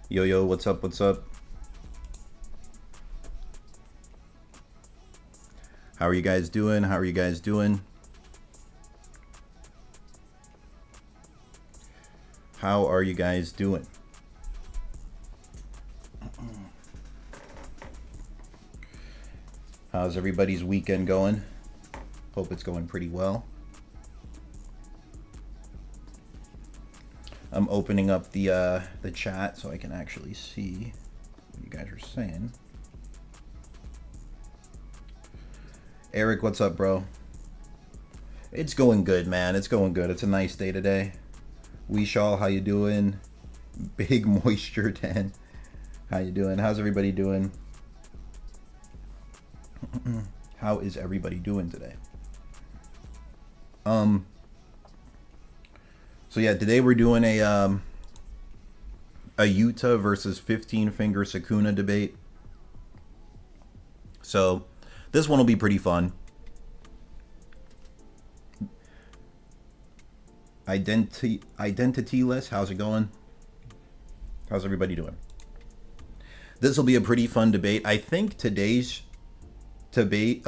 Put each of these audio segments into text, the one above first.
Yo, yo, what's up? What's up? How are you guys doing? How are you guys doing? How are you guys doing? How's everybody's weekend going? Hope it's going pretty well. I'm opening up the chat so I can actually see what you guys are saying. Eric, what's up, bro? It's going good, man. It's going good. It's a nice day today. Weeshaw, how you doing? Big Moisture 10. How you doing? How's everybody doing? How is everybody doing today? So yeah, today we're doing a Yuta versus 15 finger Sukuna debate. So this one will be pretty fun. Identityless, how's it going? How's everybody doing? This will be a pretty fun debate. I think today's debate,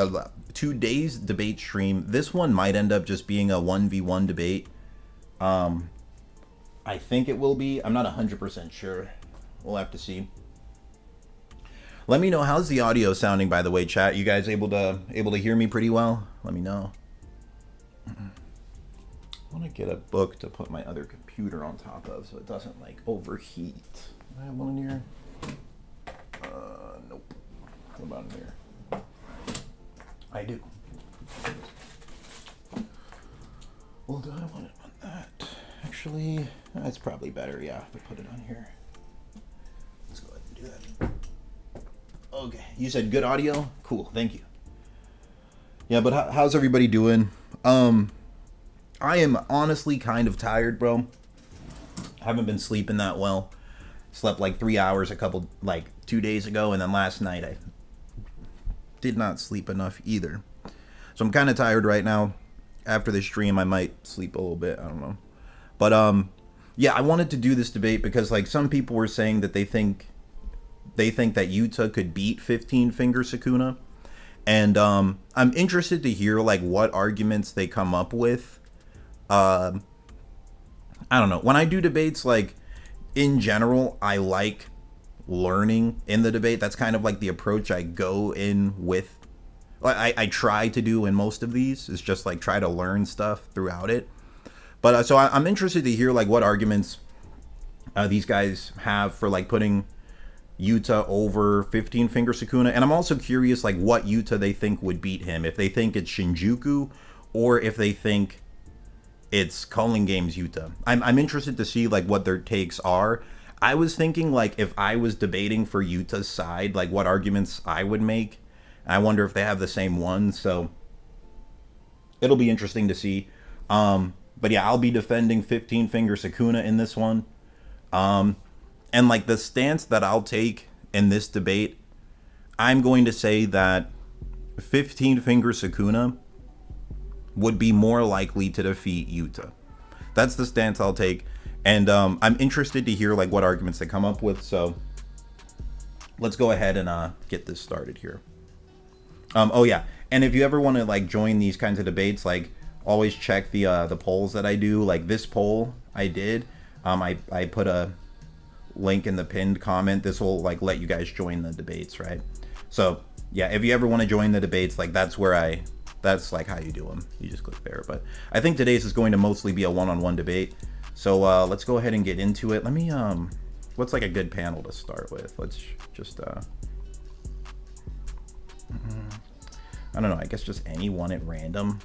today's debate stream, this one might end up just being a 1v1 debate. I think it will be. I'm not 100% sure. We'll have to see. Let me know, how's the audio sounding, by the way, chat? You guys able to hear me pretty well? Let me know. I want to get a book to put my other computer on top of so it doesn't like overheat. I have one in here. Nope. What about in here? I do. Well, do I want it on that? Actually, that's probably better, yeah, to put it on here. Let's go ahead and do that. Okay, you said good audio? Cool, thank you. Yeah, but how's everybody doing? I am honestly kind of tired, bro. Haven't been sleeping that well. Slept like 3 hours 2 days ago, and then last night I did not sleep enough either. So I'm kind of tired right now. After the stream, I might sleep a little bit. I don't know. But yeah, I wanted to do this debate because like some people were saying that they think that Yuta could beat 15 finger Sukuna, and I'm interested to hear like what arguments they come up with. I don't know. When I do debates, like in general, I like learning in the debate. That's kind of like the approach I go in with. I try to do in most of these is just like try to learn stuff throughout it. But so I'm interested to hear like what arguments these guys have for like putting Yuta over 15 finger Sukuna, and I'm also curious like what Yuta they think would beat him, if they think it's Shinjuku or if they think it's Calling Games Yuta. I'm interested to see like what their takes are. I was thinking like if I was debating for Yuta's side, like what arguments I would make. I wonder if they have the same one, so it'll be interesting to see. But yeah, I'll be defending 15 finger Sukuna in this one. And like the stance that I'll take in this debate, I'm going to say that 15 finger Sukuna would be more likely to defeat Yuta. That's the stance I'll take. And I'm interested to hear like what arguments they come up with. So let's go ahead and get this started here. Oh yeah, and if you ever want to like join these kinds of debates, like always check the polls that I do. Like this poll I did, I put a link in the pinned comment. This will like let you guys join the debates, right? So yeah, if you ever want to join the debates, like that's like how you do them. You just click there. But I think today's is going to mostly be a one-on-one debate. So let's go ahead and get into it. Let me what's like a good panel to start with? Let's just I don't know, I guess just anyone at random.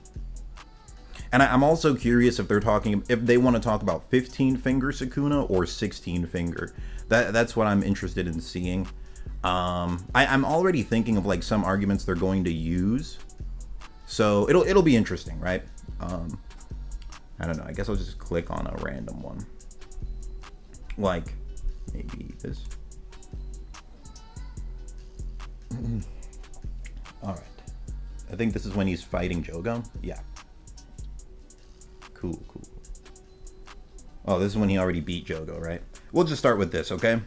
And I'm also curious if they want to talk about 15 finger Sukuna or 16 finger. That's what I'm interested in seeing. I'm already thinking of like some arguments they're going to use, so it'll be interesting, right? I don't know. I guess I'll just click on a random one, like maybe this. All right. I think this is when he's fighting Jogo. Yeah. Cool. Oh, this is when he already beat Jogo, right? We'll just start with this, okay?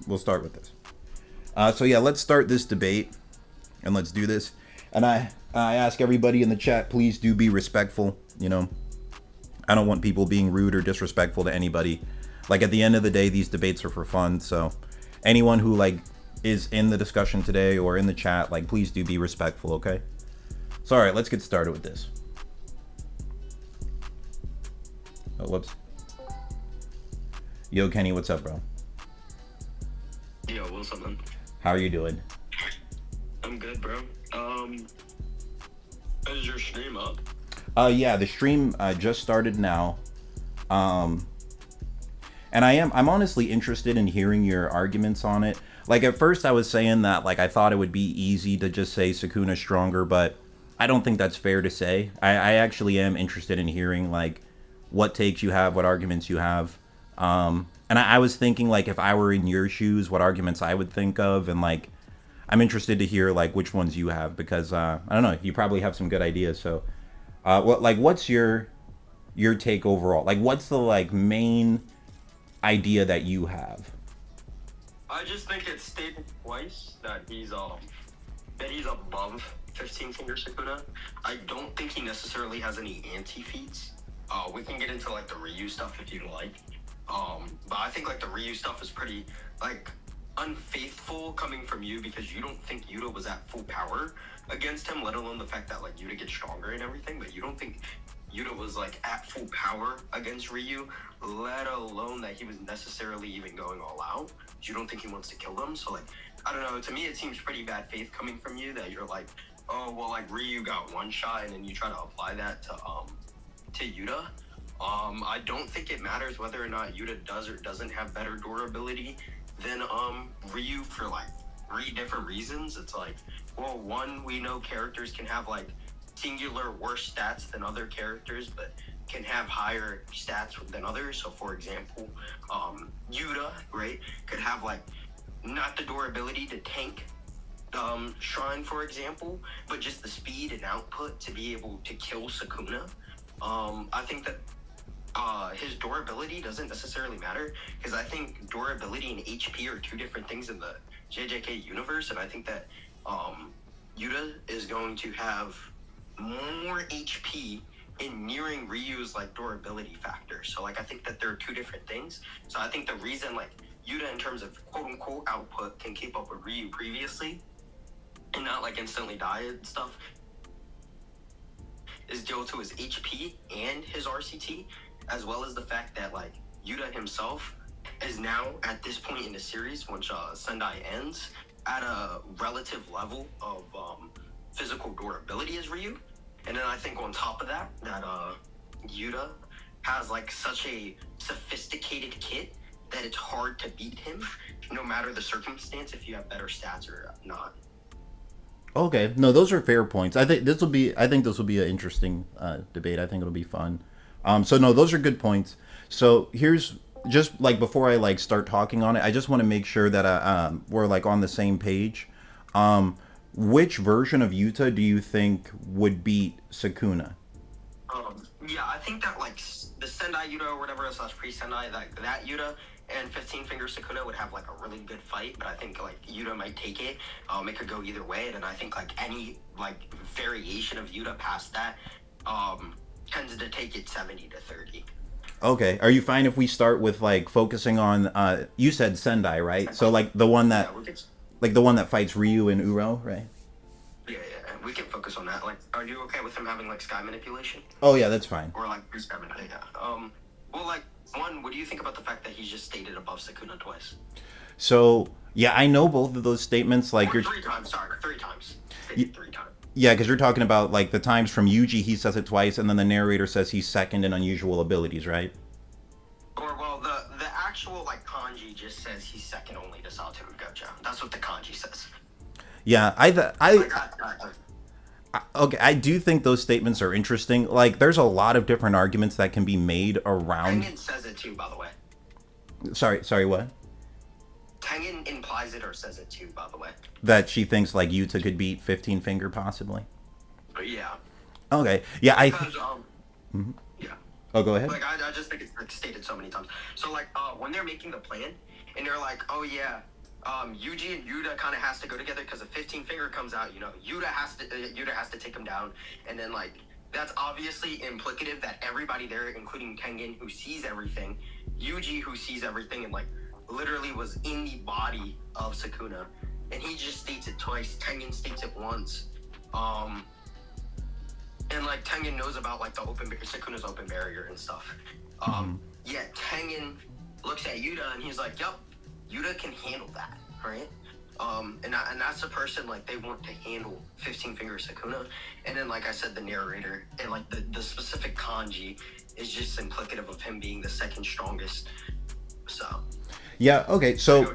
We'll start with this. So yeah, let's start this debate, and let's do this. And I ask everybody in the chat, please do be respectful. You know, I don't want people being rude or disrespectful to anybody. Like, at the end of the day, these debates are for fun. So anyone who like is in the discussion today or in the chat, like, please do be respectful, okay? So all right, let's get started with this. Oh, whoops. Yo, Kenny, what's up, bro? Yo, what's up, man? How are you doing? I'm good, bro. Is your stream up? Yeah, the stream just started now. And I'm honestly interested in hearing your arguments on it. Like, at first I was saying that, like, I thought it would be easy to just say Sukuna's stronger, but I don't think that's fair to say. I actually am interested in hearing, like, what takes you have, what arguments you have. And I was thinking, like, if I were in your shoes, what arguments I would think of, and, like, I'm interested to hear, like, which ones you have, because, I don't know, you probably have some good ideas, so, what's your take overall? Like, what's the, like, main idea that you have? I just think it's stated twice that he's above 15 finger Sukuna. I don't think he necessarily has any anti-feats. We can get into, like, the Ryu stuff if you'd like. But I think, like, the Ryu stuff is pretty, like, unfaithful coming from you, because you don't think Yuta was at full power against him, let alone the fact that, like, Yuta gets stronger and everything, but you don't think Yuta was, like, at full power against Ryu, let alone that he was necessarily even going all out. You don't think he wants to kill them, so, like, I don't know, to me it seems pretty bad faith coming from you, that you're like, oh, well, like, Ryu got one shot, and then you try to apply that to Yuta. I don't think it matters whether or not Yuta does or doesn't have better durability than Ryu for, like, 3 different reasons. It's like, well, one, we know characters can have, like, singular worse stats than other characters, but can have higher stats than others. So, for example, Yuta, right, could have, like, not the durability to tank Shrine, for example, but just the speed and output to be able to kill Sukuna. I think that his durability doesn't necessarily matter, because I think durability and HP are 2 different things in the JJK universe, and I think that Yuta is going to have more HP in mirroring Ryu's, like, durability factor. So, like, I think that there are 2 different things. So I think the reason, like, Yuta in terms of quote-unquote output can keep up with Ryu previously and not, like, instantly die and stuff is due to his HP and his RCT, as well as the fact that, like, Yuta himself is now, at this point in the series, once Sendai ends, at a relative level of physical durability as Ryu. And then I think on top of that, that Yuta has, like, such a sophisticated kit that it's hard to beat him, no matter the circumstance, if you have better stats or not. Okay, no, those are fair points. I think this will be an interesting debate. I think it'll be fun. So no, those are good points. So here's just, like, before I, like, start talking on it, I just want to make sure that we're, like, on the same page. Which version of Yuta do you think would beat Sukuna? Yeah, I think that, like, the Sendai Yuta or whatever / pre-Sendai, that Yuta and 15 finger Sukuna would have, like, a really good fight, but I think, like, Yuta might take it. It could go either way, and I think, like, any, like, variation of Yuta past that tends to take it 70-30. Okay, are you fine if we start with, like, focusing on you said Sendai, right? So, like, the one that like the one that fights Ryu and Uro, right? Yeah, we can focus on that. Like, are you okay with him having, like, sky manipulation? Oh yeah, that's fine. Or, like, sky manipulation? Yeah. Well, like, one, what do you think about the fact that he's just stated above Sukuna twice? So yeah, I know both of those statements. Like, you're 3 times. Sorry, 3 times. Stated 3 times. Yeah, because you're talking about, like, the times from Yuji, he says it twice, and then the narrator says he's second in unusual abilities, right? Or, well, the actual, like, kanji just says he's second only to Satoru Gojo. That's what the kanji says. Yeah, okay, I do think those statements are interesting. Like, there's a lot of different arguments that can be made around. Tengen says it too, by the way. Sorry, what? Tengen implies it or says it too, by the way. That she thinks, like, Yuta could beat 15 finger possibly. Yeah. Okay. Yeah, because, yeah. Oh, go ahead. Like I just think it's like stated so many times. So like when they're making the plan and they're like, oh yeah, Yuji and Yuta kind of has to go together because if 15 finger comes out, you know, Yuta has to take him down, and then like that's obviously implicative that everybody there, including Tengen, who sees everything, Yuji, who sees everything, and like literally was in the body of Sukuna, and he just states it twice. Tengen states it once. And like Tengen knows about like the Sukuna's open barrier and stuff. Yeah, Tengen looks at Yuta and he's like, "Yup, Yuta can handle that, right?" And that's the person like they want to handle 15 finger Sukuna. And then like I said, the narrator and like the specific kanji is just implicative of him being the second strongest. So. Yeah. Okay. So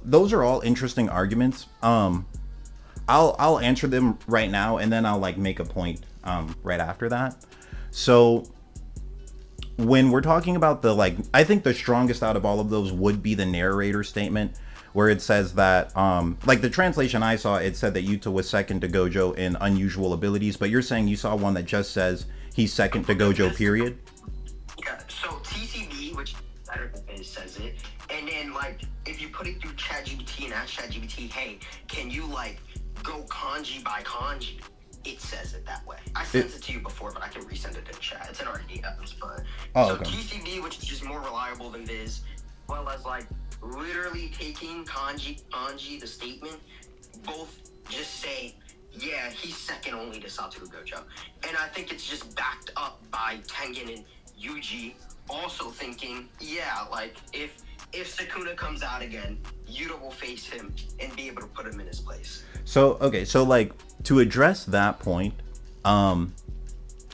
those are all interesting arguments. I'll answer them right now, and then I'll like make a point right after that. So when we're talking about the like, I think the strongest out of all of those would be the narrator statement, where it says that like the translation I saw, it said that Yuta was second to Gojo in unusual abilities, but you're saying you saw one that just says he's second to Gojo, period. Yeah. So TCB, which better says it, and then like if you put it through ChatGPT and ask ChatGPT, hey, can you like go kanji by kanji, it says it that way. I sent it to you before, but I can resend it in chat. It's in our DMs, but okay. TCB, which is just more reliable than Viz, well as like literally taking kanji, the statement, both just say, yeah, he's second only to Satoru Gojo. And I think it's just backed up by Tengen and Yuji also thinking, yeah, like if Sukuna comes out again, Yuta will face him and be able to put him in his place. So, okay, so like to address that point,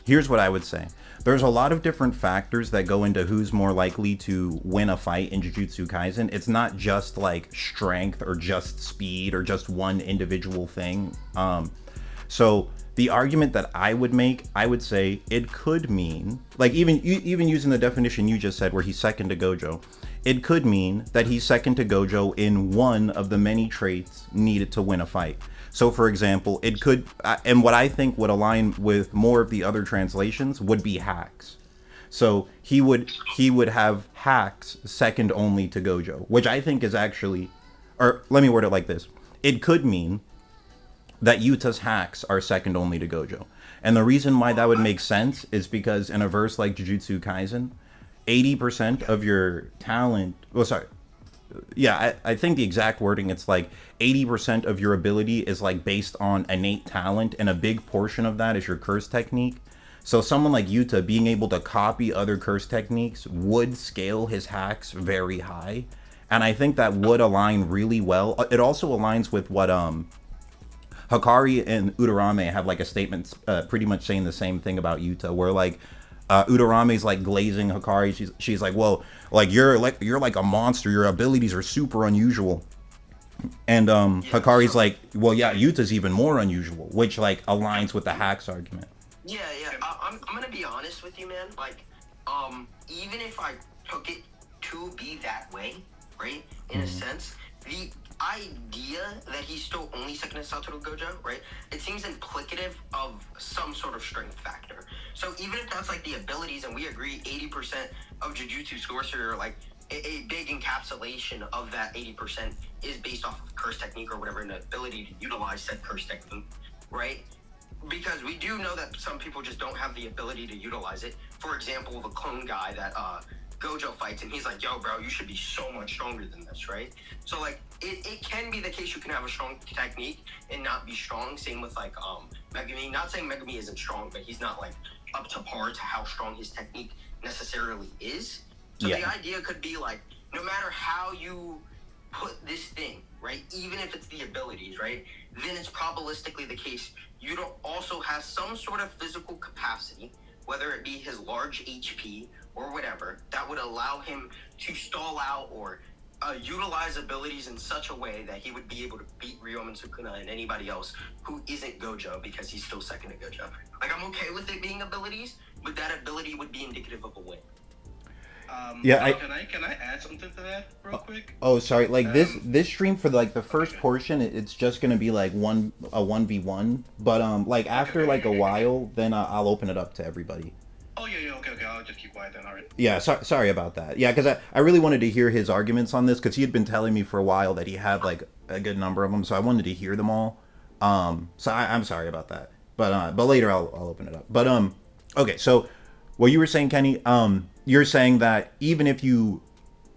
here's what I would say. There's a lot of different factors that go into who's more likely to win a fight in Jujutsu Kaisen. It's not just like strength or just speed or just one individual thing. So the argument that I would make, I would say it could mean, like even using the definition you just said where he's second to Gojo, it could mean that he's second to Gojo in one of the many traits needed to win a fight. So for example, it could, and what I think would align with more of the other translations would be hacks. So he would have hacks second only to Gojo, which I think is actually, or let me word it like this. It could mean that Yuta's hacks are second only to Gojo. And the reason why that would make sense is because in a verse like Jujutsu Kaisen, 80% of your talent, I think the exact wording, it's like 80% of your ability is like based on innate talent, and a big portion of that is your curse technique. So someone like Yuta being able to copy other curse techniques would scale his hacks very high. And I think that would align really well. It also aligns with what Hikari and Urarame have like a statement pretty much saying the same thing about Yuta, where like Udarame's like glazing Hikari. She's like, well, like you're like a monster. Your abilities are super unusual. And Hikari's like, well, yeah, Yuta's even more unusual, which like aligns with the hacks argument. Yeah. I'm gonna be honest with you, man. Like, even if I took it to be that way, right? In a sense, the idea that he's still only second to Satoru Gojo, right? It seems implicative of some sort of strength factor. So even if that's like the abilities, and we agree 80% of Jujutsu sorcery are like a big encapsulation of that 80% is based off of curse technique or whatever, and the ability to utilize said curse technique, right? Because we do know that some people just don't have the ability to utilize it. For example, the clone guy that Gojo fights, and he's like, yo, bro, you should be so much stronger than this, right? So, like, it can be the case you can have a strong technique and not be strong. Same with, like, Megumi. Not saying Megumi isn't strong, but he's not, like, up to par to how strong his technique necessarily is. So the idea could be, like, no matter how you put this thing, right, even if it's the abilities, right, then it's probabilistically the case you don't also have some sort of physical capacity, whether it be his large HP or whatever, that would allow him to stall out or utilize abilities in such a way that he would be able to beat Ryoma and Sukuna and anybody else who isn't Gojo, because he's still second to Gojo. Like, I'm okay with it being abilities, but that ability would be indicative of a win. Can I add something to that real quick? Oh, sorry. Like this stream for like the first portion, it's just gonna be like a 1v1. But like after like a while, then I'll open it up to everybody. Oh yeah, okay. I'll just keep quiet then. All right. Yeah, sorry about that. Yeah, because I really wanted to hear his arguments on this because he had been telling me for a while that he had like a good number of them, so I wanted to hear them all. So I'm sorry about that, but later I'll open it up. But okay, so what you were saying, Kenny, you're saying that even if you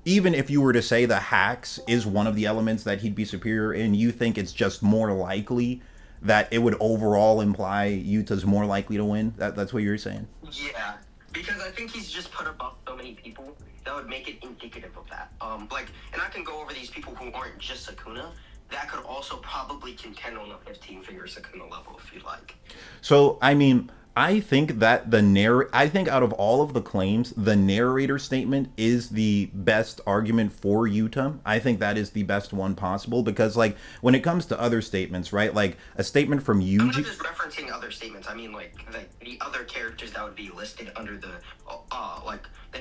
were to say the hacks is one of the elements that he'd be superior in, you think it's just more likely that it would overall imply Yuta's more likely to win. That's what you're saying. Yeah, because I think he's just put above so many people that would make it indicative of that. And I can go over these people who aren't just Sukuna that could also probably contend on a 15-finger Sukuna level if you like. So I mean, I think that I think out of all of the claims, the narrator statement is the best argument for Yuta. I think that is the best one possible because, like, when it comes to other statements, right? Like a statement from Yuji. I'm not just referencing other statements. I mean, like the other characters that would be listed under the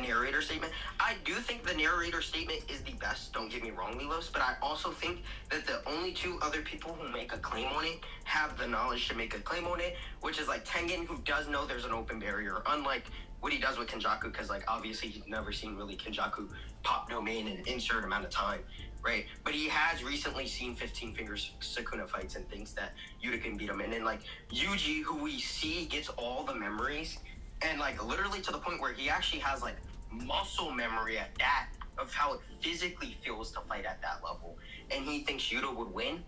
narrator statement. I do think the narrator statement is the best. Don't get me wrong, Lilos, but I also think that the only two other people who make a claim on it have the knowledge to make a claim on it, which is like Tengen, who does know there's an open barrier, unlike what he does with Kenjaku, because like obviously he's never seen really Kenjaku pop domain in an insert amount of time, right? But he has recently seen 15 fingers Sukuna fights and thinks that Yuta can beat him. And then like Yuji, who we see gets all the memories, and like literally to the point where he actually has like muscle memory at that of how it physically feels to fight at that level, and he thinks Yuta would win,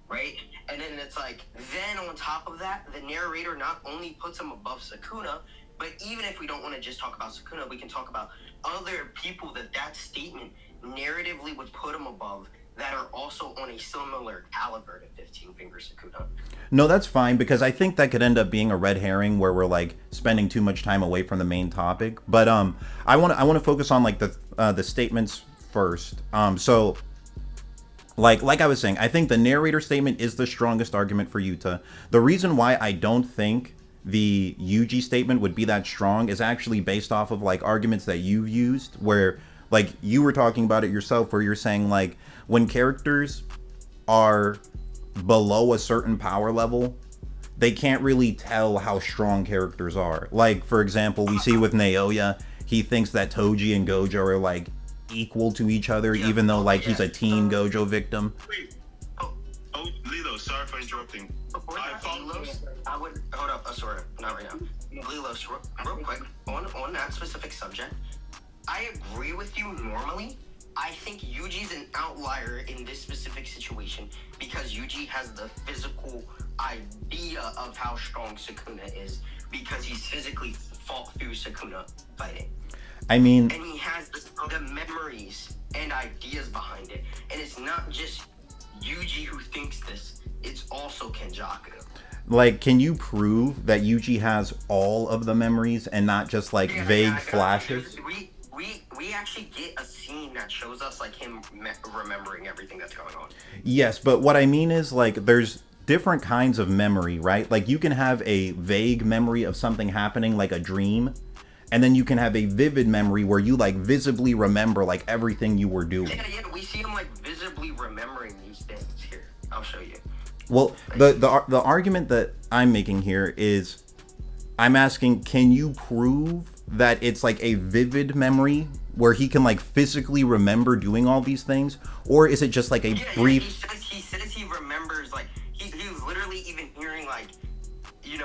right? And then it's like, then on top of that, the narrator not only puts him above Sukuna, but even if we don't want to just talk about Sukuna, we can talk about other people that statement narratively would put him above that are also on a similar caliber to 15 finger Sukuna. No, that's fine because I think that could end up being a red herring where we're like spending too much time away from the main topic. But I want to focus on like the statements first. So like I was saying, I think the narrator statement is the strongest argument for Yuta. The reason why I don't think the Yuji statement would be that strong is actually based off of like arguments that you've used where like you were talking about it yourself where you're saying like when characters are below a certain power level, they can't really tell how strong characters are. Like, for example, we see with Naoya, he thinks that Toji and Gojo are like equal to each other, even though like he's a teen Gojo victim. Wait. Oh, Lilo, sorry for interrupting. Before that, Lilos, I would hold up. Sorry, not right now. Lilos, real quick on that specific subject, I agree with you normally. I think Yuji's an outlier in this specific situation because Yuji has the physical idea of how strong Sukuna is because he's physically fought through Sukuna fighting. I mean, and he has the memories and ideas behind it. And it's not just Yuji who thinks this, it's also Kenjaku. Like, can you prove that Yuji has all of the memories and not just like vague flashes? We actually get a scene that shows us like him remembering everything that's going on. Yes, but what I mean is like there's different kinds of memory, right? Like you can have a vague memory of something happening like a dream, and then you can have a vivid memory where you like visibly remember like everything you were doing. Yeah, we see him like visibly remembering these things here. I'll show you. Well, the argument that I'm making here is I'm asking, can you prove that it's like a vivid memory where he can like physically remember doing all these things, or is it just like a brief? He says he remembers like he was literally even hearing like here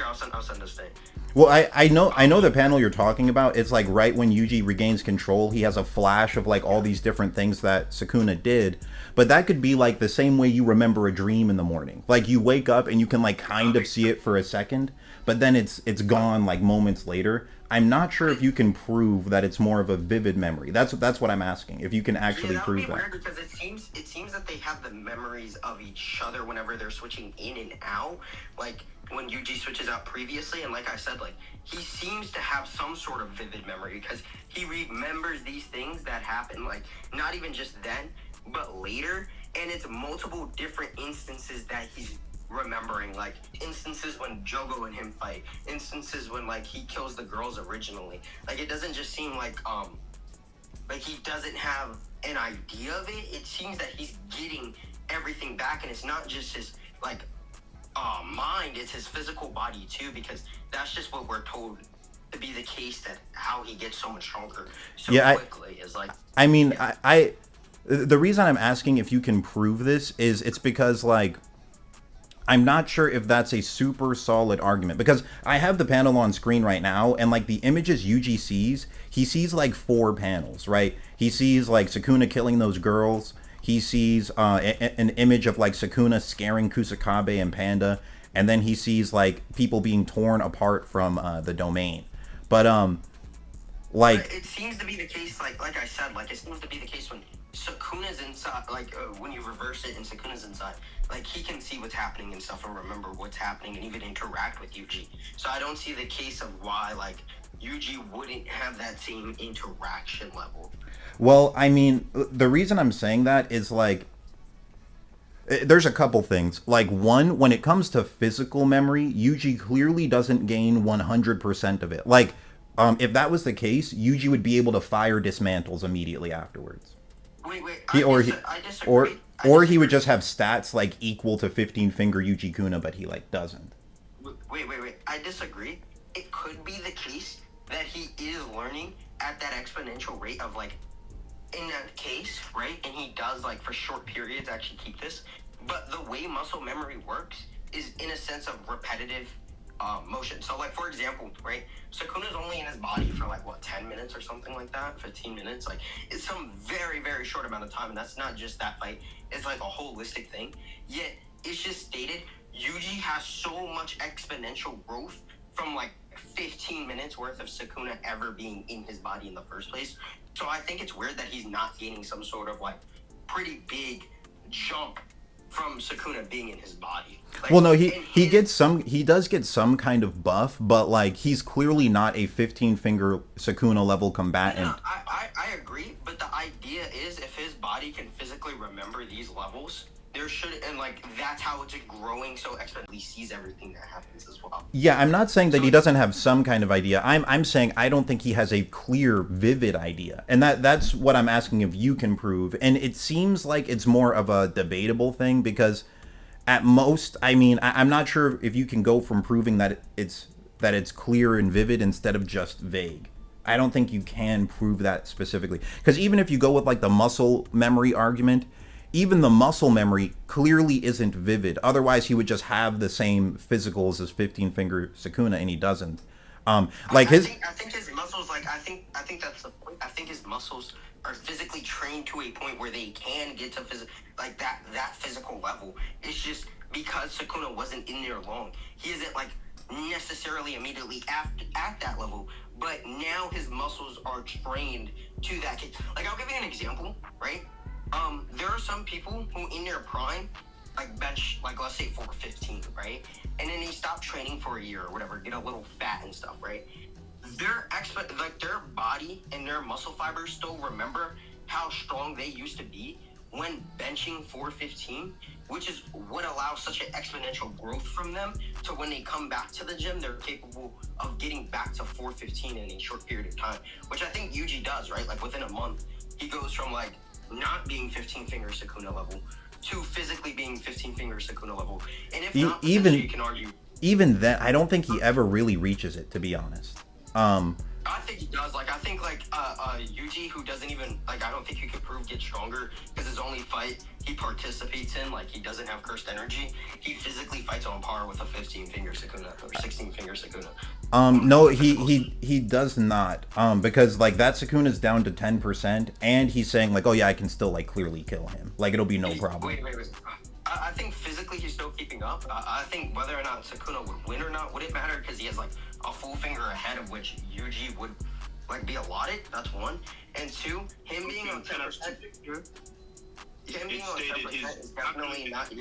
I'll send this thing. Well, I know the panel you're talking about. It's like right when Yuji regains control, he has a flash of like all these different things that Sukuna did. But that could be like the same way you remember a dream in the morning. Like you wake up and you can like kind of see it for a second, but then it's gone like moments later. I'm not sure if you can prove that it's more of a vivid memory. That's what I'm asking. If you can actually prove that. Weird because it seems that they have the memories of each other whenever they're switching in and out. Like when Yuji switches out previously, and like I said, like he seems to have some sort of vivid memory because he remembers these things that happen, like not even just then, but later, and it's multiple different instances that he's remembering, like instances when Jogo and him fight, instances when like he kills the girls originally. Like it doesn't just seem like he doesn't have an idea of it. It seems that he's getting everything back, and it's not just his like mind, it's his physical body too, because that's just what we're told to be the case that how he gets so much stronger so quickly is like. I mean, the reason I'm asking if you can prove this is it's because like I'm not sure if that's a super solid argument, because I have the panel on screen right now, and like the images Yuji sees, he sees like 4 panels, right? He sees like Sukuna killing those girls. He sees an image of like Sukuna scaring Kusakabe and Panda, and then he sees like people being torn apart from the domain. But like it seems to be the case, like I said, like it seems to be the case when Sukuna's inside, like when you reverse it and Sukuna's inside, like he can see what's happening and stuff and remember what's happening and even interact with Yuji. So I don't see the case of why like Yuji wouldn't have that same interaction level. Well, I mean, the reason I'm saying that is like there's a couple things. Like one, when it comes to physical memory, Yuji clearly doesn't gain 100% of it. Like if that was the case, Yuji would be able to fire dismantles immediately afterwards. Wait, I disagree. Or he would just have stats like equal to 15 finger Yuji Kuna, but he like doesn't. Wait. I disagree. It could be the case that he is learning at that exponential rate of like in that case, right? And he does like for short periods actually keep this. But the way muscle memory works is in a sense of repetitive motion. So like for example, right? Sukuna's only in his body for like what 10 minutes or something like that, 15 minutes. Like it's some very, very short amount of time, and that's not just that fight. It's like a holistic thing. Yet it's just stated Yuji has so much exponential growth from like 15 minutes worth of Sukuna ever being in his body in the first place. So I think it's weird that he's not gaining some sort of like pretty big jump from Sukuna being in his body. Like, well, no, he does get some kind of buff, but like he's clearly not a 15 finger Sukuna level combatant. No, I agree, but the idea is if his body can physically remember these levels, there should, and like that's how it's growing so exponentially, sees everything that happens as well. Yeah, I'm not saying that he doesn't have some kind of idea. I'm saying I don't think he has a clear, vivid idea, and that's what I'm asking if you can prove. And it seems like it's more of a debatable thing because, at most, I mean, I'm not sure if you can go from proving that it's clear and vivid instead of just vague. I don't think you can prove that specifically, because even if you go with like the muscle memory argument, even the muscle memory clearly isn't vivid. Otherwise, he would just have the same physicals as 15 finger Sukuna, and he doesn't. I think his muscles, like I think that's the point. I think his muscles are physically trained to a point where they can get to that physical level. It's just because Sukuna wasn't in there long, he isn't like necessarily immediately at that level. But now his muscles are trained to that. Like I'll give you an example, right? There are some people who in their prime, like bench, like let's say 415, right? And then they stop training for a year or whatever, get a little fat and stuff, right? Their body and their muscle fibers still remember how strong they used to be when benching 415, which is what allows such an exponential growth from them to when they come back to the gym, they're capable of getting back to 415 in a short period of time, which I think Yuji does, right? Like within a month, he goes from like not being 15 finger Sukuna level to physically being 15 finger Sukuna level. And if not, you can argue. Even then, I don't think he ever really reaches it, to be honest. I think he does. Like, I think, Yuji, who doesn't even, I don't think you can prove get stronger because his only fight he participates in, he doesn't have cursed energy. He physically fights on par with a 15-finger Sukuna or 16-finger Sukuna. No, he does not. Because, that Sukuna's down to 10%, and he's saying, oh, yeah, I can still, clearly kill him. It'll be no problem. Wait. I think physically he's still keeping up. I think whether or not Sukuna would win or not, would it matter? Because he has, a full finger ahead of which Yuji would be allotted. That's one. And two, him being on 10%. Him being on 10% is definitely not.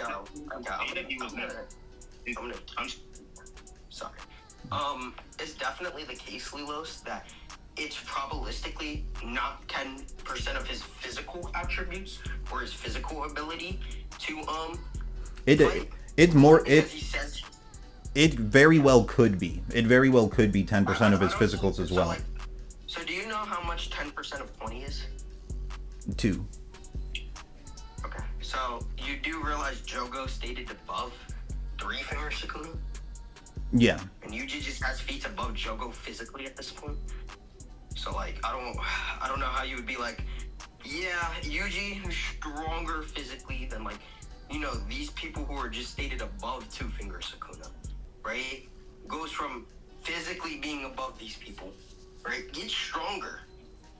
Sorry. It's definitely the case, Lilos, that it's probabilistically not 10% of his physical attributes or his physical ability to It's more it. He says. It very well could be. It very well could be 10% of his physicals as well. So do you know how much 10% of 20 is? 2. Okay. So you do realize Jogo stated above 3-finger Sukuna? Yeah. And Yuji just has feats above Jogo physically at this point. So like, I don't know how you would be like, yeah, Yuji is stronger physically than like, you know, these people who are just stated above two finger Sukuna, right? Goes from physically being above these people, right? Gets stronger,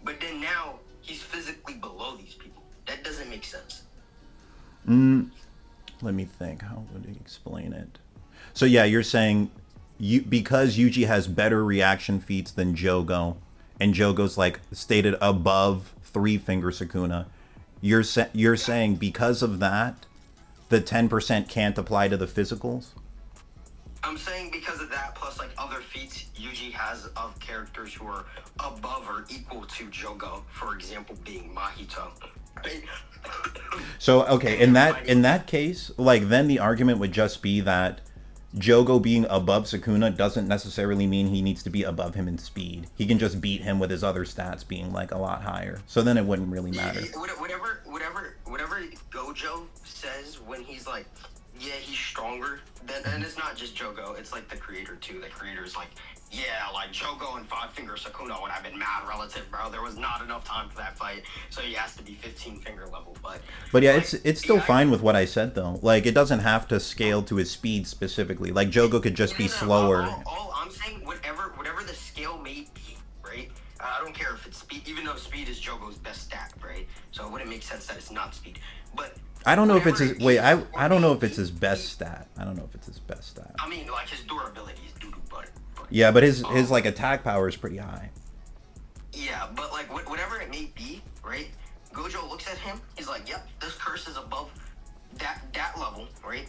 but then now he's physically below these people. That doesn't make sense. Let me think. How would you explain it? So yeah, you're saying because Yuji has better reaction feats than Jogo, and Jogo's like stated above three finger Sukuna. You're saying because of that, the 10% can't apply to the physicals. I'm saying because of that, plus like other feats Yuji has of characters who are above or equal to Jogo, for example, being Mahito. Right? So okay, in that case, like then the argument would just be that Jogo being above Sukuna doesn't necessarily mean he needs to be above him in speed. He can just beat him with his other stats being like a lot higher. So then it wouldn't really matter. Whatever Gojo says when he's like, yeah, he's stronger. And it's not just Jogo. It's like the creator too. The creator's like, yeah, like Jogo and Five Finger Sukuna would have been mad relative, bro. There was not enough time for that fight, so he has to be 15 finger level. But yeah, like, it's still fine with what I said though. Like it doesn't have to scale to his speed specifically. Like Jogo could just be slower. All I'm saying, whatever the scale may be, right? I don't care if it's speed, even though speed is Jogo's best stat, right? So it wouldn't make sense that it's not speed. But I don't know if it's his I don't know if it's his best stat. I don't know if it's his best stat. I mean, like his durability is doo-doo butter. Yeah, but his like attack power is pretty high. Yeah, but like whatever it may be, right? Gojo looks at him. He's like, "Yep, this curse is above that level, right?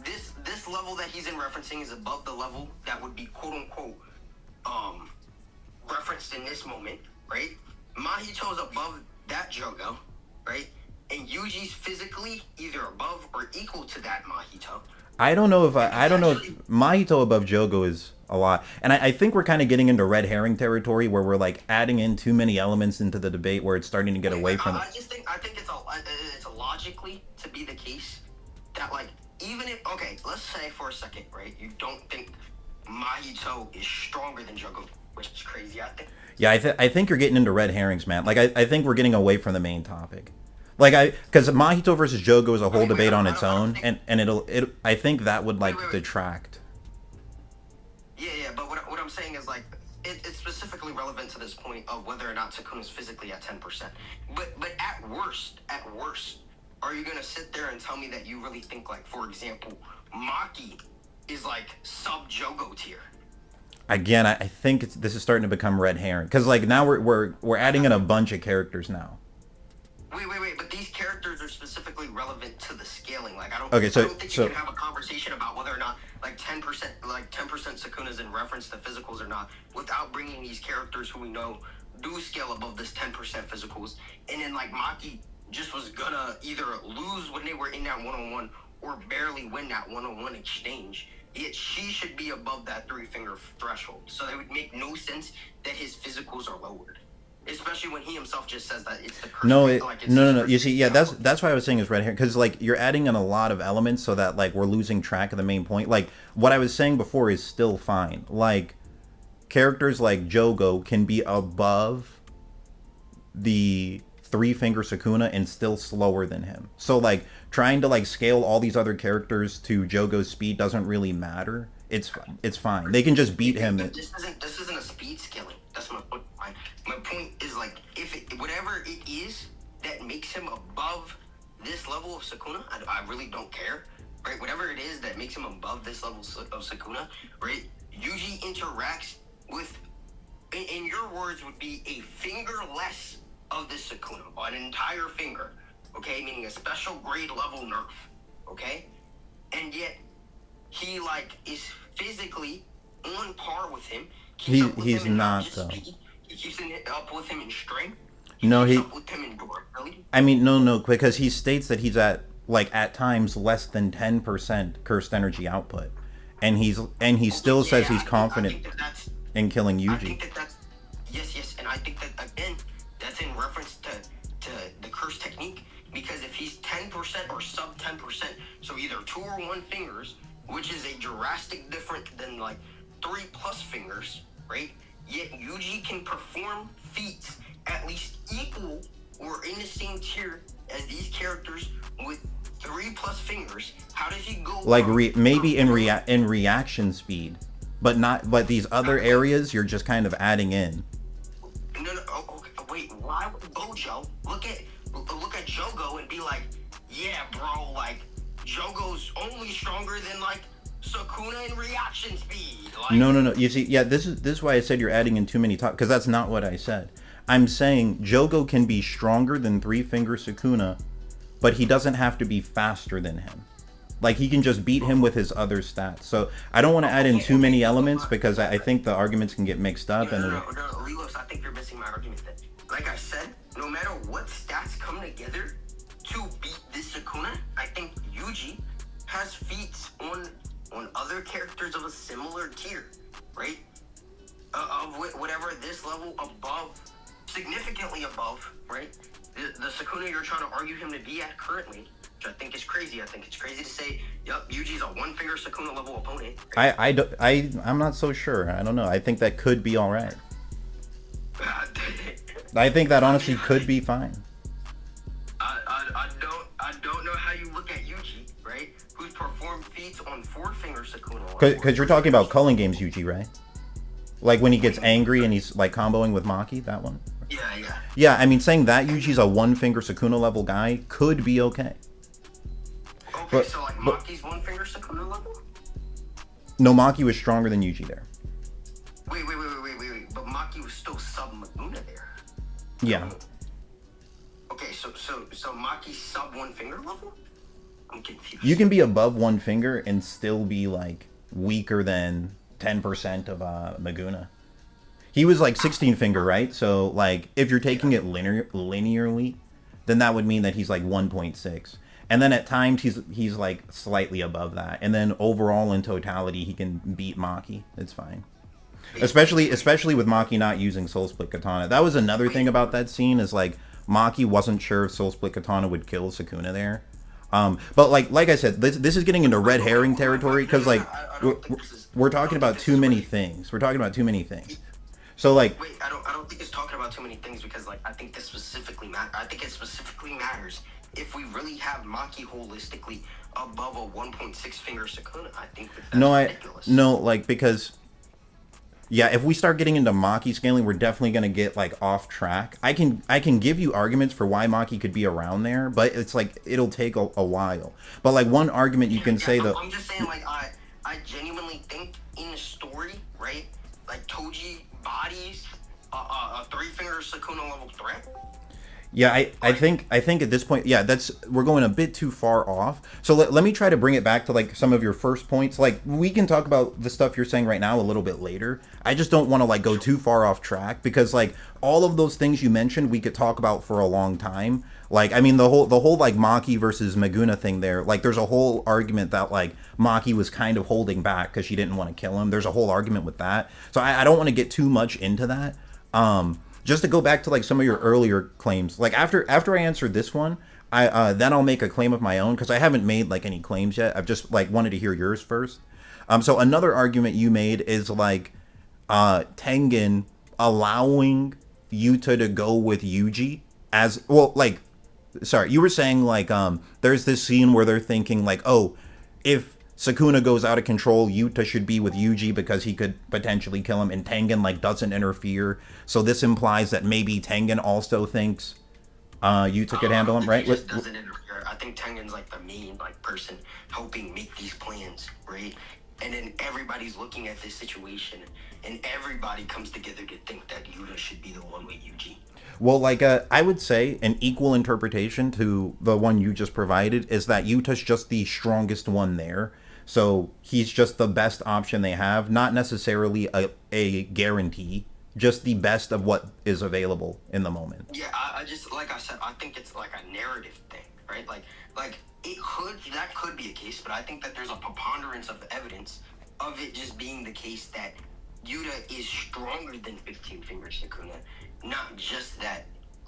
This level that he's in referencing is above the level that would be quote unquote referenced in this moment, right? Mahito's above that Jogo, right? And Yuji's physically either above or equal to that Mahito." I don't know if Mahito above Jogo is a lot, and I think we're kind of getting into red herring territory where we're like adding in too many elements into the debate where it's starting to get away from it. I think it's a logically to be the case that like even if let's say for a second, right, you don't think Mahito is stronger than Jogo, which is crazy, I think. Yeah, I think you're getting into red herrings, man. Like I think we're getting away from the main topic. Like because Mahito versus Jogo is a whole debate on its own, and I think that would like detract. Yeah, but what I'm saying is like it's specifically relevant to this point of whether or not Sukuna's physically at 10%. But at worst, are you gonna sit there and tell me that you really think like, for example, Maki is like sub Jogo tier? Again, I think this is starting to become red herring because like now we're adding in a bunch of characters now. Wait, but these characters are specifically relevant to the scaling. Like I don't think you can have a conversation about whether or not like 10% Sukuna's in reference to physicals or not without bringing these characters who we know do scale above this 10% physicals. And then like Maki just was gonna either lose when they were in that one-on-one or barely win that one-on-one exchange. Yet she should be above that three-finger threshold. So it would make no sense that his physicals are lowered. Especially when he himself just says that it's the curse. No. You see, yeah, that's why I was saying is red herring because like you're adding in a lot of elements so that like we're losing track of the main point. Like what I was saying before is still fine. Like characters like Jogo can be above the three-finger Sukuna and still slower than him. So like trying to like scale all these other characters to Jogo's speed doesn't really matter. It's fine. They can just beat him. This isn't a speed scaling. That's my point. My point is like whatever it is that makes him above this level of Sukuna, I really don't care, right? Whatever it is that makes him above this level of Sukuna, right? Yuji interacts with, in your words, would be a finger less of this Sukuna, an entire finger, okay? Meaning a special grade level nerf, okay? And yet he like is physically on par with him. He's not though. He keeps up with him in strength. No, up with him in durability. I mean, no, because he states that he's at like at times less than 10% cursed energy output, and he still says he's confident in killing Yuji. I think that's yes, and I think that again, that's in reference to the curse technique. Because if he's 10% or sub 10%, so either 2 or 1 fingers which is a drastic difference than like 3 plus fingers, right? Yet Yuji can perform feats at least equal or in the same tier as these characters with 3 plus fingers. How does he go? Like maybe in reaction speed, but not. But these other areas you're just kind of adding in. No, okay, wait. Why would Bojo look at Jogo and be like, yeah, bro, like Jogo's only stronger than like Sukuna in reaction speed. Like, no. You see, yeah, this is why I said you're adding in too many talk, because that's not what I said. I'm saying Jogo can be stronger than 3-finger Sukuna, but he doesn't have to be faster than him. Like, he can just beat him with his other stats. So I don't want to add in too many elements, because I think the arguments can get mixed up. No, Lilos, I think you're missing my argument then. Like I said, no matter what stats come together to beat this Sukuna, I think Yuji has feats on other characters of a similar tier, right? Of whatever this level above, significantly above, right? The Sukuna you're trying to argue him to be at currently, which I think is crazy. I think it's crazy to say, yep, Yuji's a 1-finger Sukuna level opponent. Right? I'm not so sure. I don't know. I think that could be all right. I think that honestly could be fine. I don't know how you look at Yuji, right? Who's performed feats on 4-finger Sukuna. Because you're talking about culling games Yuji, right? Like when he gets angry and he's like comboing with Maki, that one. Yeah. Yeah, I mean, saying that Yuji's a 1-finger Sukuna level guy could be okay. Okay, so like Maki's 1-finger Sukuna level? No, Maki was stronger than Yuji there. Wait. But Maki was still sub Maguna there. Yeah. Okay, so Maki's sub 1-finger level? I'm confused. You can be above 1 finger and still be like weaker than 10% of Maguna. He was like 16-finger, right? So like if you're taking it linearly, then that would mean that he's like 1.6. And then at times he's like slightly above that. And then overall in totality he can beat Maki. It's fine. Especially with Maki not using Soul Split Katana. That was another thing about that scene, is like Maki wasn't sure if Soul Split Katana would kill Sukuna there. But like I said, this is getting into red herring territory, because like we're talking about too many things. So like, wait, I don't think it's talking about too many things, because like I think it specifically matters if we really have Maki holistically above a 1.6 finger Sukuna. I think that's ridiculous. Like, because yeah, if we start getting into Maki scaling, we're definitely gonna get like off track. I can give you arguments for why Maki could be around there, but it's like it'll take a while. But like one argument you can say that I'm just saying, like I genuinely think in the story, right? Like Toji bodies a 3-finger Sukuna level threat. Yeah, I think at this point, yeah, we're going a bit too far off. So let me try to bring it back to like some of your first points. Like we can talk about the stuff you're saying right now a little bit later. I just don't want to like go too far off track, because like all of those things you mentioned we could talk about for a long time. Like I mean the whole like Maki versus Maguna thing there. Like there's a whole argument that like Maki was kind of holding back because she didn't want to kill him. There's a whole argument with that. So I don't want to get too much into that. Just to go back to like some of your earlier claims, like after I answer this one, then I'll make a claim of my own, because I haven't made like any claims yet. I've just like wanted to hear yours first. So another argument you made is like Tengen allowing Yuta to go with Yuji as well. Like, sorry, you were saying like there's this scene where they're thinking like, oh, if Sukuna goes out of control, Yuta should be with Yuji because he could potentially kill him, and Tengen like doesn't interfere. So this implies that maybe Tengen also thinks Yuta could handle him, right? He just doesn't interfere. I think Tengen's like the main like person helping make these plans, right? And then everybody's looking at this situation, and everybody comes together to think that Yuta should be the one with Yuji. Well, like, I would say an equal interpretation to the one you just provided is that Yuta's just the strongest one there. So he's just the best option they have, not necessarily a guarantee, just the best of what is available in the moment. Yeah, I just, like I said, I think it's like a narrative thing, right? Like that could be a case, but I think that there's a preponderance of evidence of it just being the case that Yuta is stronger than 15-finger Sukuna. Not just that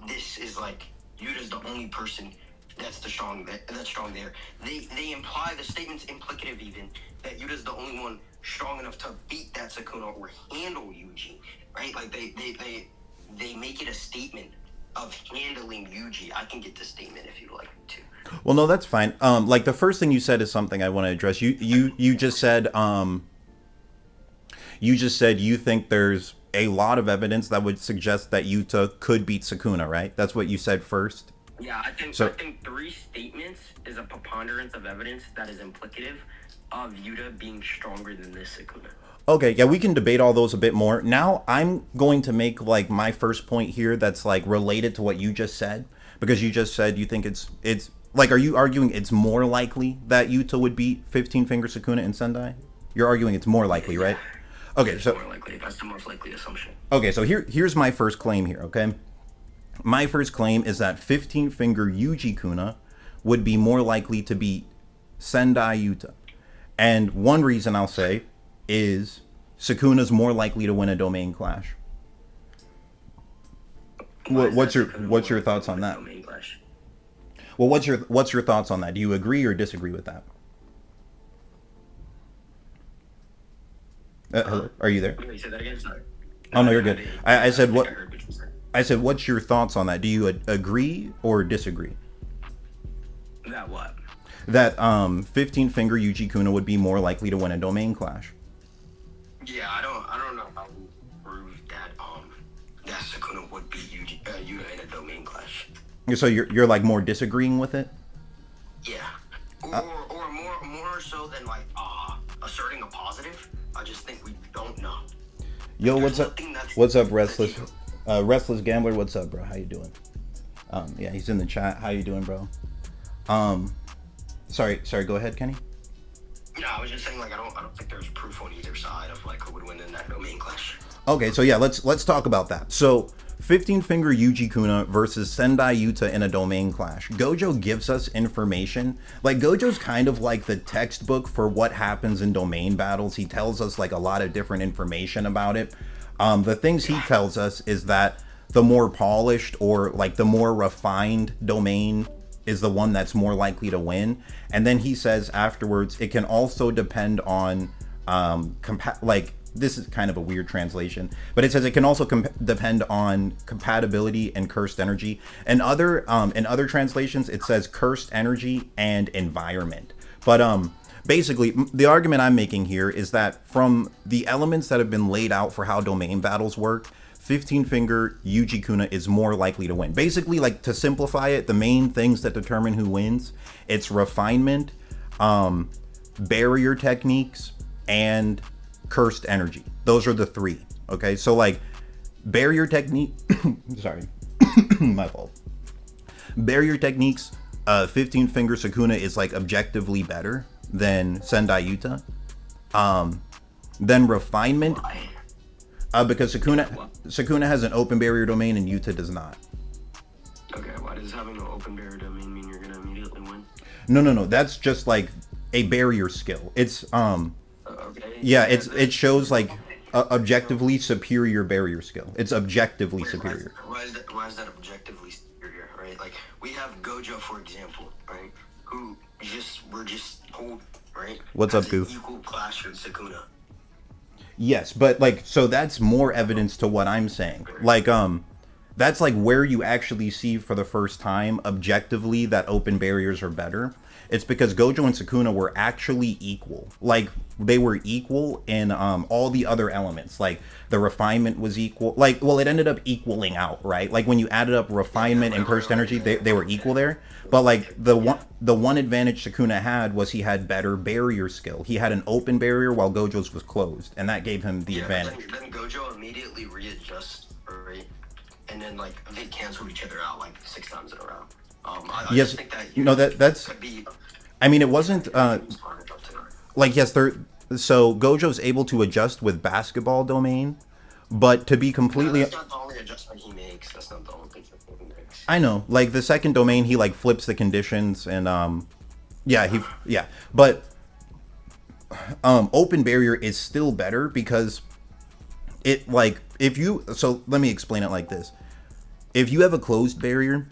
this is like Yuta's the only person That's the strong. That's strong there. They imply the statement's implicative even that Yuta's the only one strong enough to beat that Sukuna or handle Yuji, right? Like they make it a statement of handling Yuji. I can get the statement if you like me to. Well, no, that's fine. Like the first thing you said is something I want to address. You just said you think there's a lot of evidence that would suggest that Yuta could beat Sukuna, right? That's what you said first. Yeah, I think 3 statements is a preponderance of evidence that is implicative of Yuta being stronger than this Sukuna. Okay, yeah, we can debate all those a bit more. Now I'm going to make like my first point here that's like related to what you just said, because you just said you think it's like, are you arguing it's more likely that Yuta would beat 15 Finger Sukuna in Sendai? You're arguing it's more likely, right? Okay, it's so more likely. That's the most likely assumption. Okay, so here's my first claim here, okay? My first claim is that 15 Finger Yuji Kuna would be more likely to beat Sendai Yuta. And one reason I'll say is Sukuna's more likely to win a domain clash. What's your thoughts on that? Well, what's your thoughts on that? Do you agree or disagree with that? Hello? Are you there? Can you say that again? Sorry. Oh no, you're good. I said what? I said, what's your thoughts on that? Do you agree or disagree? That what? That 15 Finger Yuji Kuna would be more likely to win a domain clash. Yeah, I don't know how we prove that Sukuna would beat Yuta in a domain clash. So you're like more disagreeing with it? Yeah, or more so than like asserting a positive. I just think we don't know. Yo, what's up? What's up, Restless? Restless Gambler, what's up, bro? How you doing? Yeah, he's in the chat. How you doing, bro? Sorry. Go ahead, Kenny. No, I was just saying, like, I don't think there's proof on either side of like who would win in that domain clash. Okay, so yeah, let's talk about that. So 15 Finger Yuji Kuna versus Sendai Yuta in a domain clash. Gojo gives us information. Like, Gojo's kind of like the textbook for what happens in domain battles. He tells us like a lot of different information about it. The things he tells us is that the more polished or like the more refined domain is the one that's more likely to win. And then he says afterwards, it can also depend on like, this is kind of a weird translation, but it says it can also depend on compatibility and cursed energy. And in other translations, it says cursed energy and environment. But basically, the argument I'm making here is that from the elements that have been laid out for how domain battles work, 15 Finger Yuji Kuna is more likely to win. Basically, like, to simplify it, the main things that determine who wins, it's refinement, barrier techniques, and cursed energy. Those are the 3. Okay, so like barrier technique sorry my fault. Barrier techniques, 15 Finger Sukuna is like objectively better than Sendai Yuta. Then refinement, because Sukuna has an open barrier domain and Yuta does not. Okay, why does having an open barrier domain mean you're gonna immediately win? No, that's just like a barrier skill. It's okay. Yeah, it shows like objectively superior barrier skill. It's objectively superior. Why is that objectively superior, right? Like, we have Gojo, for example, right? Who we're just told, right? What's up, Goof? Equal clash with Sukuna. Yes, but like, so that's more evidence to what I'm saying. Like, that's like where you actually see for the first time objectively that open barriers are better. It's because Gojo and Sukuna were actually equal. Like, they were equal in all the other elements. Like, the refinement was equal. Like, well, it ended up equaling out, right? Like, when you added up refinement and cursed energy, they were equal there. But like, the one advantage Sukuna had was he had better barrier skill. He had an open barrier while Gojo's was closed, and that gave him the advantage. Then Gojo immediately readjusts, right? And then like they cancel each other out like 6 times in a row. I yes, just think that no, that's. I mean, it wasn't like, yes, so Gojo's able to adjust with basketball domain, but to be completely. That's not the only adjustment he makes. That's not the only thing he makes. I know, like the second domain, he like flips the conditions and but open barrier is still better because it like so let me explain it like this. If you have a closed barrier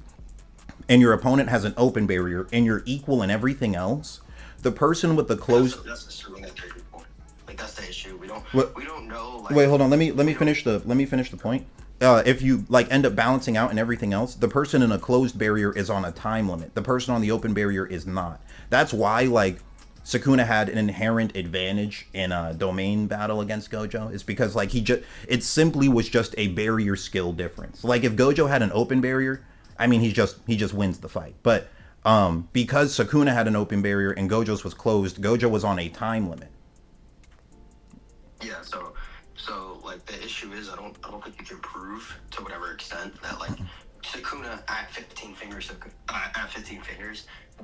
and your opponent has an open barrier, and you're equal in everything else, the person with the closed. That's assuming that they're equal. Like that's the issue. We don't know. Like, wait, hold on. Let me finish the point. If you like end up balancing out and everything else, the person in a closed barrier is on a time limit. The person on the open barrier is not. That's why like Sukuna had an inherent advantage in a domain battle against Gojo. Is because like it simply was just a barrier skill difference. Like if Gojo had an open barrier, I mean he just wins the fight. But because Sukuna had an open barrier and Gojo's was closed, Gojo was on a time limit. Yeah, so like the issue is I don't think you can prove to whatever extent that like Sukuna at 15 fingers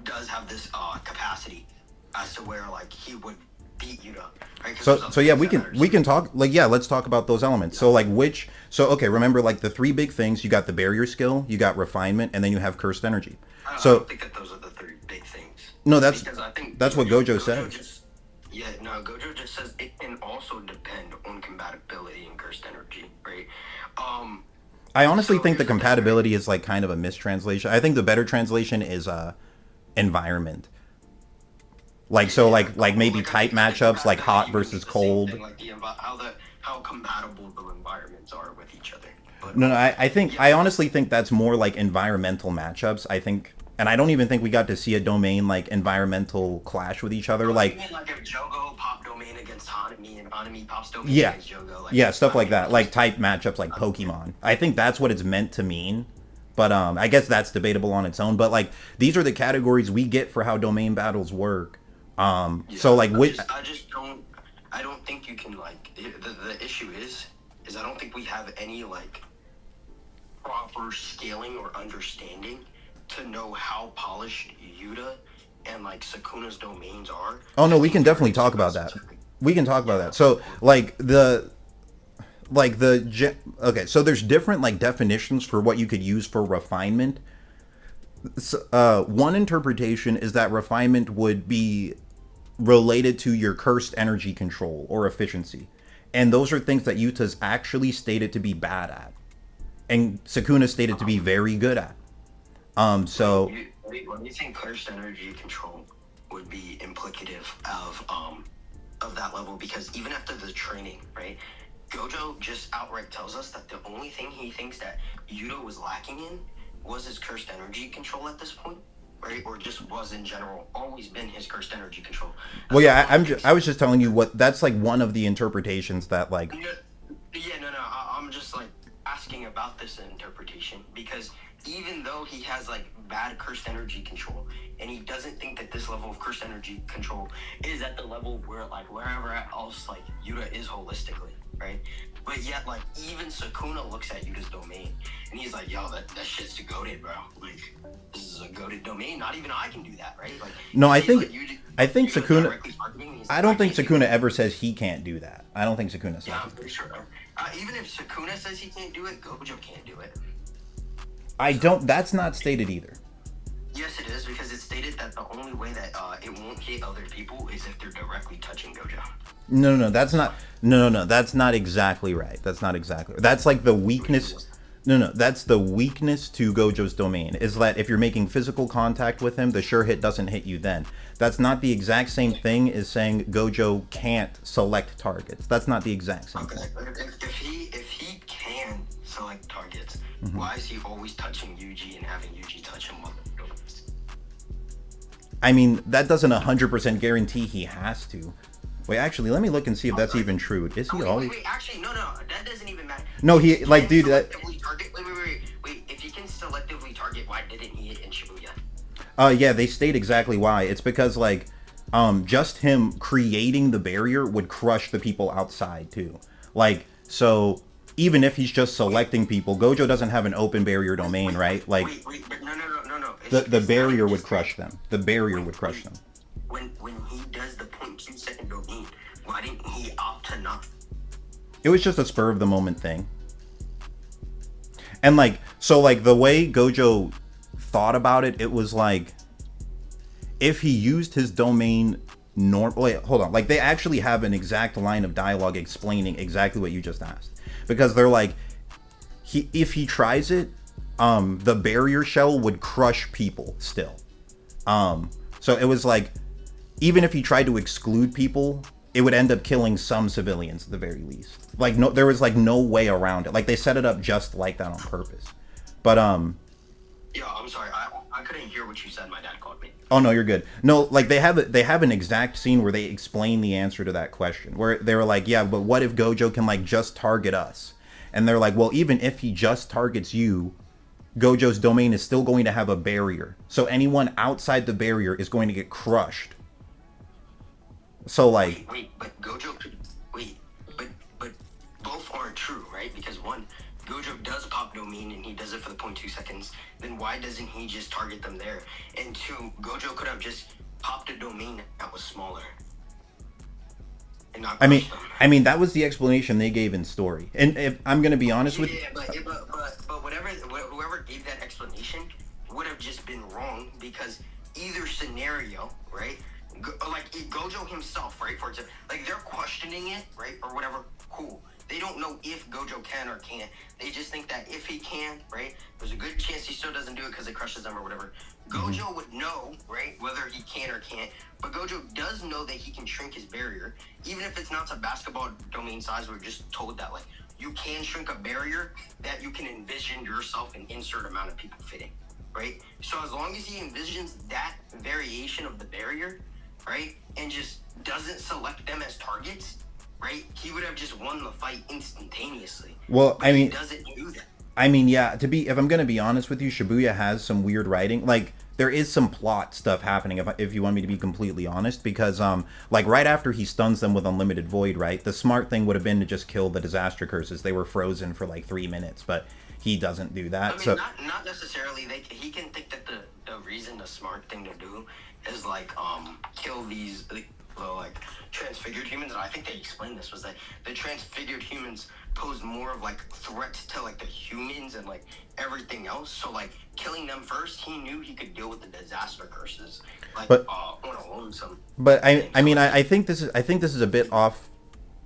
does have this capacity as to where like he would beat Yuta. Right? So yeah, we can talk like yeah, let's talk about those elements. So like okay, remember like the three big things, you got the barrier skill, you got refinement, and then you have cursed energy. I don't think that those are the three big things. No, that's what Gojo said. Gojo just says it can also depend on compatibility and cursed energy, right? I honestly think the compatibility is like kind of a mistranslation. I think the better translation is environment. Like maybe tight matchups like hot versus cold. Like how compatible the environments are with each other. But, no, I honestly think that's more like environmental matchups. I think. And I don't even think we got to see a domain like environmental clash with each other. Like if Jogo pop domain against Hanami and Hanami pops domain against Jogo. Stuff like that. Like type matchups like Pokemon. I think that's what it's meant to mean. But I guess that's debatable on its own. But like these are the categories we get for how domain battles work. So like I don't think you can like the issue is I don't think we have any like proper scaling or understanding to know how polished Yuta and like Sukuna's domains are. Oh no, we can definitely talk about that. We can talk about that. So okay, so there's different like definitions for what you could use for refinement. So, one interpretation is that refinement would be related to your cursed energy control or efficiency. And those are things that Yuta's actually stated to be bad at. And Sukuna stated to be very good at. So when you think cursed energy control would be implicative of that level, because even after the training, right, Gojo just outright tells us that the only thing he thinks that Yuta was lacking in was his cursed energy control at this point, right? Or just was in general always been his cursed energy control. Well, yeah, I was just telling you what that's like one of the interpretations that like. I'm just like asking about this interpretation because even though he has like bad cursed energy control and he doesn't think that this level of cursed energy control is at the level where like wherever else like Yuta is holistically, right? But yet like even Sukuna looks at Yuta's domain and he's like, yo, that shit's goated, bro. Like this is a goated domain. Not even I can do that, right? Like no, I think Sukuna. I don't think Sukuna ever says he can't do that. I don't think Sukuna says. Yeah, I'm pretty sure. Even if Sukuna says he can't do it, Gojo can't do it. That's not stated either. Yes, it is, because it's stated that the only way that it won't hit other people is if they're directly touching Gojo. No, that's not. No, that's not exactly right. That's not exactly. That's like the weakness. No, that's the weakness to Gojo's domain. Is that if you're making physical contact with him, the sure hit doesn't hit you then. That's not the exact same thing as saying Gojo can't select targets. That's not the exact same thing. If he can select targets, why is he always touching Yuji and having Yuji touch him while they're doing this? I mean, that doesn't 100% guarantee he has to. Wait, actually, let me look and see if that's even true. Is he always? Wait, actually, no, that doesn't even matter. No, he like, dude, that. Wait, if he can selectively target, why didn't he hit in Shibuya? Yeah, they state exactly why. It's because like, just him creating the barrier would crush the people outside too. Like, so even if he's just selecting people, Gojo doesn't have an open barrier domain, right? Like, no. The barrier would crush them. The barrier would crush them. When he does the 0.2 second domain, why didn't he opt to not? It was just a spur of the moment thing. And like, so like the way Gojo thought about it, it was like, if he used his domain wait, hold on. Like they actually have an exact line of dialogue explaining exactly what you just asked. Because they're like, if he tries it, the barrier shell would crush people still. So it was like, even if he tried to exclude people, it would end up killing some civilians at the very least. Like, no, there was like no way around it. Like, they set it up just like that on purpose. But yeah, I'm sorry, I couldn't hear what you said. My dad called me. Oh no, you're good. No, like they have an exact scene where they explain the answer to that question. Where they were like, yeah, but what if Gojo can like just target us? And they're like, well, even if he just targets you, Gojo's domain is still going to have a barrier. So anyone outside the barrier is going to get crushed. So like, wait, but Gojo could but both aren't true, right? Because one, Gojo does pop domain and he does it for the 0.2 seconds. Then why doesn't he just target them there? And two, Gojo could have just popped a domain that was smaller. And not crushed them. I mean that was the explanation they gave in story. And if I'm gonna be honest with you, but whoever gave that explanation would have just been wrong, because either scenario, right? Like Gojo himself, right? For example, like they're questioning it, right, or whatever. Cool. They don't know if Gojo can or can't. They just think that if he can, right, there's a good chance he still doesn't do it because it crushes them or whatever. Gojo would know, right, whether he can or can't. But Gojo does know that he can shrink his barrier, even if it's not to basketball domain size. We're just told that, like, you can shrink a barrier that you can envision yourself an insert amount of people fitting, right? So as long as he envisions that variation of the barrier, right, and just doesn't select them as targets, right, he would have just won the fight instantaneously. Well, but I mean, he doesn't do that. I mean, yeah, if I'm going to be honest with you, Shibuya has some weird writing. Like, there is some plot stuff happening, if you want me to be completely honest, because, like, right after he stuns them with Unlimited Void, right, the smart thing would have been to just kill the disaster curses. They were frozen for, like, 3 minutes, but he doesn't do that. I mean, so not necessarily. He can think that the reason, the smart thing to do is, like, kill these, like, transfigured humans. And I think they explained this, was that the transfigured humans pose more of, like, threats to, like, the humans and, like, everything else. So, like, killing them first, he knew he could deal with the disaster curses, like, on a lonesome. But I mean, I think this is a bit off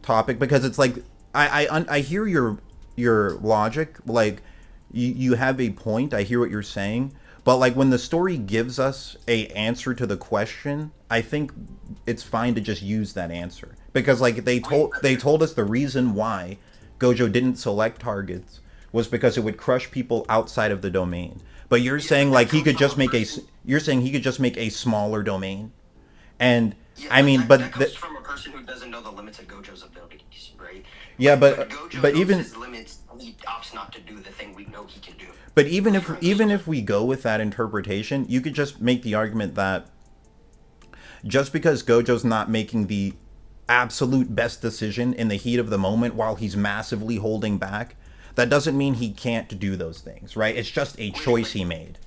topic, because it's like I hear your logic. Like, you have a point. I hear what you're saying. But, like, when the story gives us a answer to the question, I think it's fine to just use that answer. Because, like, they told us the reason why Gojo didn't select targets was because it would crush people outside of the domain. But you're saying, like, he could just make a smaller domain. And Yeah, I mean, that comes from a person who doesn't know the limits of Gojo's abilities, right? Yeah, but Gojo but knows even his limits, he opts not to do the thing we know he can do. But even if we go with that interpretation, you could just make the argument that just because Gojo's not making the absolute best decision in the heat of the moment while he's massively holding back, that doesn't mean he can't do those things, right? It's just a choice he made.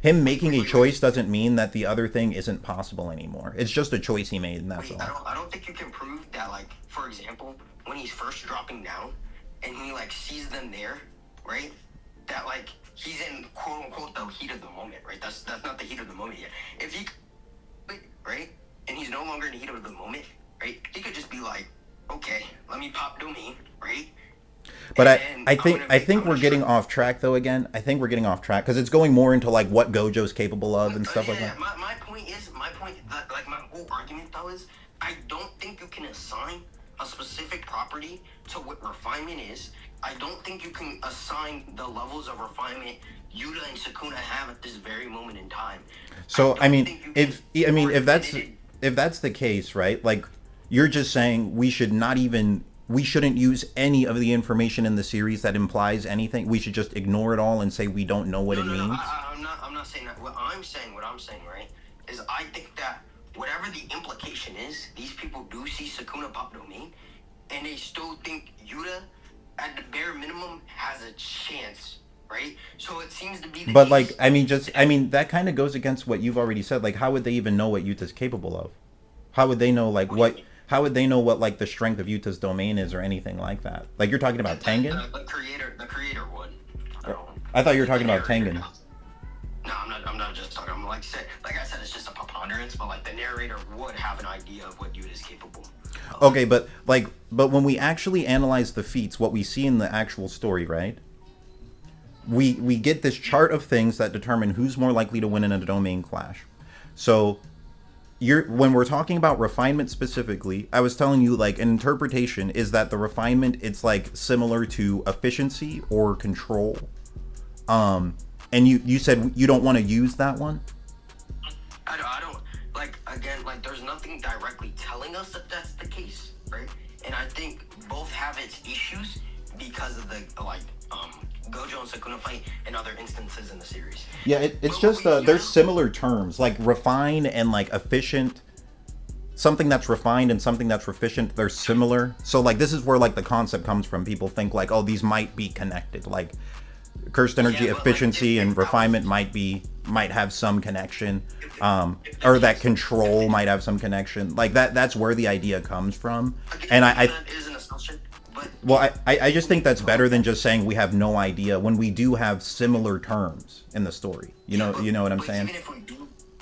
Him making a choice doesn't mean that the other thing isn't possible anymore. It's just a choice he made, and that's all. I don't think you can prove that, like, for example, when he's first dropping down and he, like, sees them there, right? That, like, he's in, quote unquote, the heat of the moment, right? That's not the heat of the moment yet. If he, right, and he's no longer in the heat of the moment, right, he could just be like, okay, let me pop domain, right? But I think we're getting off track though again. I think we're getting off track because it's going more into like what Gojo's capable of and stuff like that. My point, like my whole argument though is, I don't think you can assign a specific property to what refinement is. I don't think you can assign the levels of refinement Yuta and Sukuna have at this very moment in time. So if that's the case, right? Like, you're just saying we shouldn't use any of the information in the series that implies anything. We should just ignore it all and say we don't know what it means. I'm not saying that. What I'm saying, right, is I think that whatever the implication is, these people do see Sukuna pop domain, and they still think Yuta, at the bare minimum, has a chance, right? So it seems to be the But case. that kind of goes against what you've already said. Like, how would they even know what Yuta's capable of? How would they know How would they know what, like, the strength of Yuta's domain is or anything like that? Like, you're talking about Tengen? The creator would. I thought you were talking about Tengen. No, I'm not just talking. I'm like I said, it's just a preponderance, but like the narrator would have an idea of what Yuta is capable of. Okay, but when we actually analyze the feats, what we see in the actual story, right? we get this chart of things that determine who's more likely to win in a domain clash. So when we're talking about refinement specifically, I was telling you like an interpretation is that the refinement, it's like similar to efficiency or control. And you said you don't want to use that one? I don't like, again, like there's nothing directly telling us that that's the case, right? And I think both have its issues because of the like Gojo and Sukuna fight and other instances in the series. Yeah, it's just there's similar terms like refine and like efficient. Something that's refined and something that's efficient, they're similar. So like this is where like the concept comes from. People think like, oh, these might be connected. Like cursed energy efficiency and refinement might have some connection, or that control might have some connection. Like that's where the idea comes from. And I is an assumption. Well, I just think that's better than just saying we have no idea when we do have similar terms in the story. You know what I'm saying?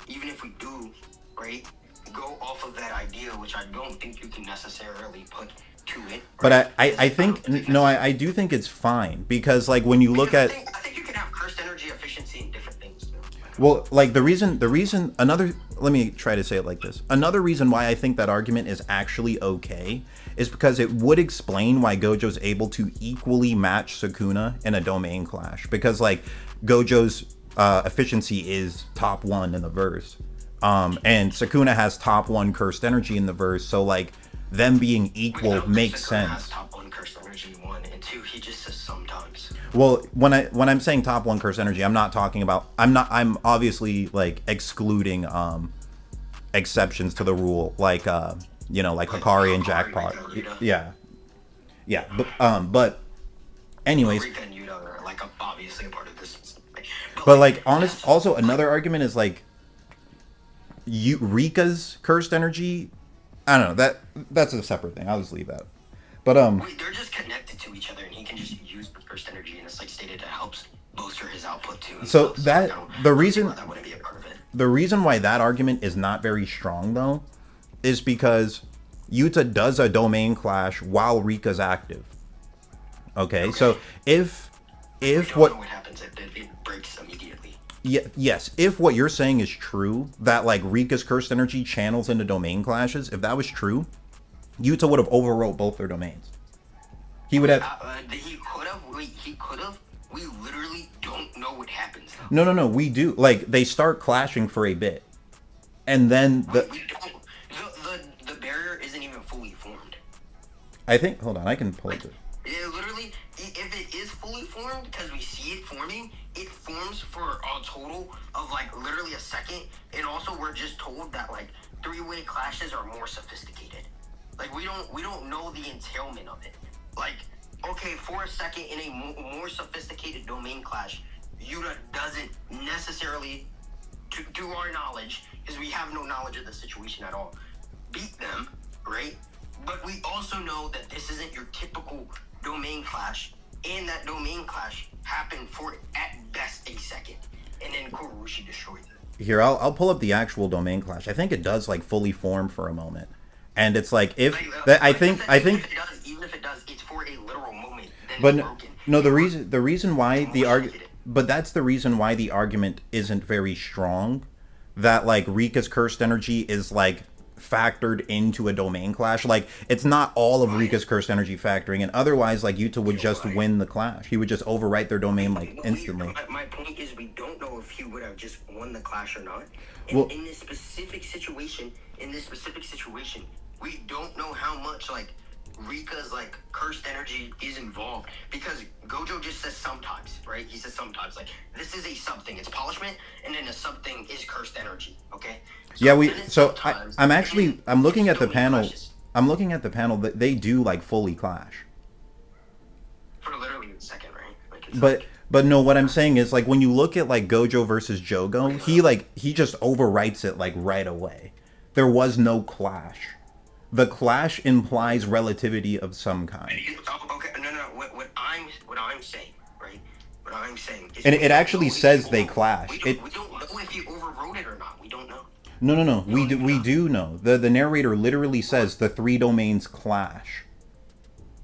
Even if we do, right, go off of that idea, which I don't think you can necessarily put to it. But I think no, I do think it's fine because like when you look at, I think you can have cursed energy efficiency in different things too. Well, like the reason another, let me try to say it like this. Another reason why I think that argument is actually okay is because it would explain why Gojo's able to equally match Sukuna in a domain clash. Because like Gojo's efficiency is top 1 in the verse. And Sukuna has top 1 cursed energy in the verse. So like them being equal makes sense. Has top 1 cursed energy 1 and 2. He just says sometimes. Well, when I'm saying top 1 cursed energy, I'm not talking about. I'm obviously like excluding exceptions to the rule, like like Hikari and Jackpot. Yeah. But anyways. Rika and Yuta are like obviously a part of this. But like also another argument is like Rika's cursed energy. I don't know, that's a separate thing. I'll just leave that. But they're just connected to each other, and he can just use the cursed energy, and it's like stated it helps bolster his output too. So that the reason that wouldn't be a part of it. The reason why that argument is not very strong though is because Yuta does a domain clash while Rika's active. Okay. So if what happens, it breaks immediately. Yes, if what you're saying is true, that like Rika's cursed energy channels into domain clashes, if that was true, Yuta would have overwrote both their domains. He would have. He could have. We literally don't know what happens. No. We do. Like they start clashing for a bit, and then we don't. The barrier isn't even fully formed. I think. Hold on, I can pull it. Literally, if it is fully formed, because we see it forming, it forms for a total of like literally a second, and also we're just told that like 3-way clashes are more sophisticated. Like we don't know the entailment of it. Like, okay, for a second in a more sophisticated domain clash, Yuta doesn't necessarily, to our knowledge, because we have no knowledge of the situation at all, beat them, right? But we also know that this isn't your typical domain clash, and that domain clash happened for at best a second, and then Kurushi destroyed them. Here, I'll pull up the actual domain clash. I think it does like fully form for a moment. And it's like I think even if it does, it's for a literal moment. But no, the reason why the argument, but that's the reason why the argument isn't very strong. That like Rika's cursed energy is like factored into a domain clash. Like it's not all of Rika's cursed energy factoring, and otherwise like Yuta would just win the clash. He would just overwrite their domain like instantly. My point is we don't know if he would have just won the clash or not. And well, in this specific situation, we don't know how much like Rika's like cursed energy is involved, because Gojo just says sometimes, right? He says sometimes, like this is a something, it's polishment, and then a something is cursed energy. Okay. So I'm looking at the panel. Clashes. I'm looking at the panel that they do like fully clash. For literally a second, right? But no, what I'm saying is like when you look at like Gojo versus Jogo, he just overwrites it like right away. There was no clash. The clash implies relativity of some kind. Okay, no. What I'm saying, right? What I'm saying is, and it actually says they clash. We don't know if he overwrote it or not. We don't know. No. We do know. The narrator literally says the 3 domains clash.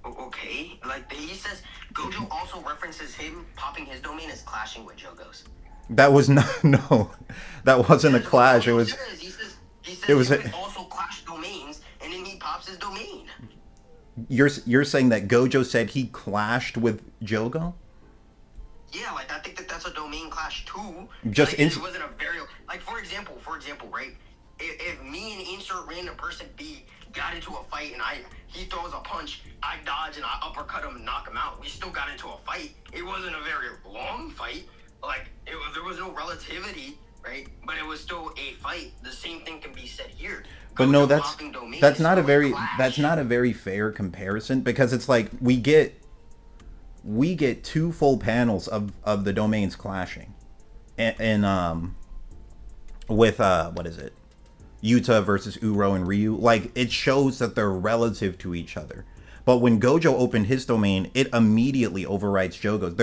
Okay, like he says, Gojo also references references him popping his domain as clashing with Jogo's. That was not no, that wasn't a clash. It was. He says It was you can also clash domains, and then he pops his domain. You're saying that Gojo said he clashed with Jogo? Yeah, like I think that's a domain clash too. Just like, it wasn't a very like for example, right? If me and insert random person B got into a fight and he throws a punch, I dodge and I uppercut him and knock him out. We still got into a fight. It wasn't a very long fight. Like there was no relativity, right? But it was still a fight. The same thing can be said here. But no, that's not a very fair comparison, because it's like we get 2 full panels of the domains clashing, and with what is it, Yuta versus Uro and Ryu. Like, it shows that they're relative to each other. But when Gojo opened his domain, it immediately overwrites Jogo's.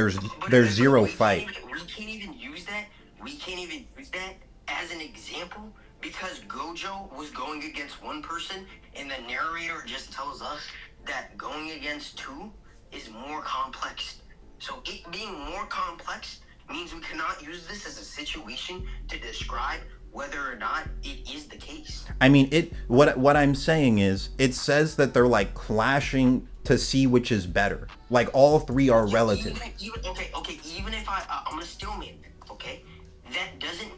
There's zero fight. We can't even use that. We can't even use that as an example, because Gojo was going against one person, and the narrator just tells us that going against 2 is more complex. So it being more complex means we cannot use this as a situation to describe whether or not it is the case. I mean, what I'm saying is, it says that they're like clashing to see which is better. Like, all 3 are relative. Even if I'm gonna still make it, okay? That doesn't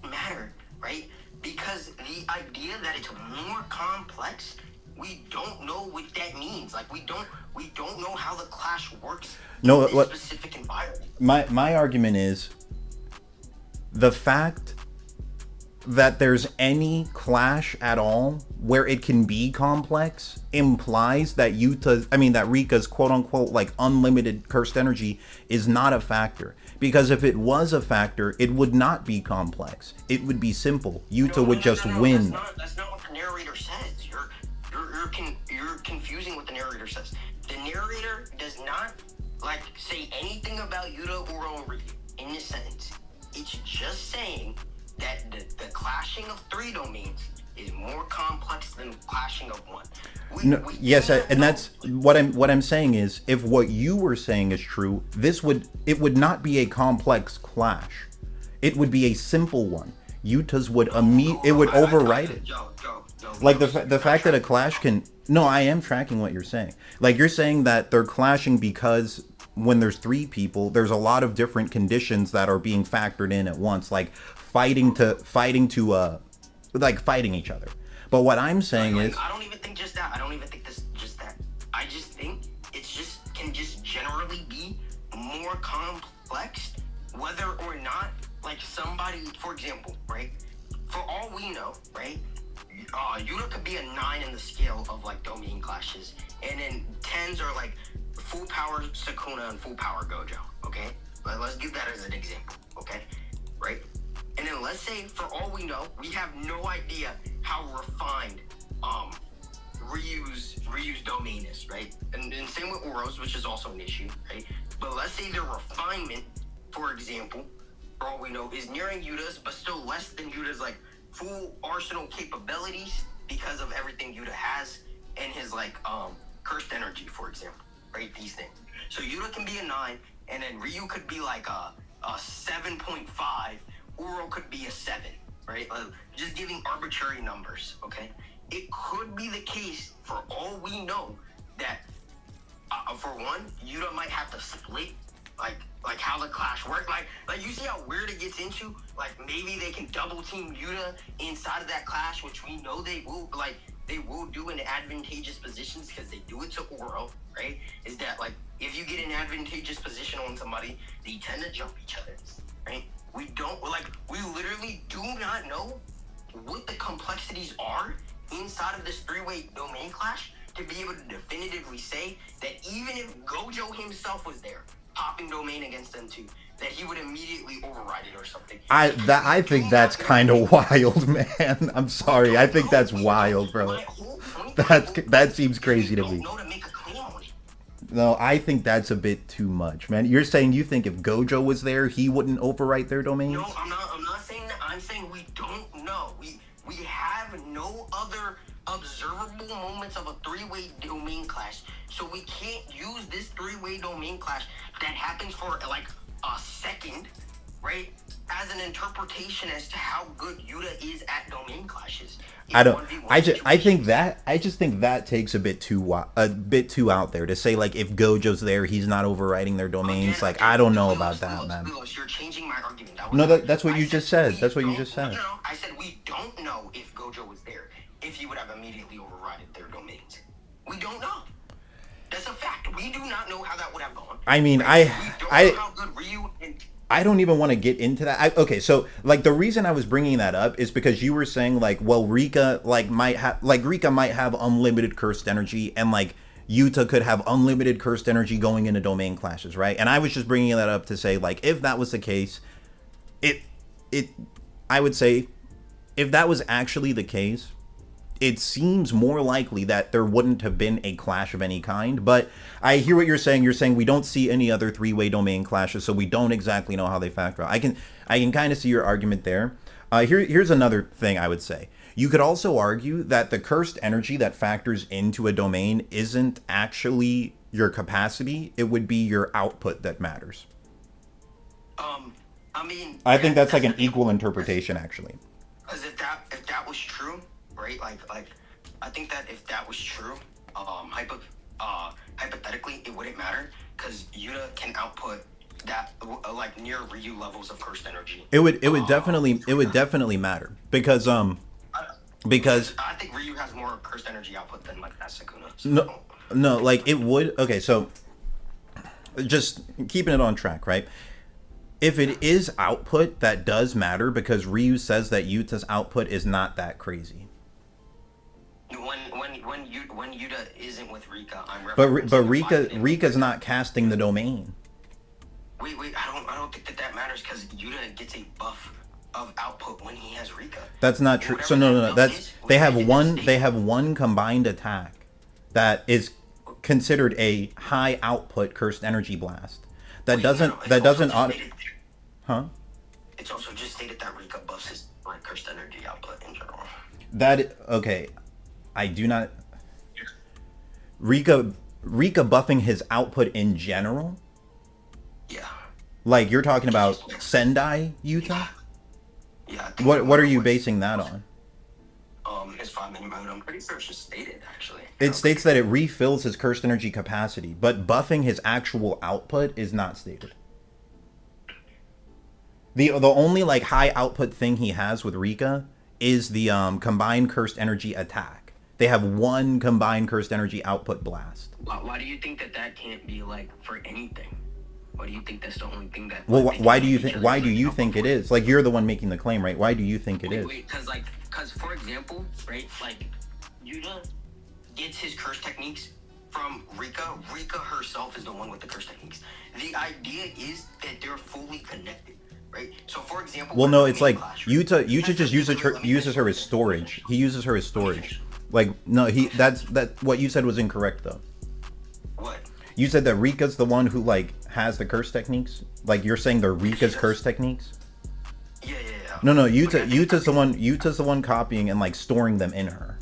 matter, right? Because the idea that it's more complex, we don't know what that means. Like, we don't know how the clash works in this specific environment. My argument is the fact that there's any clash at all where it can be complex implies that that Rika's quote unquote like unlimited cursed energy is not a factor. Because if it was a factor, it would not be complex. It would be simple. Yuta would just win. That's not what the narrator says. You're confusing what the narrator says. The narrator does not like say anything about Yuta, Uro, and Ryu in this sentence. It's just saying that the clashing of 3 domains is more complex than the clashing of 1. And that's what I'm saying is, if what you were saying is true, it would not be a complex clash. It would be a simple one. Yuta's would override it. Like the fact that a clash can. No, I am tracking what you're saying. Like, you're saying that they're clashing because when there's 3 people, there's a lot of different conditions that are being factored in at once, like fighting each other. But what I'm saying is, I don't even think just that. I don't even think this just that. I just think it's can generally be more complex, whether or not, like, somebody, for example, right? For all we know, right? Yuta could be a 9 in the scale of like domain clashes, and then 10s are like full power Sukuna and full power Gojo. Okay, but let's give that as an example. Okay, right? And then let's say, for all we know, we have no idea how refined Ryu's domain is, right? And same with Uro's, which is also an issue, right? But let's say their refinement, for example, for all we know, is nearing Yuta's, but still less than Yuta's like full arsenal capabilities because of everything Yuta has and his like cursed energy, for example, right? These things. So Yuta can be a 9, and then Ryu could be like a 7.5. Uro could be a 7, right? Just giving arbitrary numbers, okay? It could be the case, for all we know, that for one, Yuta might have to split, like how the clash works. Like you see how weird it gets into? Like, maybe they can double team Yuta inside of that clash, which we know they will do in advantageous positions, because they do it to Uro, right? Is that, like, if you get an advantageous position on somebody, they tend to jump each other, right? We literally do not know what the complexities are inside of this 3-way domain clash to be able to definitively say that even if Gojo himself was there, popping domain against them too, that he would immediately override it or something. I think that's kind of wild, man. I'm sorry. I think that's wild, bro. That seems crazy to me. No, I think that's a bit too much, man. You're saying you think if Gojo was there, he wouldn't overwrite their domains? No, I'm not saying that. I'm saying we don't know. We have no other observable moments of a three-way domain clash. So we can't use this three-way domain clash that happens for like a second, right, as an interpretation as to how good Yuta is at domain clashes. I just think that takes a bit too out there to say like if Gojo's there, he's not overriding their domains. Like I don't know about that, man. You're changing my argument. That's what you just said. That's what you just said. No, I said we don't know if Gojo was there, if he would have immediately overridden their domains. We don't know. That's a fact. We do not know how that would have gone. I mean, we don't know how good Ryu and I don't even want to get into that. Okay, so like the reason I was bringing that up is because you were saying like, well, Rika might have unlimited cursed energy, and like Yuta could have unlimited cursed energy going into domain clashes, right? And I was just bringing that up to say like, if that was the case, I would say, if that was actually the case, it seems more likely that there wouldn't have been a clash of any kind. But I hear what you're saying. You're saying we don't see any other three-way domain clashes, so we don't exactly know how they factor out. I can kind of see your argument there. Here's another thing I would say. You could also argue that the cursed energy that factors into a domain isn't actually your capacity. It would be your output that matters. I mean, I think that's like an equal interpretation, actually. Because if that was true, right? Like I think that if that was true, hypothetically, it wouldn't matter because Yuta can output that like near Ryu levels of cursed energy. It would definitely matter because I think Ryu has more cursed energy output than like that Sukuna. So. No, like it would. Okay, so just keeping it on track, right? If it is output, that does matter because Ryu says that Yuta's output is not that crazy. When Yuta isn't with Rika, I'm referencing but Rika's not casting the domain. Wait, I don't think that matters because Yuta gets a buff of output when he has Rika. That's not true. So no. They have one combined attack that is considered a high output cursed energy blast. That doesn't Huh? It's also just stated that Rika buffs his like cursed energy output in general. Okay. I do not. Rika buffing his output in general? Yeah. Like you're talking about Sendai Yuta? Yeah. What are you basing that on? His 5-minute mode. I'm pretty sure it's just stated actually. It states that it refills his cursed energy capacity, but buffing his actual output is not stated. The only like high output thing he has with Rika is the combined cursed energy attack. They have one combined cursed energy output blast. Why do you think that can't be like for anything? Why do you think that's the only thing that? Well, why do you think it is? Like you're the one making the claim, right? Why do you think it is? Because for example, right, like Yuta gets his curse techniques from Rika. Rika herself is the one with the curse techniques. The idea is that they're fully connected. Right. So, for example, well, no, it's like Yuta just uses her as storage. He uses her as storage. Like, no, that what you said was incorrect though. What? You said that Rika's the one who like has the curse techniques. Like you're saying they're Rika's curse techniques. Yeah. No, Yuta's the one copying and like storing them in her.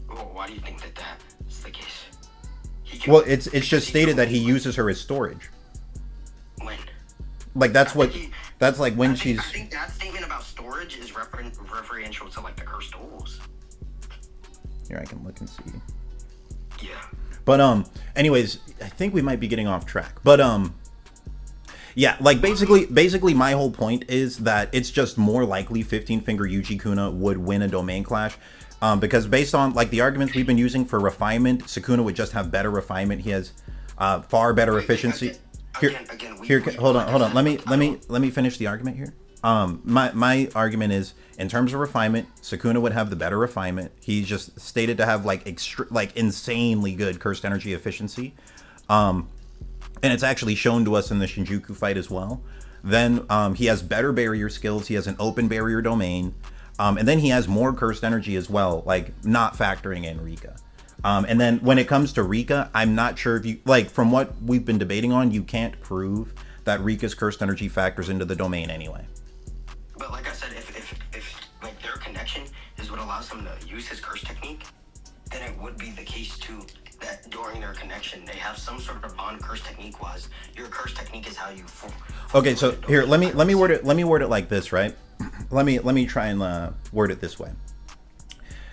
Well, why do you think that's the case? Well, it's just stated that he uses her as storage. When? Like that's like when she's. I think that statement about storage is referential to like the cursed tools. Here, I can look and see. Yeah. But anyways, I think we might be getting off track. But yeah, like basically my whole point is that it's just more likely 15-finger Yuji Kuna would win a domain clash. Because based on like the arguments we've been using for refinement, Sukuna would just have better refinement. He has far better efficiency. Hold on. Let me finish the argument here. My argument is in terms of refinement, Sukuna would have the better refinement. He's just stated to have like insanely good cursed energy efficiency. And it's actually shown to us in the Shinjuku fight as well. Then he has better barrier skills. He has an open barrier domain. And then he has more cursed energy as well, like not factoring in Rika. And then when it comes to Rika, I'm not sure if you, like, from what we've been debating on, you can't prove that Rika's cursed energy factors into the domain anyway. But like I said, if like their connection is is what allows him to use his curse technique, then it would be the case too that during their connection they have some sort of bond curse technique wise. Your curse technique is how you okay, so here let me word it like this, right? Let me try and word it this way.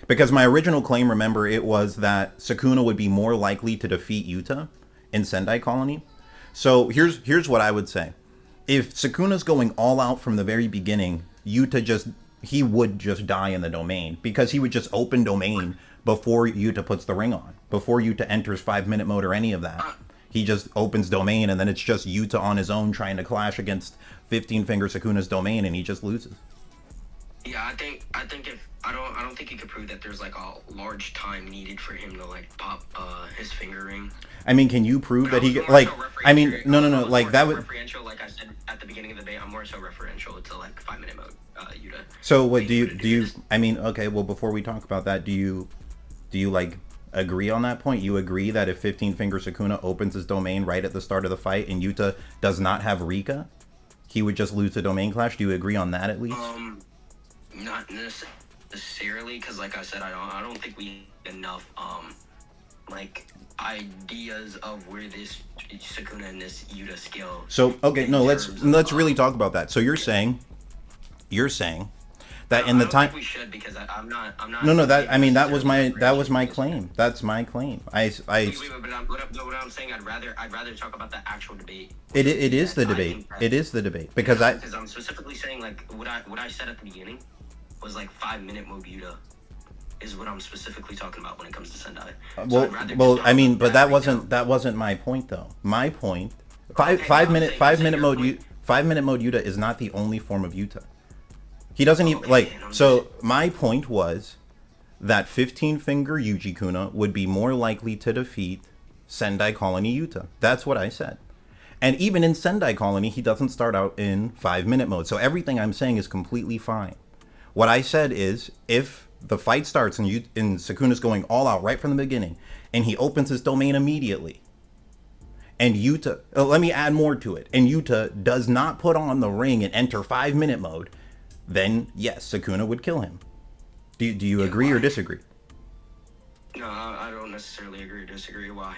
Because my original claim, remember, it was that Sukuna would be more likely to defeat Yuta in Sendai Colony. So here's what I would say. If Sukuna's going all out from the very beginning, Yuta he would just die in the domain, because he would just open domain before Yuta puts the ring on, before Yuta enters 5-minute mode or any of that. He just opens domain, and then it's just Yuta on his own trying to clash against 15-finger Sukuna's domain, and he just loses. Yeah, I think if I don't think you could prove that there's like a large time needed for him to like pop his finger ring. I mean, can you prove that he like? I mean, no, like that would. Referential, like I said at the beginning of the debate, I'm more so referential to like 5-minute mode, Yuta. So what do you? I mean, okay. Well, before we talk about that, do you like agree on that point? You agree that if 15-finger Sukuna opens his domain right at the start of the fight and Yuta does not have Rika, he would just lose the domain clash? Do you agree on that at least? Not necessarily, because like I said, I don't think we have enough like ideas of where this Sukuna and this Yuta scale. So okay, no, let's really talk about that. So you're saying that in the time we should, because I'm not. No, that I mean that was my claim. That's my claim. Wait, but what I'm saying, I'd rather talk about the actual debate. It is the debate. It is the debate because I'm specifically saying like what I said at the beginning was like 5-minute mode Yuta is what I'm specifically talking about when it comes to Sendai. Well, I mean, but that wasn't my point though. My point, 5-minute mode Yuta is not the only form of Yuta. He doesn't even like. So my point was that 15-finger Yuji Kuna would be more likely to defeat Sendai Colony Yuta. That's what I said. And even in Sendai Colony, he doesn't start out in 5-minute mode. So everything I'm saying is completely fine. What I said is, if the fight starts and Sukuna's going all out right from the beginning, and he opens his domain immediately, and Yuta, let me add more to it, and Yuta does not put on the ring and enter 5-minute mode, then yes, Sukuna would kill him. Do you agree or disagree? No, I don't necessarily agree or disagree. Why?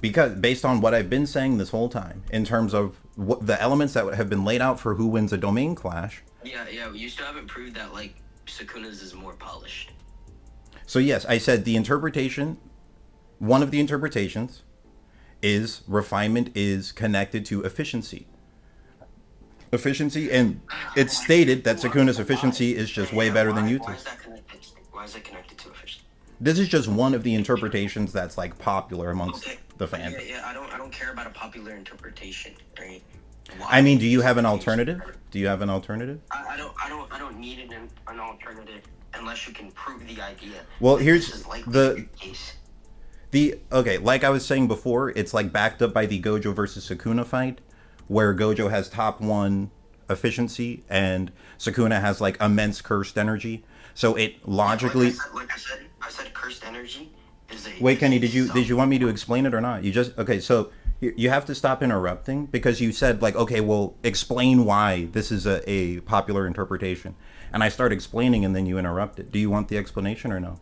Because based on what I've been saying this whole time, in terms of what the elements that have been laid out for who wins a domain clash. Yeah, you still haven't proved that like Sukuna's is more polished. So yes, I said the interpretation, one of the interpretations is refinement is connected to efficiency. And it's stated that Sukuna's efficiency is just way better than Yuta's. Why is that connected? Why is it connected to efficiency? This is just one of the interpretations that's like popular amongst the fans. Yeah, I don't care about a popular interpretation, right? I mean, do you have an alternative? I don't need an alternative unless you can prove the idea. Well, here's okay, like I was saying before, it's like backed up by the Gojo versus Sukuna fight, where Gojo has top 1 efficiency and Sukuna has like immense cursed energy. So it logically. I said cursed energy is a. Wait, Kenny, did you want me to explain it or not? You just okay. So you have to stop interrupting because you said like, okay, well, explain why this is a popular interpretation, and I start explaining and then you interrupted. Do you want the explanation or no?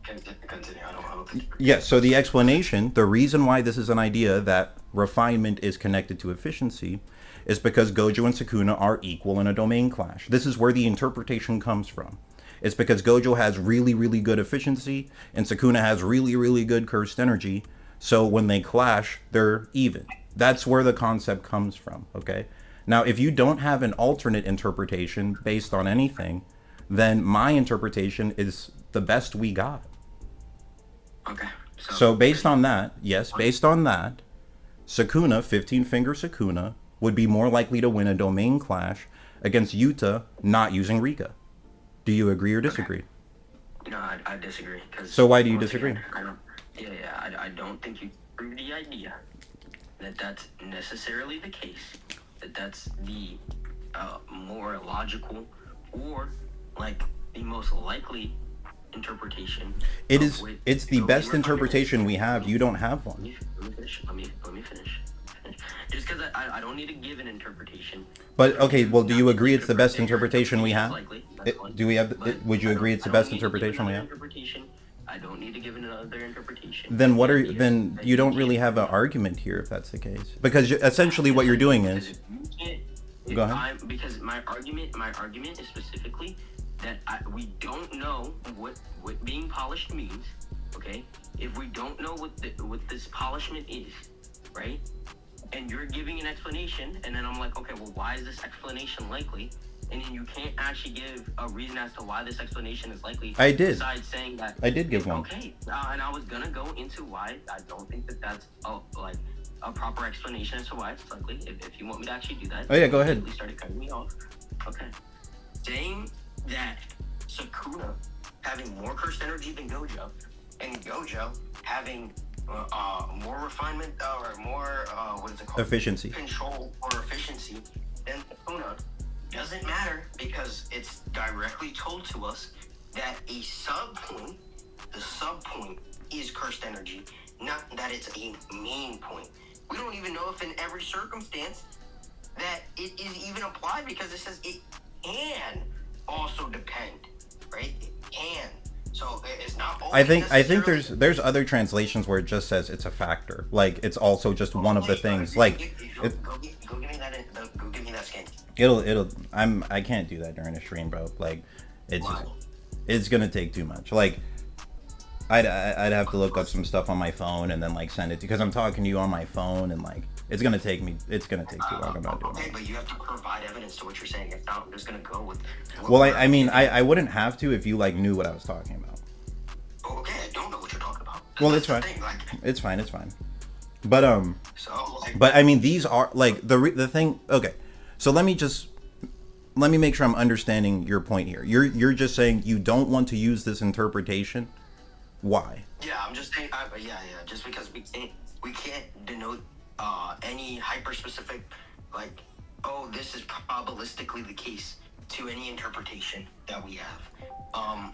Continue. I don't Yeah. So the explanation, the reason why this is an idea that refinement is connected to efficiency, is because Gojo and Sukuna are equal in a domain clash. This is where the interpretation comes from. It's because Gojo has really, really good efficiency and Sukuna has really, really good cursed energy. So when they clash, they're even. That's where the concept comes from, okay? Now, if you don't have an alternate interpretation based on anything, then my interpretation is the best we got. Okay. So based on that, Sukuna, 15-finger Sukuna, would be more likely to win a domain clash against Yuta not using Rika. Do you agree or disagree? Okay. No, I disagree. So why do you disagree? I don't think you prove the idea that that's necessarily the case. That's the more logical or like the most likely interpretation. It's the best interpretation we have. You don't have one. Let me finish. Just because I don't need to give an interpretation. But okay, well, do you agree it's the best interpretation we have? Do we have? Would you agree it's the best interpretation we have? I don't need to give another interpretation. Then what are then you don't really have an argument here if that's the case, because essentially what you're doing is. Go ahead. Because my argument is specifically that we don't know what being polished means. Okay, if we don't know what this polishment is, right? And you're giving an explanation, and then I'm like, okay, well, why is this explanation likely? And then you can't actually give a reason as to why this explanation is likely. I did. Besides saying that. I did give one. Okay, and I was gonna go into why I don't think that that's a proper explanation as to why it's likely. If you want me to actually do that. Oh yeah, go ahead. You started cutting me off. Okay. Saying that Sukuna having more cursed energy than Gojo, and Gojo having more refinement or more what is it called? Efficiency. Control or efficiency than Sukuna doesn't matter, because it's directly told to us that a sub point, the sub point is cursed energy, not that it's a main point. We don't even know if in every circumstance that it is even applied, because it says it can also depend, right? It can. So it's not always I think there's other translations where it just says it's a factor. Like it's also just one of the things. Like go give me that. Go give me that skin. I can't do that during a stream, bro. Like it's gonna take too much. Like I'd have to look up some stuff on my phone and then like send it because I'm talking to you on my phone, and like it's gonna take too long. I'm not doing it. Okay, but you have to provide evidence to what you're saying. If not, I'm just gonna go with. Well, I mean, I wouldn't have to if you like knew what I was talking about. Okay, I don't know what you're talking about. Well, it's fine. It's fine. But but I mean, these are like the thing. Okay, so let me make sure I'm understanding your point here. You're just saying you don't want to use this interpretation. Why? Yeah, I'm just saying. Just because we can't denote any hyper specific, like, oh, this is probabilistically the case to any interpretation that we have.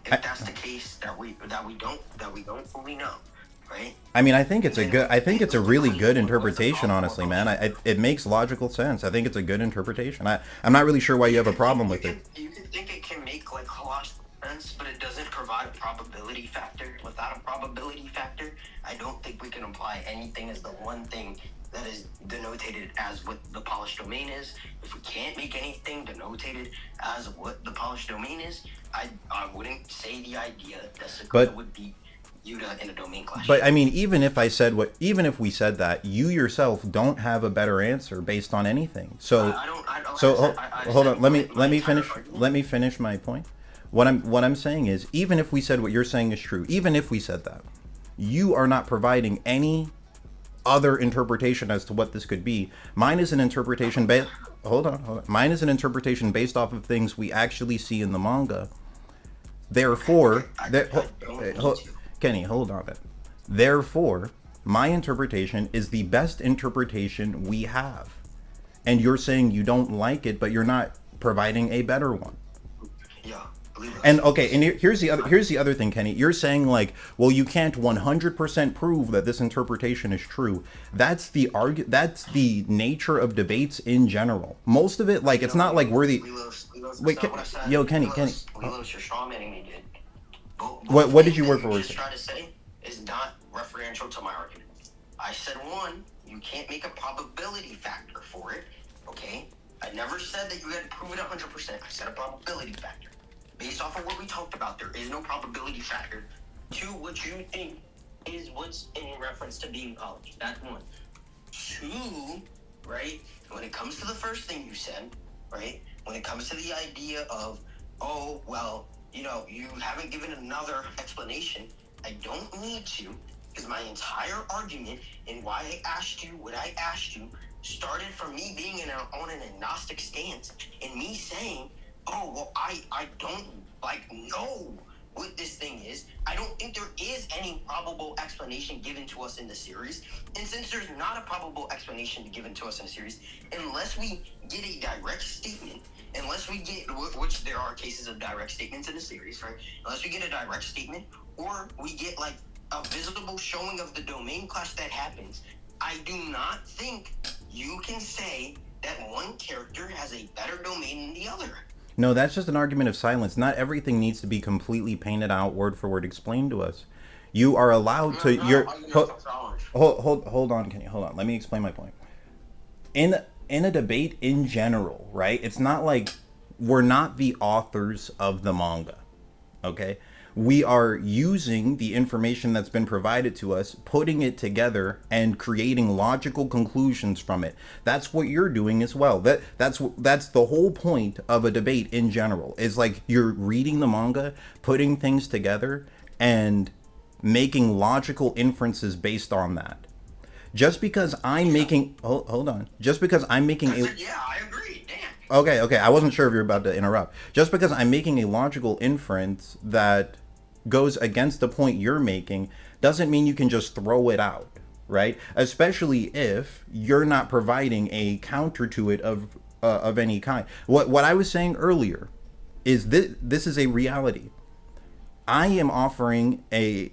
If that's the case that we don't fully know, right? I mean, I think it's a really good interpretation, honestly, man. It makes logical sense. I think it's a good interpretation. I'm not really sure why you have a problem with it. You can think it can make like colossal sense, but it doesn't provide a probability factor. Without a probability factor, I don't think we can apply anything as the one thing that is denotated as what the polished domain is. If we can't make anything denotated as what the polished domain is, I wouldn't say the idea that Sukuna would be Yuta in a domain clash. But I mean, even if we said that, you yourself don't have a better answer based on anything. So hold on. Let me finish my point. What I'm saying is, even if we said what you're saying is true, even if we said that, you are not providing any other interpretation as to what this could be. Mine is an interpretation based. Hold on. Mine is an interpretation based off of things we actually see in the manga. Therefore, Kenny, hold on. Therefore, my interpretation is the best interpretation we have, and you're saying you don't like it, but you're not providing a better one. Yeah. And okay, and here's the other thing, Kenny. You're saying like, well, you can't 100% prove that this interpretation is true. That's the nature of debates in general. Most of it, like, it's not like we're the. Wait, Kenny. You're strawmanning me, dude. What did you word for word? What I'm trying to say is not referential to my argument. I said one, you can't make a probability factor for it. Okay, I never said that you had to prove it 100%. I said a probability factor. Based off of what we talked about, there is no probability factor to what you think is what's in reference to being polished. That's one. Two, right? When it comes to the first thing you said, right? When it comes to the idea of, oh, well, you haven't given another explanation. I don't need to, because my entire argument and why I asked you what I asked you started from me being on an agnostic stance and me saying, oh, well, I don't, know what this thing is. I don't think there is any probable explanation given to us in the series. And since there's not a probable explanation given to us in the series, unless we get a direct statement, unless we get, which there are cases of direct statements in the series, right? Unless we get a direct statement, or we get, a visible showing of the domain clash that happens, I do not think you can say that one character has a better domain than the other. No, that's just an argument of silence. Not everything needs to be completely painted out, word for word, explained to us. You are allowed to. Hold on, Kenny. Hold on. Let me explain my point. In a debate in general, right? It's not like we're not the authors of the manga, okay? We are using the information that's been provided to us, putting it together, and creating logical conclusions from it. That's what you're doing as well. That's the whole point of a debate in general. Is like you're reading the manga, putting things together, and making logical inferences based on that. Just because I'm making hold on. Just because I'm making I said, yeah, I agree. Damn. Okay. I wasn't sure if you were about to interrupt. Just because I'm making a logical inference that goes against the point you're making doesn't mean you can just throw it out, right? Especially if you're not providing a counter to it of any kind. What I was saying earlier is this is a reality. I am offering a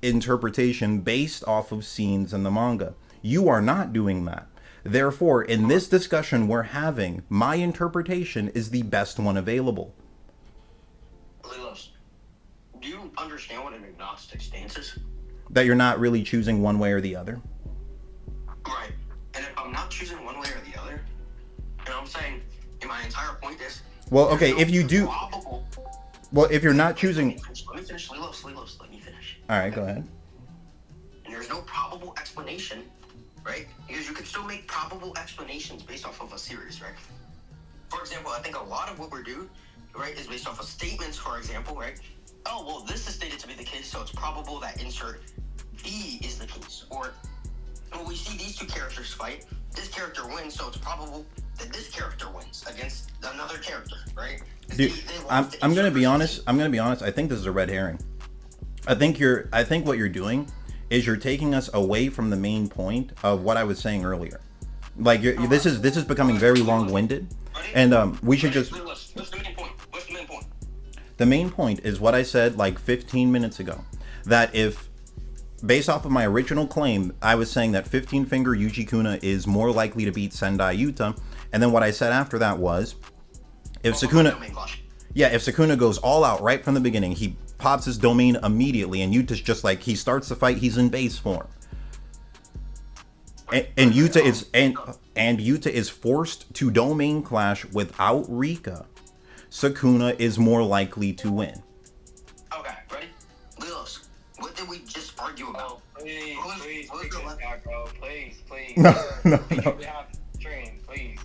interpretation based off of scenes in the manga. You are not doing that. Therefore, in this discussion we're having, my interpretation is the best one available. Do you understand what an agnostic stance is? That you're not really choosing one way or the other? Right. And if I'm not choosing one way or the other, and I'm saying, and my entire point is... Well, okay, if you do... Well, if you're not choosing... Let me finish. Let me finish. Alright, go ahead. And there's no probable explanation, right? Because you can still make probable explanations based off of a series, right? For example, I think a lot of what we're doing, right, is based off of statements, for example, right? Oh, well, this is stated to be the case, so it's probable that insert B is the case. Or, well, we see these two characters fight, this character wins, so it's probable that this character wins against another character, right? Dude, I'm gonna be honest. I think this is a red herring. I think what you're doing is you're taking us away from the main point of what I was saying earlier. Like this is becoming very long-winded, and we should just. What's the main point? What's the main point? The main point is what I said like 15 minutes ago. That if, based off of my original claim, I was saying that 15-finger Yuji Kuna is more likely to beat Sendai Yuta, and then what I said after that was, if Sukuna goes all out right from the beginning, he pops his domain immediately, and Yuta's just like, he starts the fight, he's in base form. And Yuta is forced to domain clash without Rika. Sukuna is more likely to win. Okay, ready? Leos, what did we just argue about? Please, bro. Please. No. We have train, please.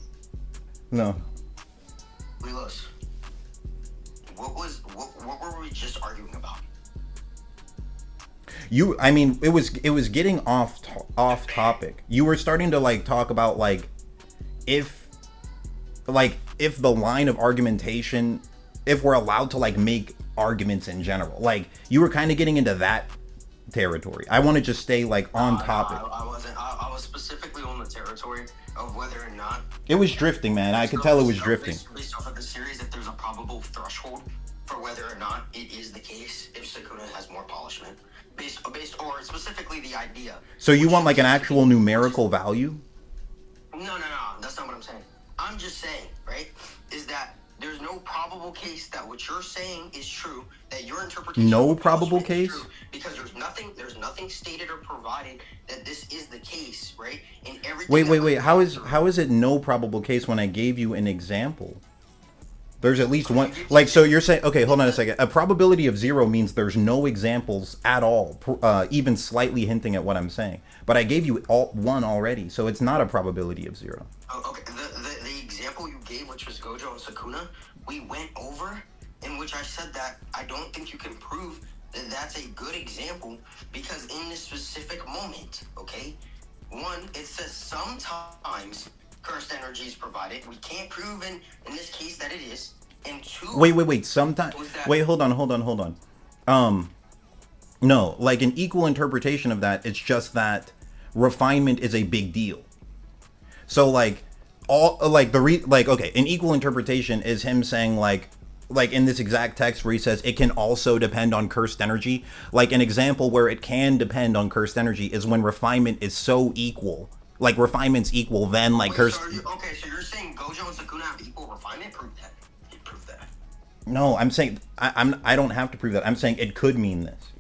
No. Leos, what were we just arguing about? It was getting off topic. You were starting to like talk about if the line of argumentation, if we're allowed to like make arguments in general. Like you were kind of getting into that territory. I want to just stay like on topic. I wasn't. I was specifically on the territory of whether or not it was drifting, man. I could tell it was drifting. Based off of the series, if there's a probable threshold for whether or not it is the case if Sukuna has more polishment, based or specifically the idea. So you want like an actual numerical value? No, that's not what I'm saying. I'm just saying, right, is that there's no probable case that what you're saying is true, that your interpretation no of probable is case true, because there's nothing stated or provided that this is the case, right? In everything. Wait. How is it no probable case when I gave you an example? There's at least one. Like, so you're saying, okay, hold on a second. A probability of 0 means there's no examples at all, even slightly hinting at what I'm saying. But I gave you one already, so it's not a probability of 0. Oh, okay. The example you gave, which was Gojo and Sukuna, we went over, in which I said that I don't think you can prove that that's a good example, because in this specific moment, okay, one, it says sometimes cursed energy is provided. We can't prove in this case that it is. And two... Wait. Sometimes... Wait, hold on. No, like an equal interpretation of that, it's just that refinement is a big deal. So, like, an equal interpretation is him saying, like in this exact text where he says it can also depend on cursed energy. Like, an example where it can depend on cursed energy is when refinement is so equal like refinement's equal, then like her. So so you're saying Gojo and Sukuna have equal refinement? Prove that. Prove that. No, I'm saying I don't have to prove that. I'm saying it could mean this.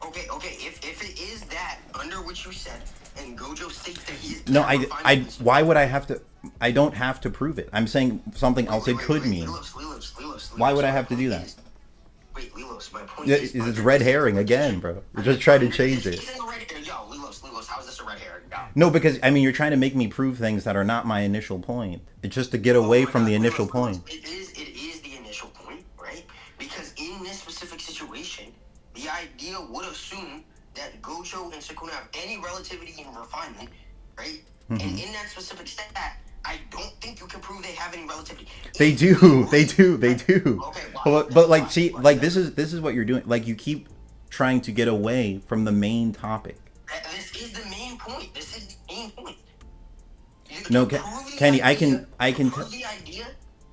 Okay. If it is that under which you said, and Gojo states that he is. No, I. Why would I have to? I don't have to prove it. I'm saying something else. It could mean. Why would I have to do that? Wait, Lilos, my point is... It's red herring again, bro. You're just trying to change it. Lilos, how is this a red herring? No, because, I mean, you're trying to make me prove things that are not my initial point. It's just to get away from the initial point. It is the initial point, right? Because in this specific situation, the idea would assume that Gojo and Sukuna have any relativity in refinement, right? And in that specific stat, I don't think you can prove they have any relativity. They do. Okay, but like, see, like this is what you're doing. Like you keep trying to get away from the main topic. This is the main point. No, Kenny, I can prove the idea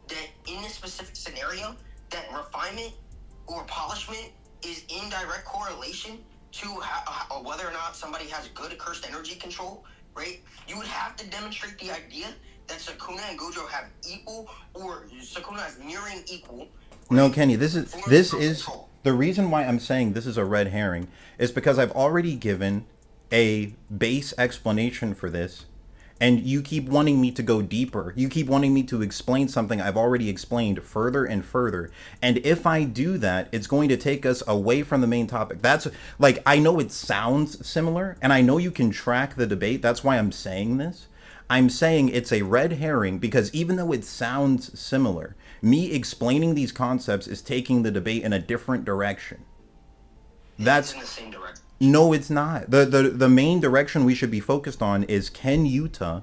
that in this specific scenario, that refinement or polishment is in direct correlation to whether or not somebody has good cursed energy control, right? You would have to demonstrate the idea that Sukuna and Gojo have equal, or Sukuna is nearing equal. Right? No, Kenny, this is the reason why I'm saying this is a red herring is because I've already given a base explanation for this, and you keep wanting me to go deeper. You keep wanting me to explain something I've already explained further and further. And if I do that, it's going to take us away from the main topic. That's like, I know it sounds similar, and I know you can track the debate. That's why I'm saying this. I'm saying it's a red herring because even though it sounds similar, me explaining these concepts is taking the debate in a different direction. That's in the same direction. No, it's not. The main direction we should be focused on is, can Yuta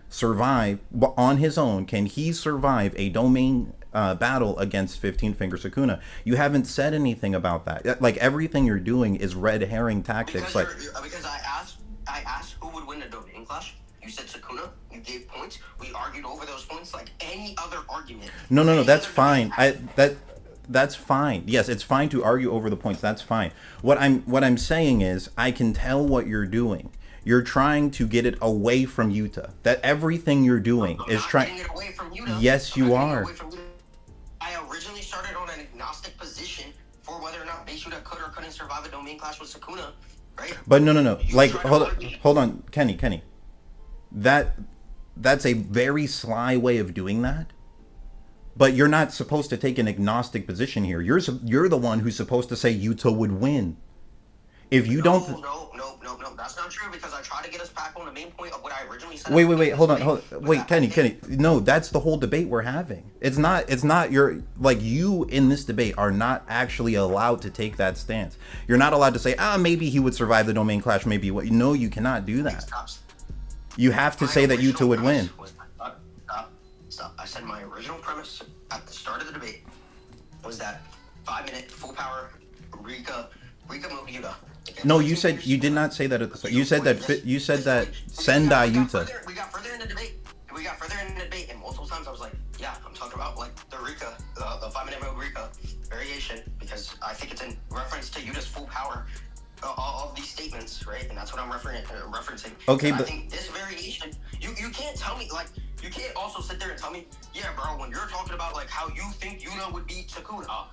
survive on his own? Can he survive a domain battle against 15 Finger Sukuna? You haven't said anything about that. Like everything you're doing is red herring tactics. Because I asked who would win the domain clash. You said Sukuna. You gave points. We argued over those points like any other argument. No, that's fine. That's fine. Yes, it's fine to argue over the points. That's fine. What I'm saying is, I can tell what you're doing. You're trying to get it away from Yuta. That everything you're doing is trying. Getting it away from Yuta. Yes, you are. I originally started on an agnostic position for whether or not base Yuta could or couldn't survive a domain clash with Sukuna, right? But no. Like, hold on, Kenny. That's a very sly way of doing that. But you're not supposed to take an agnostic position here. You're the one who's supposed to say Yuta would win. If you don't... No. That's not true because I tried to get us back on the main point of what I originally said. Wait. Hold on. Wait, Kenny. No, that's the whole debate we're having. It's not your... Like, you in this debate are not actually allowed to take that stance. You're not allowed to say, maybe he would survive the domain clash, maybe what. No, you cannot do that. You have to say that Yuta would win. Stop. I said my original premise at the start of the debate was that 5-minute full power Rika mode Yuta. No, you did not say that at the start. You said that Sendai Yuta. We got further in the debate, and multiple times I was like, yeah, I'm talking about like the Rika, the 5-minute mode Rika variation, because I think it's in reference to Yuta's full power. All of these statements, right? And that's what I'm referencing. Okay, and but I think this variation, you can't tell me, like, you can't also sit there and tell me, yeah, bro, when you're talking about like how you think Yuta would beat Sukuna,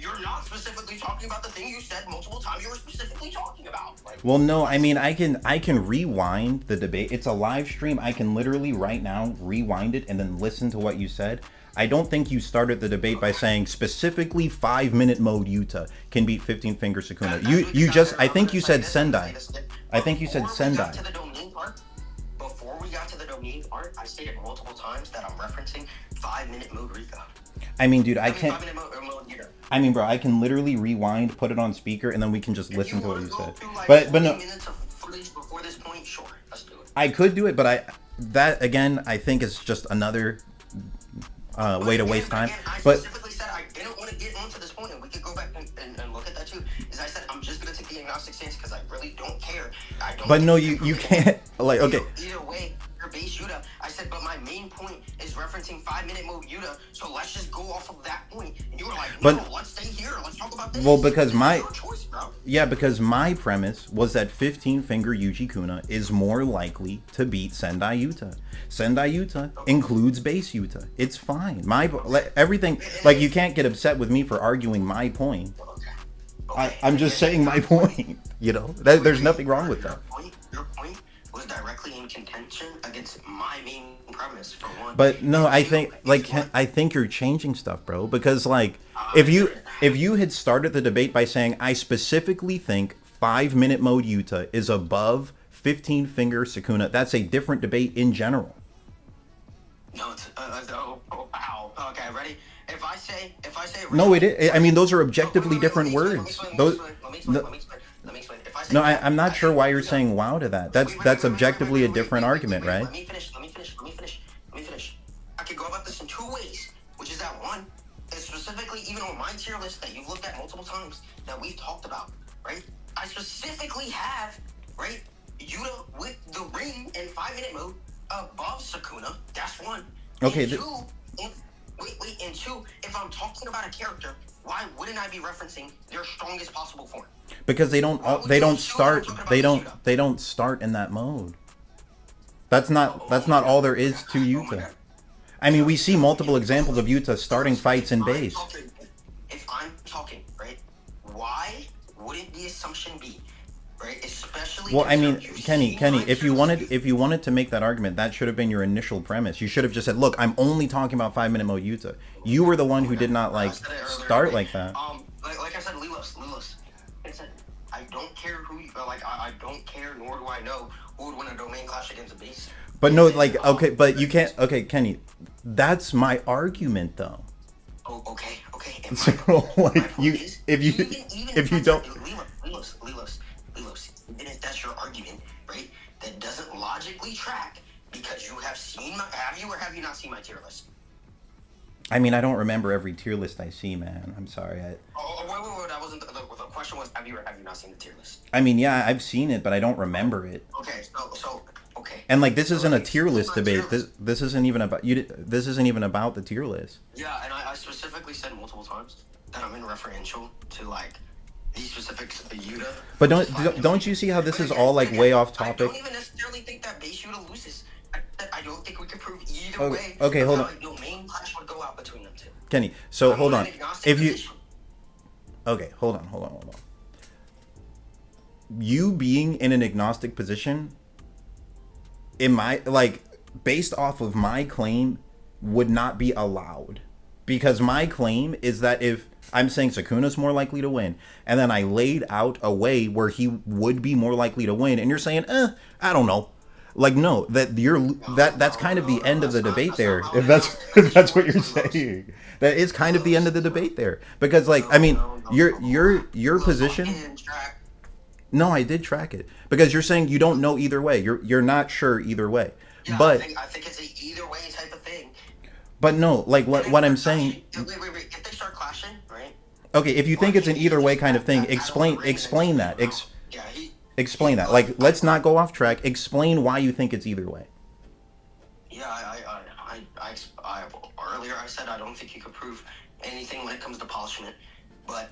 you're not specifically talking about the thing you said multiple times you were specifically talking about. Like, well, no, I mean, I can rewind the debate. It's a live stream. I can literally right now rewind it and then listen to what you said. I don't think you started the debate by saying specifically 5-minute mode Yuta can beat 15 Finger Sukuna. I think you said Sendai. Before we got to the domain part, I stated multiple times that I'm referencing 5-minute mode Rika. I mean, dude, I can't. I mean, bro, I can literally rewind, put it on speaker, and then we can just listen to what you said. But no. Before this point, sure, let's do it. I could do it, but that again, I think is just another way to waste time. I specifically said I didn't want to get onto this point, and we could go back and look at that too. Is I said I'm just gonna take the agnostic stance because I really don't care. But no, you can't. Like, okay. Either way, you're base Yuta. I said, but my main point is referencing 5-minute mode Yuta. So let's just go off of that point. And you were like, no, let's stay here. Let's talk about this. Well, because because my premise was that 15-finger Yuji Kuna is more likely to beat Sendai Yuta. Sendai Yuta includes base Yuta. It's fine. Everything, like, you can't get upset with me for arguing my point. I'm just saying my point. You know, there's nothing wrong with that. Your point was directly in contention against my main premise for one. But no, I think you're changing stuff, bro. Because like, if you had started the debate by saying I specifically think 5-minute mode Yuta is above 15-finger Sukuna, that's a different debate in general. No, it's wow. Okay, ready? If I say no, it is. I mean, those are objectively different words. Let me explain. If I say I'm not sure why you're saying wow to that. That's objectively a different argument, right? Let me finish. I could go about this in two ways, which is that one is specifically even on my tier list that you've looked at multiple times that we've talked about, right? I specifically have, right, Yuta with the ring and 5-minute mode above Sukuna. That's one. Okay. And and two, if I'm talking about a character, why wouldn't I be referencing their strongest possible form? Because they don't start in that mode. That's not all there is to Yuta. I mean, we see multiple examples of Yuta starting fights in base. If I'm talking, right, why wouldn't the assumption be, right, especially... Well, I mean, Kenny, if you wanted to make that argument, that should have been your initial premise. You should have just said, look, I'm only talking about 5-minute mode Yuta. You were the one who did not, like, start like that. Like I said, Lilos. I said, I don't care who you... Like, I don't care, nor do I know who would win a domain clash against a base. But no, like, okay, but you can't... Okay, Kenny, that's my argument, though. Oh, okay. So, like, if you don't... Lilos, even if that's your argument, right, that doesn't logically track because you have seen my... Have you or have you not seen my tier list? I mean, I don't remember every tier list I see, man. I'm sorry. Wait. That wasn't... The question was, have you or have you not seen the tier list? I mean, yeah, I've seen it, but I don't remember it. Okay, so okay. And like, this isn't a tier list debate. This isn't even about This isn't even about the tier list. Yeah, and I specifically said multiple times that I'm in referential to like these specifics of Yuta. But don't you see how this is all like way off topic? I don't even necessarily think that base Yuta loses. I don't think we can prove either way. Okay, hold on. The main clash would go out between them two. Kenny, so hold on. Okay, hold on. You being in an agnostic position, based off of my claim, would not be allowed. Because my claim is that if I'm saying Sukuna's more likely to win, and then I laid out a way where he would be more likely to win, and you're saying, I don't know. Like, no, that's kind of the end of the debate there. If that's what you're saying, that is kind of the end of the debate there. Because, like, I mean, your position. No, I did track it because you're saying you don't know either way. You're not sure either way. Yeah, but I think it's a either way type of thing. But no, like what I'm saying. Wait. If they start clashing, right? Okay, if you think it's an either way kind of thing, explain that. Explain that. Like, let's not go off track. Explain why you think it's either way. Yeah, I earlier I said I don't think you could prove anything when it comes to polishment. But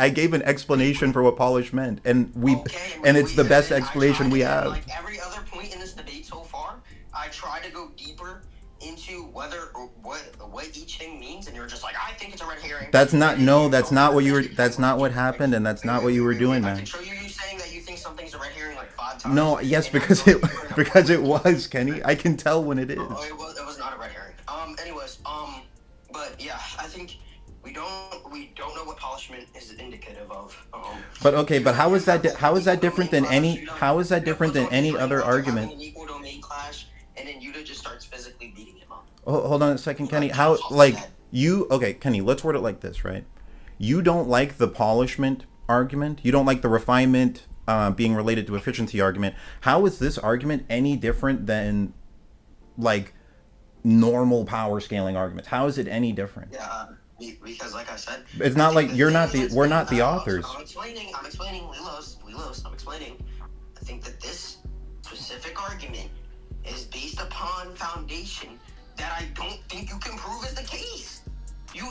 I gave an explanation for what polish meant, and it's the best explanation we have. Like every other point in this debate so far, I try to go deeper into whether or what each thing means, and you're just like, I think it's a red herring. That's not what happened, and that's not what you were doing, man. I can show you saying that you think something's a red herring like 5 times. No, yes, because it was, Kenny. I can tell when it is. Oh, it was not a red herring. Anyways, but yeah, I think we don't know what polishment is indicative of. But okay, but how is that different than any other argument? An equal domain clash, and then Yuta just starts physically beating him up. Oh, hold on a second, Kenny. Kenny, let's word it like this, right? You don't like the polishment argument. You don't like the refinement being related to efficiency argument. How is this argument any different than like normal power scaling arguments? How is it any different? Yeah. Because, like I said, it's not like we're not the authors. I'm explaining, Lilos. I'm explaining. I think that this specific argument is based upon foundation that I don't think you can prove is the case.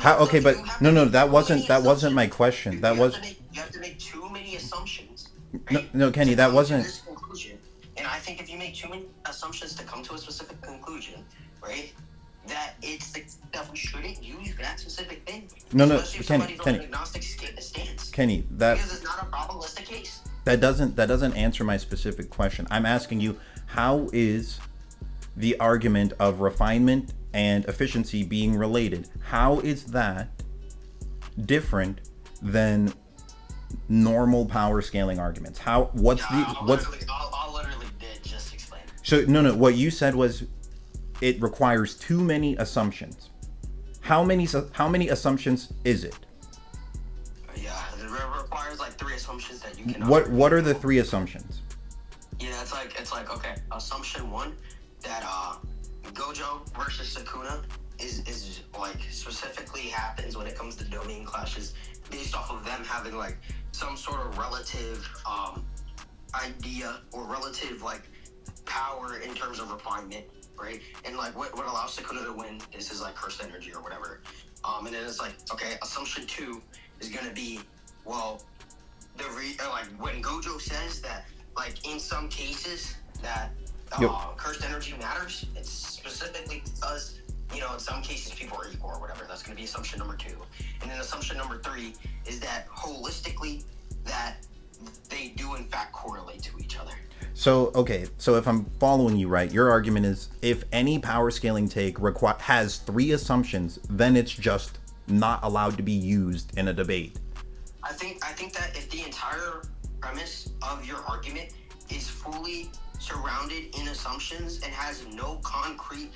Okay, but no, that wasn't my question. You have to make too many assumptions. Right? No, Kenny, that wasn't. This conclusion. And I think if you make too many assumptions to come to a specific conclusion, right, that it's that we shouldn't use that specific thing. No, especially if Kenny, somebody's on an agnostic stance. Kenny, that because it's not a probabilistic case. That doesn't answer my specific question. I'm asking you, how is the argument of refinement and efficiency being related? How is that different than normal power scaling arguments? I'll literally just explain. So no, what you said was it requires too many assumptions. How many assumptions is it? Yeah, it requires like 3 assumptions that you can. What are the 3 assumptions? Yeah, it's like okay, assumption 1 that Gojo versus Sukuna is like specifically happens when it comes to domain clashes based off of them having like some sort of relative idea or relative like power in terms of refinement, right? And like what allows Sukuna to win is his like cursed energy or whatever. And then it's like, okay, assumption 2 is gonna be, well, like when Gojo says that like in some cases that cursed energy matters, it's specifically because, you know, in some cases people are equal or whatever. That's going to be assumption number 2. And then assumption number 3 is that holistically that they do in fact correlate to each other. So, okay, so if I'm following you right, your argument is if any power scaling take has 3 assumptions, then it's just not allowed to be used in a debate. I think that if the entire premise of your argument is fully surrounded in assumptions and has no concrete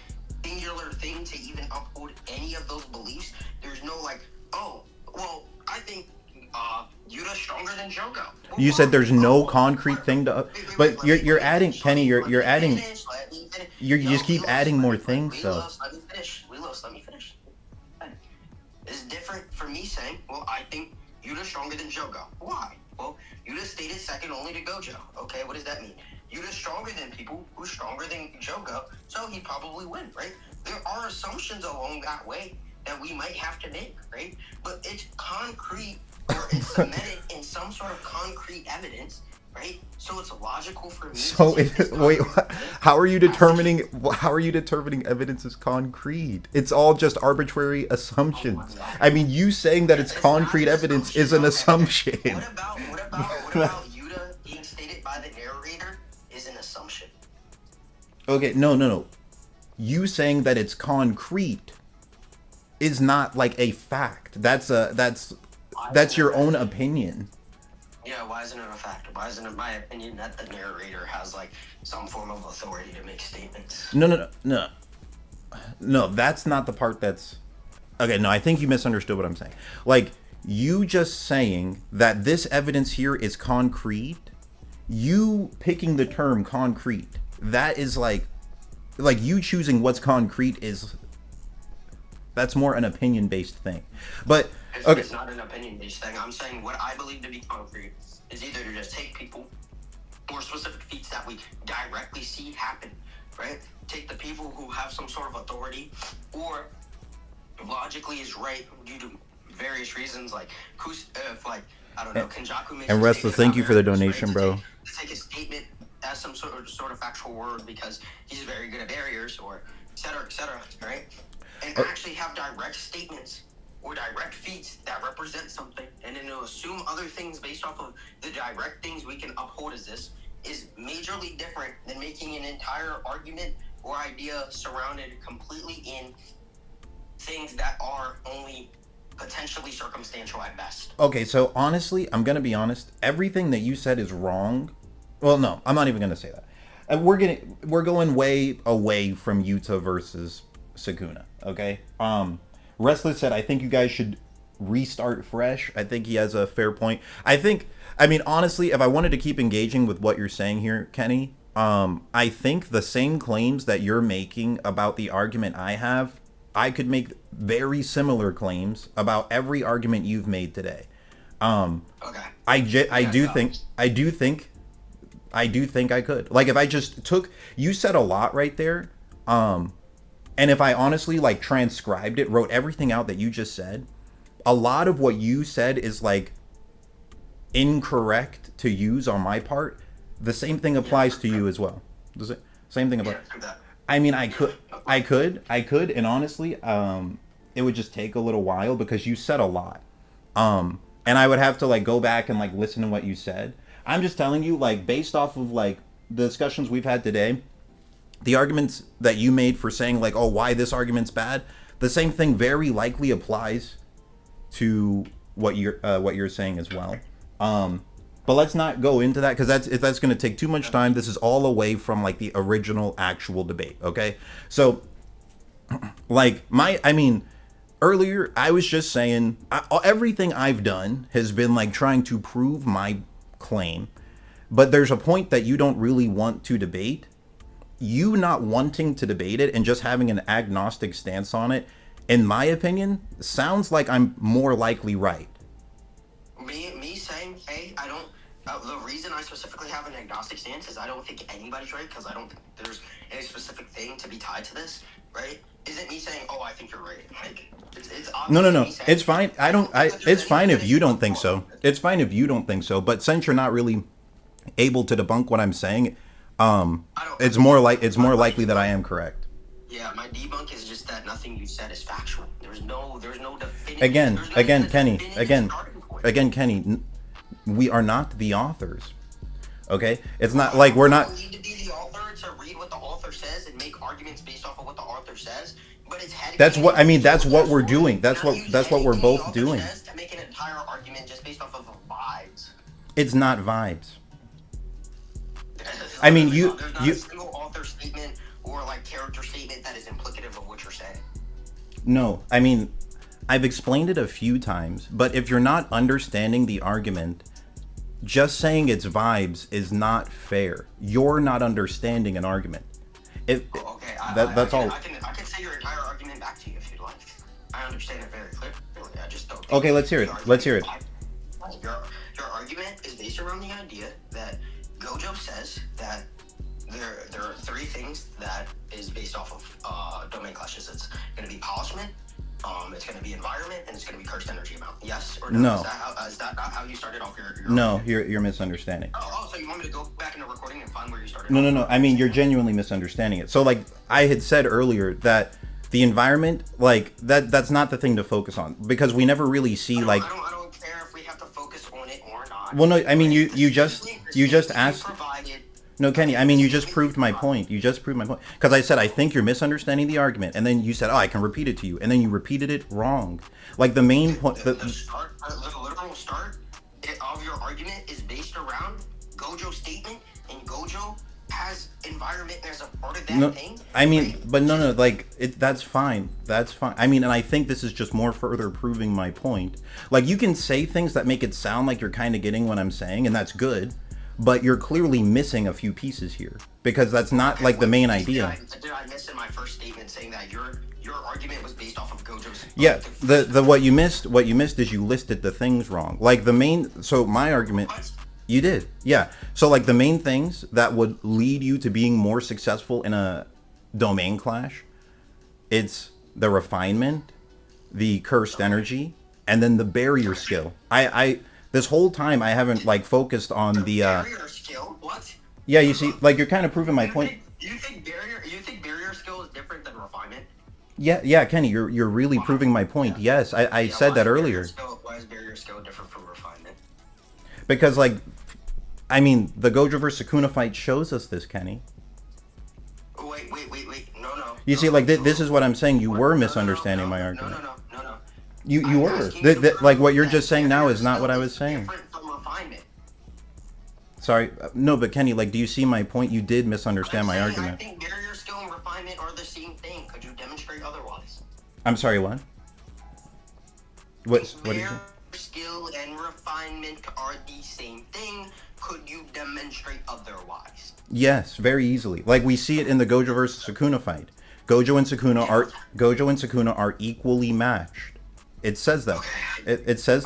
singular thing to even uphold any of those beliefs, there's no like, oh, well, I think Yuta's stronger than Jogo. Well, you said there's no concrete thing to, but you're adding, Kenny, you're adding, you just keep adding more things. So let me finish. It's different for me saying, well, I think Yuta's stronger than Jogo. Why? Well, Yuta stated second only to Gojo. Okay, what does that mean? Yuta's stronger than people who's stronger than Jogo, so he'd probably win, right? There are assumptions along that way that we might have to make, right? But it's concrete or it's cemented in some sort of concrete evidence, right? So it's logical for me. So wait, how are you determining evidence is concrete? It's all just arbitrary assumptions. I mean, you saying that it's concrete evidence is an assumption. What about Yuta being stated by the narrator is an assumption? Okay, no. You saying that it's concrete is not like a fact. That's your own opinion. Yeah, why isn't it a fact? Why isn't it my opinion that the narrator has like some form of authority to make statements? No, that's not the part that's... Okay, no, I think you misunderstood what I'm saying. Like, you just saying that this evidence here is concrete, you picking the term concrete, that is like you choosing what's concrete is... That's more an opinion-based thing. But... Okay. It's not an opinion-based thing. I'm saying what I believe to be concrete is either to just take people or specific feats that we directly see happen, right? Take the people who have some sort of authority or logically is right due to various reasons, like I don't know, Kenjaku makes and Wrestler, thank you for the donation, bro. To take a statement as some sort of factual word because he's very good at barriers or et cetera, right? And actually have direct statements or direct feats that represent something, and then to assume other things based off of the direct things we can uphold as this is majorly different than making an entire argument or idea surrounded completely in things that are only potentially circumstantial at best. Okay, so honestly, I'm gonna be honest. Everything that you said is wrong. Well, no, I'm not even gonna say that. We're going way away from Yuta versus Sukuna. Okay. Wrestler said, I think you guys should restart fresh. I think he has a fair point. I mean, honestly, if I wanted to keep engaging with what you're saying here, Kenny, I think the same claims that you're making about the argument I have, I could make very similar claims about every argument you've made today. Okay. I do think I do think I could. Like, if I just took, you said a lot right there, and if I honestly like transcribed it, wrote everything out that you just said, a lot of what you said is like incorrect to use on my part. The same thing applies to you as well. Does it? Same thing applies. I mean, I could, and honestly, it would just take a little while because you said a lot, and I would have to like go back and like listen to what you said. I'm just telling you, like, based off of like the discussions we've had today, the arguments that you made for saying like, oh, why this argument's bad, the same thing very likely applies to what you're saying as well. But let's not go into that because that's going to take too much time. This is all away from like the original actual debate. Okay, so like earlier I was just saying everything I've done has been like trying to prove my claim, but there's a point that you don't really want to debate. You not wanting to debate it and just having an agnostic stance on it, in my opinion, sounds like I'm more likely right. Me saying, hey, I don't. The reason I specifically have an agnostic stance is I don't think anybody's right because I don't think there's any specific thing to be tied to this, right? Isn't me saying, oh, I think you're right. Like, it's no. It's fine. It's fine if you don't think so. It's fine if you don't think so. But since you're not really able to debunk what I'm saying, it's more likely that I am correct. Yeah, my debunk is just that nothing you said is factual. There's no definitive. Again, Kenny, we are not the authors. Okay, it's not like we're not. You don't need to be the author to read what the author says and make arguments based off of what the author says. But it's that's what I mean. That's what we're doing. That's what we're both doing. To make an entire argument just based off of vibes. It's not vibes. I mean, there's not a single author statement or like character statement that is implicative of what you're saying. No, I mean, I've explained it a few times, but if you're not understanding the argument, just saying it's vibes is not fair. You're not understanding an argument. Okay, that's all. I can say your entire argument back to you if you'd like. I understand it very clearly. I just don't. Okay, let's hear it. Let's hear it. Your argument is based around the idea that Gojo says that there are three things that is based off of domain clashes. It's going to be polishment, it's going to be environment, and it's going to be cursed energy amount. Yes or no? No. Is that not how you started off your No, you're misunderstanding. Oh, so you want me to go back in the recording and find where you started? No. I mean, you're genuinely misunderstanding it. So, like I had said earlier, that the environment, like that's not the thing to focus on because we never really see like. I don't care if we have to focus on it or not. Well, no, I mean you just asked. No, Kenny, I mean, you just proved my point. Because I said, I think you're misunderstanding the argument. And then you said, oh, I can repeat it to you. And then you repeated it wrong. Like, the main point... The literal start of your argument is based around Gojo's statement. And Gojo has environment as a part of that thing. I mean, right? But no, like, that's fine. That's fine. I mean, and I think this is just more further proving my point. Like, you can say things that make it sound like you're kind of getting what I'm saying, and that's good. But you're clearly missing a few pieces here because that's not like the main idea. Did I miss in my first statement saying that your argument was based off of Gojo's? Yeah, the what you missed is you listed the things wrong. Like the main. So my argument. What? You did, yeah. So like the main things that would lead you to being more successful in a domain clash, it's the refinement, the cursed energy, and then the barrier skill. I this whole time I haven't like focused on the barrier skill. What? Yeah, you see, like you're kind of proving my point. You think barrier skill is different than refinement? Yeah, Kenny, you're really proving my point. Yeah. Yes, I said that earlier. Why is barrier skill different from refinement? Because like, I mean, the Gojo vs Sukuna fight shows us this, Kenny. Wait. No. You see, like this is what I'm saying. You were misunderstanding my argument. No. You were. Like what you're just saying now is not what I was saying. Different from refinement. Sorry, no, but Kenny, like, do you see my point? You did misunderstand my argument. I think barrier skill and refinement are the same thing. Could you demonstrate otherwise? I'm sorry, what? What did you say? Skill and refinement are the same thing. Could you demonstrate otherwise? Yes, very easily. Like we see it in the Gojo vs Sukuna fight. Gojo and Sukuna are equally matched. It says that. It says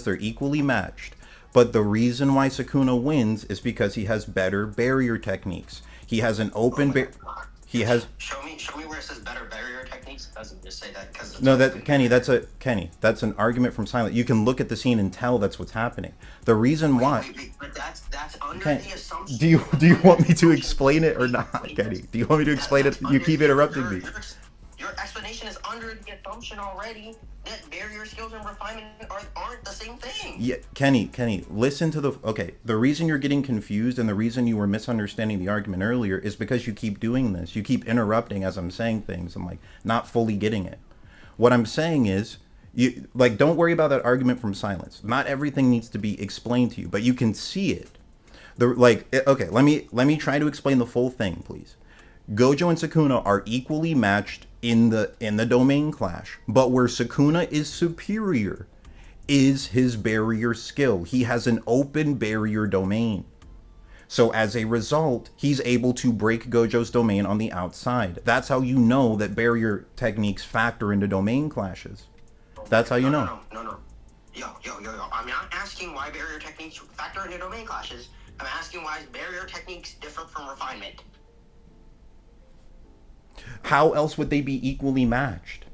they're equally matched. But the reason why Sukuna wins is because he has better barrier techniques. He has an open he has. Show me where it says better barrier techniques. It doesn't just say that because. No, that's an argument from silent. You can look at the scene and tell that's what's happening. The reason why. Wait, but that's under the assumption. Do you want me to explain it or not, Kenny? Do you want me to explain it? You keep interrupting me. Your explanation is under the assumption already that barrier skills and refinement aren't the same thing. Yeah, Kenny, listen to the reason you're getting confused and the reason you were misunderstanding the argument earlier is because you keep doing this. You keep interrupting as I'm saying things. I'm like not fully getting it. What I'm saying is, don't worry about that argument from silence. Not everything needs to be explained to you, but you can see it. Okay, let me try to explain the full thing, please. Gojo and Sukuna are equally matched in the domain clash, but where Sukuna is superior is his barrier skill. He has an open barrier domain. So as a result, he's able to break Gojo's domain on the outside. That's how you know that barrier techniques factor into domain clashes. That's how you know. No. Yo. I'm not asking why barrier techniques factor into domain clashes. I'm asking why barrier techniques differ from refinement. How else would they be equally matched?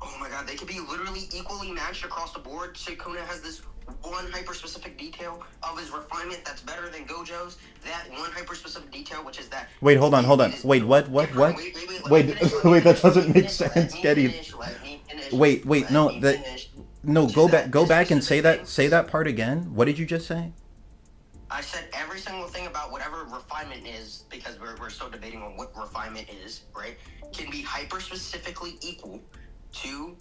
Oh my god, they could be literally equally matched across the board. Sukuna has this one hyper-specific detail of his refinement that's better than Gojo's. That one hyper-specific detail, which is that... Wait, hold on. Wait, what? Wait, that doesn't make sense, Getty. Wait, no, go back and say that part again. What did you just say? I said every single thing about whatever refinement is, because we're still debating on what refinement is, right, can be hyper-specifically equal to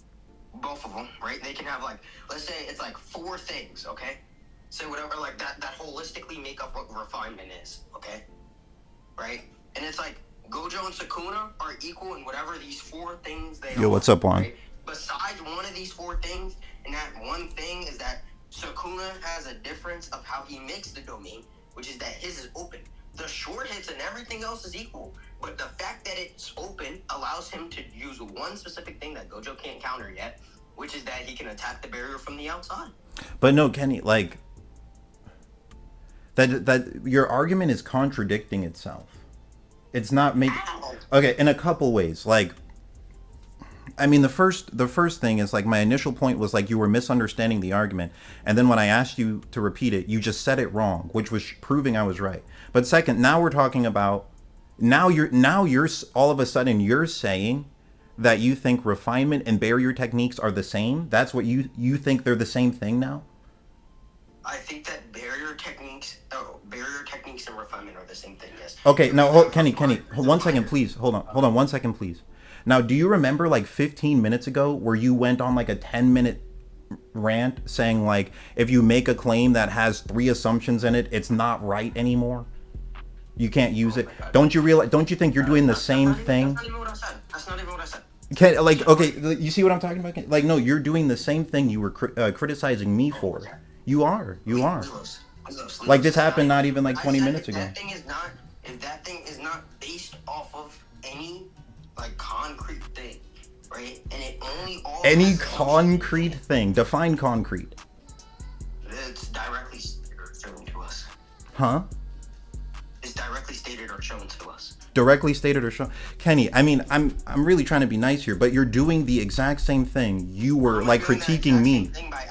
both of them, right? They can have, like, let's say it's like 4 things, okay? So whatever, like, that holistically make up what refinement is, okay? Right? And it's like, Gojo and Sukuna are equal in whatever these 4 things they are. Yo, what's up, Juan? Right? Besides one of these 4 things, and that one thing is that Sukuna has a difference of how he makes the domain, which is that his is open. The short hits and everything else is equal, but the fact that it's open allows him to use one specific thing that Gojo can't counter yet, which is that he can attack the barrier from the outside. But no, Kenny, like that your argument is contradicting itself. It's not making okay in a couple ways. Like, I mean, the first thing is, like, my initial point was like you were misunderstanding the argument, and then when I asked you to repeat it, you just said it wrong, which was proving I was right. But second, now we're talking about now you're all of a sudden you're saying that you think refinement and barrier techniques are the same. That's what you think they're the same thing now. I think that barrier techniques and refinement are the same thing. Yes. Okay, now Kenny, 1 second, please. Hold on 1 second, please. Now, do you remember like 15 minutes ago where you went on like a 10-minute rant saying like if you make a claim that has 3 assumptions in it, it's not right anymore? You can't use it. Don't you think you're doing the same thing? That's not even what I said. That's not even what I said. Okay, you see what I'm talking about? Like, no, you're doing the same thing you were criticizing me for. You are. Like, this happened not even like 20 minutes ago. If that thing is not based off of any like concrete thing, right? And it only all any concrete thing. Define concrete. It's directly shown to us. Huh? It's directly stated or shown to us. Directly stated or shown. Kenny, I mean, I'm really trying to be nice here, but you're doing the exact same thing. You were like critiquing me. Thing by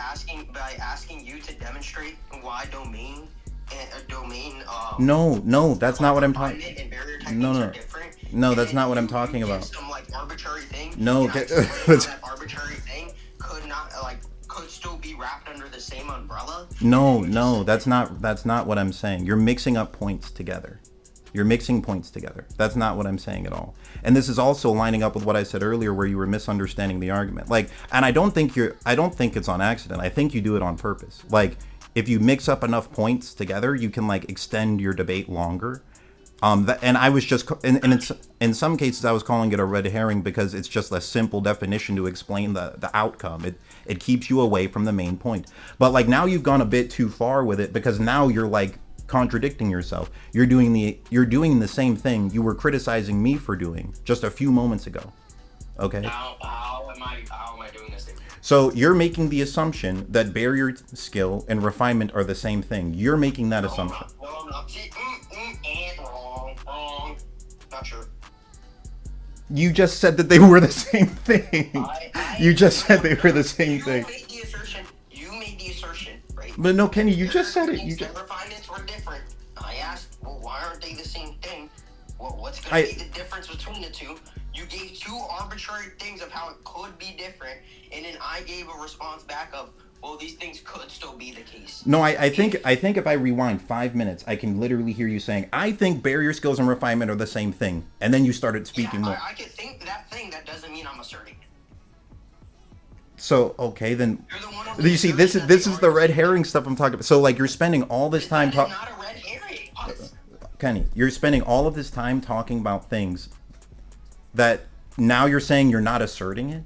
asking you to demonstrate why domain. No, that's not what I'm talking. No, that's not what I'm talking about. Some like arbitrary thing. No, that arbitrary thing could still be wrapped under the same umbrella. No, that's not what I'm saying. You're mixing up points together. You're mixing points together. That's not what I'm saying at all. And this is also lining up with what I said earlier, where you were misunderstanding the argument. Like, and I don't think it's on accident. I think you do it on purpose. Like, if you mix up enough points together, you can like extend your debate longer. And I was just, in some cases, I was calling it a red herring because it's just a simple definition to explain the outcome. It keeps you away from the main point. But like now you've gone a bit too far with it because now you're like contradicting yourself. You're doing the same thing you were criticizing me for doing just a few moments ago. Okay. How am I doing this thing? So you're making the assumption that barrier skill and refinement are the same thing. You're making that assumption. No, I'm not. See, and wrong. Not sure. You just said that they were the same thing. You just said they were the same thing. You made the assertion, right? But no, Kenny, you just said it. You just... Refinements were different. I asked, well, why aren't they the same thing? What's going to be the difference between the two? You gave two arbitrary things of how it could be different, and then I gave a response back of, well, these things could still be the case. No, I think if I rewind 5 minutes, I can literally hear you saying, I think barrier skills and refinement are the same thing. And then you started speaking more. I can think that thing. That doesn't mean I'm asserting it. So, okay, then... You see, this is the red herring stuff I'm talking about. So, like, you're spending all this time talking... It's not a red herring. Kenny, you're spending all of this time talking about things that now you're saying you're not asserting it?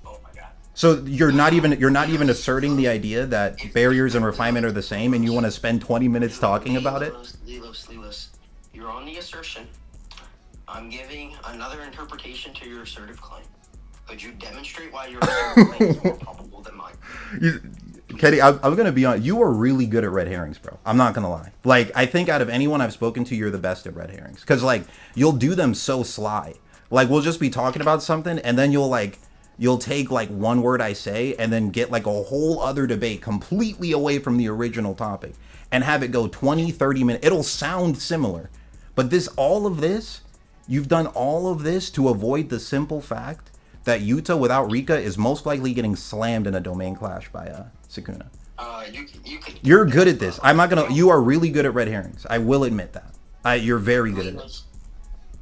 Oh my god. So you're not even asserting the idea that barriers and refinement are the same, and you want to spend 20 minutes talking about it? Lilos, you're on the assertion. I'm giving another interpretation to your assertive claim. Could you demonstrate why your assertive claim is more probable than mine? Kenny, I'm going to be honest. You are really good at red herrings, bro. I'm not going to lie. Like, I think out of anyone I've spoken to, you're the best at red herrings. Because, like, you'll do them so sly. Like, we'll just be talking about something, and then you'll take, like, one word I say, and then get, like, a whole other debate completely away from the original topic. And have it go 20, 30 minutes. It'll sound similar. But you've done all of this to avoid the simple fact that Yuta without Rika is most likely getting slammed in a domain clash by Sukuna. You're good at this. I'm not gonna. You are really good at red herrings. I will admit that. You're very good at it.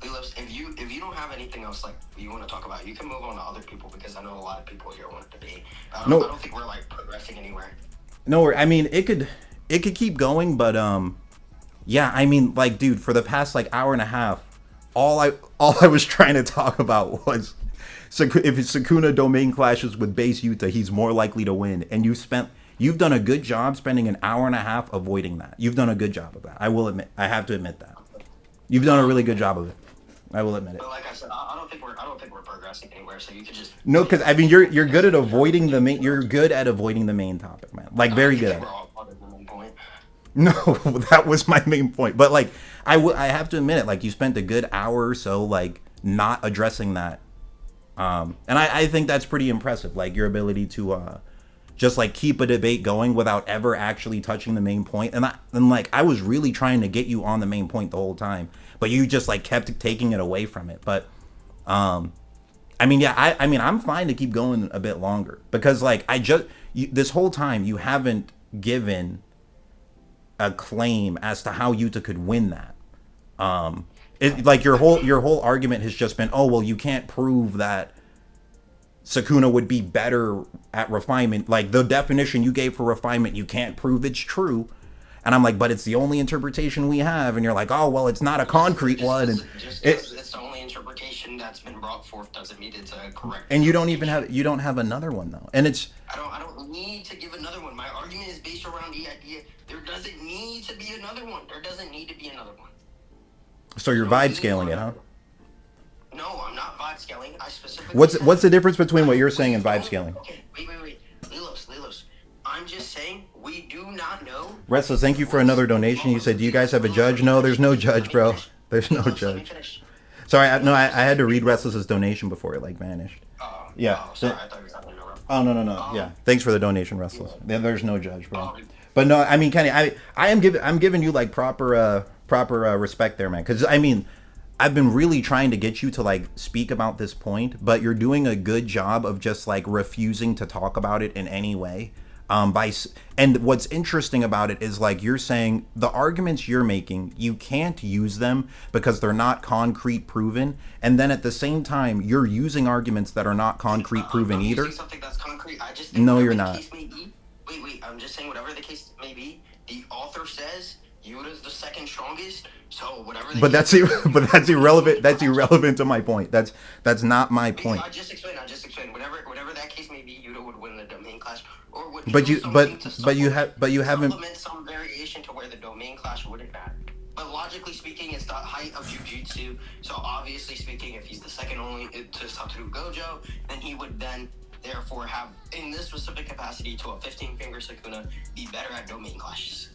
Lilos, if you don't have anything else like you want to talk about, you can move on to other people because I know a lot of people here want to debate. I don't think we're like progressing anywhere. No, I mean it could keep going, but yeah. I mean, like, dude, for the past like hour and a half, all I was trying to talk about was. So if Sukuna domain clashes with base Yuta, he's more likely to win. And you've done a good job spending an hour and a half avoiding that. You've done a good job of that. I will admit. I have to admit that. You've done a really good job of it. I will admit it. But like I said, I don't think we're progressing anywhere. So you could just because I mean you're good at avoiding the main. You're good at avoiding the main topic, man. Like very good at it. No, that was my main point. But like I have to admit it. Like you spent a good hour or so like not addressing that. And I think that's pretty impressive, like your ability to just like keep a debate going without ever actually touching the main point. And I was really trying to get you on the main point the whole time, but you just like kept taking it away from it. But I mean, yeah, I mean, I'm fine to keep going a bit longer because like this whole time you haven't given a claim as to how Yuta could win that. Like your whole argument has just been, oh well, you can't prove that Sukuna would be better at refinement. Like the definition you gave for refinement, you can't prove it's true. And I'm like, but it's the only interpretation we have. And you're like, oh well, it's not a concrete one. And it's the only interpretation that's been brought forth doesn't mean it's a correct. And you don't have another one though. And it's I don't need to give another one. My argument is based around the idea there doesn't need to be another one. There doesn't need to be another one. So you're vibe scaling it, huh? No, I'm not vibe scaling. I specifically. What's the difference between what you're saying and vibe scaling? Okay, wait. Lilos. I'm just saying we do not know. Restless, thank you for another donation. You said, do you guys have a judge? No, there's no judge, bro. There's no judge. Sorry, I had to read Restless's donation before it like vanished. Yeah. Oh, sorry, I thought you were talking about. Oh no. Yeah. Thanks for the donation, Restless. There's no judge, bro. But no, I mean, Kenny, I'm giving you like proper respect there, man. Because I mean, I've been really trying to get you to like speak about this point, but you're doing a good job of just like refusing to talk about it in any way. And what's interesting about it is like you're saying the arguments you're making, you can't use them because they're not concrete proven, and then at the same time you're using arguments that are not concrete proven either. Using something that's concrete. I just think no, you're not. Wait. I'm just saying whatever the case may be. The author says Yuta's the second strongest, so whatever. But that's irrelevant. That's irrelevant to my point. That's not my point. I just explained. Whatever that case may be, Yuta would win the domain clash, or would. But you haven't. Some variation to where the domain clash wouldn't matter. But logically speaking, speaking, it's the height of Jiu-Jitsu. So obviously speaking, if he's the second only to Satoru Gojo, then he would then therefore have, in this specific capacity, to a 15-finger Sukuna, be better at domain clashes.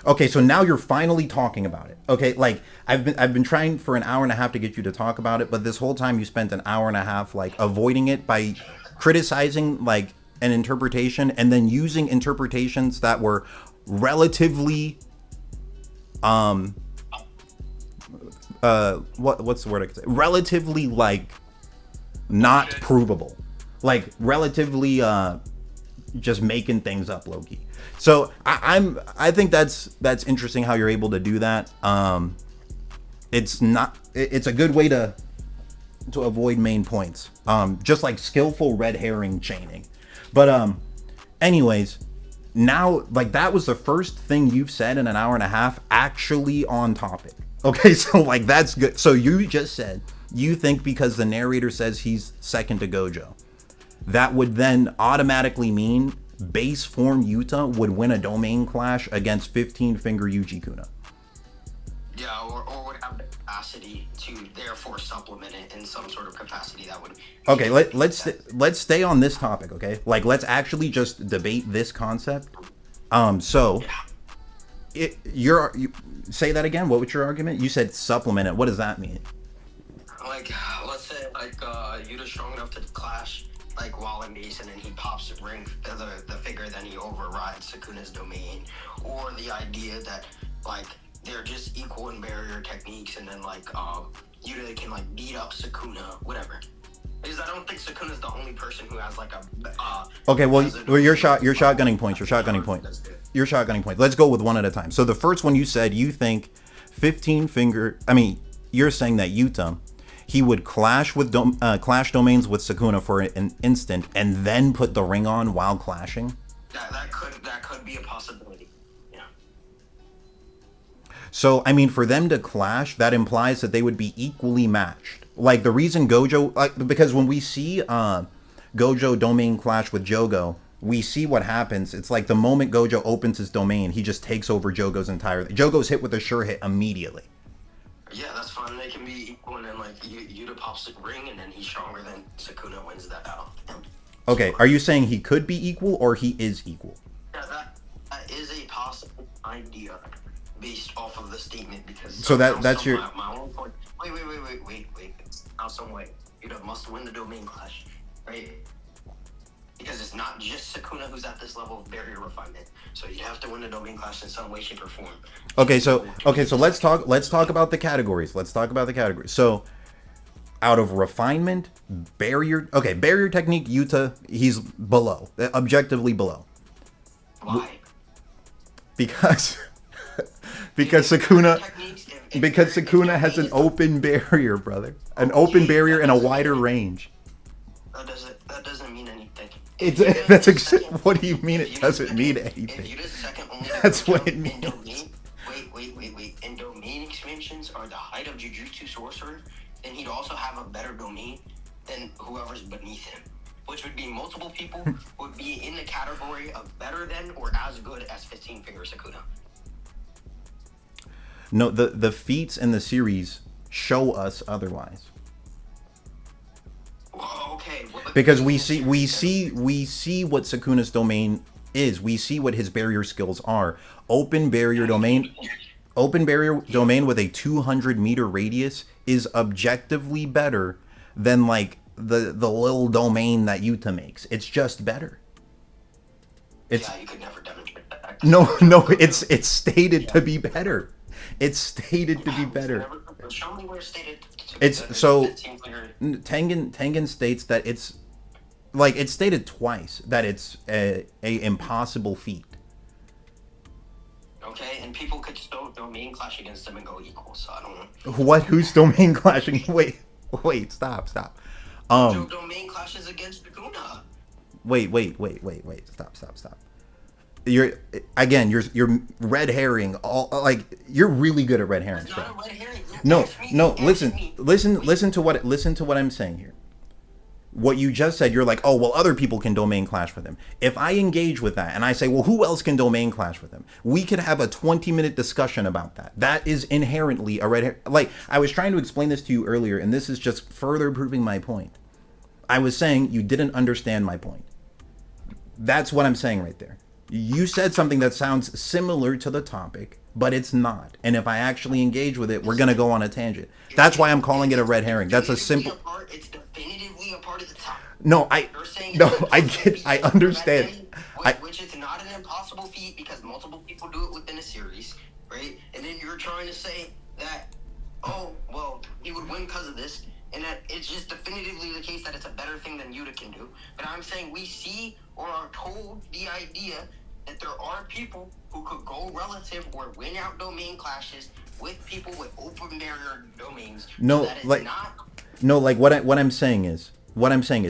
Okay, so now you're finally talking about it. Okay, like I've been trying for an hour and a half to get you to talk about it, but this whole time you spent an hour and a half like avoiding it by criticizing like an interpretation and then using interpretations that were relatively what's the word I could say? Relatively like not provable. Like relatively just making things up, low-key. So I think that's interesting how you're able to do that. It's a good way to avoid main points. Just like skillful red herring chaining. But anyways, now like that was the first thing you've said in an hour and a half actually on topic. Okay, so like that's good. So you just said you think because the narrator says he's second to Gojo, that would then automatically mean base form Yuta would win a domain clash against 15-finger Yuji Kuna. Yeah, or would have the capacity to therefore supplement it in some sort of capacity that would. Okay, let's stay on this topic. Okay, like let's actually just debate this concept. So you say that again. What was your argument? You said supplement it. What does that mean? Like, let's say like Yuta's strong enough to clash like while in base, and then he pops the figure, then he overrides Sukuna's domain, or the idea that like they're just equal in barrier techniques, and then like Yuta can like beat up Sukuna, whatever. Because I don't think Sukuna's the only person who has like a. Okay, well, your shotgunning points. Your shotgunning point. Let's go with one at a time. So the first one you said you think 15-finger. I mean, you're saying that Yuta, he would clash with clash domains with Sukuna for an instant and then put the ring on while clashing. That could be a possibility. Yeah. So I mean, for them to clash, that implies that they would be equally matched. Like the reason Gojo, like because when we see Gojo domain clash with Jogo, we see what happens. It's like the moment Gojo opens his domain, he just takes over Jogo's entire. Jogo's hit with a sure hit immediately. Yeah, that's fine. They can be equal, and then like Yuta pops the ring, and then he's stronger than Sukuna wins that battle. Okay, are you saying he could be equal or he is equal? Yeah, that is a possible idea based off of the statement, because so that's your my own point. Wait. Now some way Yuta must win the domain clash, right? Because it's not just Sukuna who's at this level of barrier refinement. So you'd have to win the domain clash in some way, shape, or form. Okay, so let's talk about the categories. So out of refinement, barrier technique, Yuta, he's below. Objectively below. Why? Because Sukuna Sukuna has an open barrier, brother. An open barrier and a wider range. That doesn't mean anything. What do you mean it doesn't mean anything? That's what it means. Wait. And domain expansions are the height of Jujutsu sorcerer, then he'd also have a better domain than whoever's beneath him, which would be multiple people would be in the category of better than or as good as 15-finger Sukuna. No, the feats in the series show us otherwise. Okay. Because we see what Sukuna's domain is. We see what his barrier skills are. Open barrier domain with a 200-meter radius is objectively better than like the little domain that Yuta makes. It's just better. You could never demonstrate that. No, it's stated to be better. It's stated to be better. Show me where it's stated. It's so Tengen states that it's stated twice that it's a impossible feat. Okay, and people could still domain clash against them and go equal. So I don't know. What? Who's domain clashing? Wait, stop. Domain clashes against Sukuna. Wait. Stop. You're red herring. You're really good at red herrings, bro. Not a red herring. No. Listen to what I'm saying here. what you just said, you're like, oh, well, other people can domain clash with him. If I engage with that and I say, well, who else can domain clash with him? We could have a 20-minute discussion about that. That is inherently a red herring. Like, I was trying to explain this to you earlier, and this is just further proving my point. I was saying you didn't understand my point. That's what I'm saying right there. You said something that sounds similar to the topic, but it's not. And if I actually engage with it, we're going to go on a tangent. That's why I'm calling it a red herring. That's a simple... It's definitively a part of the topic. No, I understand. Which is not an impossible feat because multiple people do it within a series, right? And then you're trying to say that, oh, well, he would win because of this, and that it's just definitively the case that it's a better thing than Yuta can do. But I'm saying we see or are told the idea that there are people who could go relative or win out domain clashes with people with open barrier domains. No, that is like, not... no, like what I'm saying is,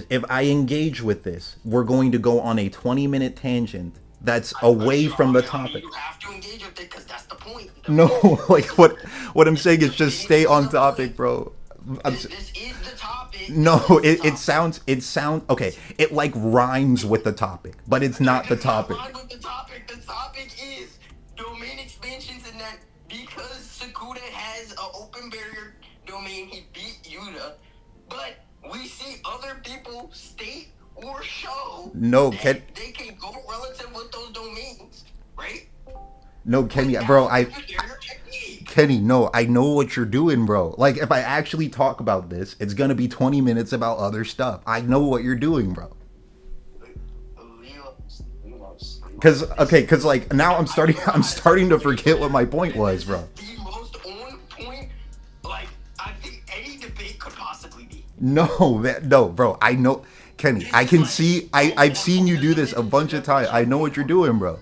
if I engage with this, we're going to go on a 20-minute tangent that's away from the topic. You have to engage with it because that's the point. No, like what I'm saying is just stay on topic, bro. This is the topic. No, it sounds okay. It like rhymes with the topic, but it's not the topic. Not with the topic. The topic is domain expansions, and that because Sukuna has an open barrier domain, he beat Yuta. But we see other people state or show that they can go relative with those domains, right? No, Kenny, bro, Kenny, no, I know what you're doing, bro. Like, if I actually talk about this, it's gonna be 20 minutes about other stuff. I know what you're doing, bro. Cause like now I'm starting to forget what my point was, bro. The most on point, like I think any debate could possibly be. No, bro. I know, Kenny. I can see. I've seen you do this a bunch of times. I know what you're doing, bro.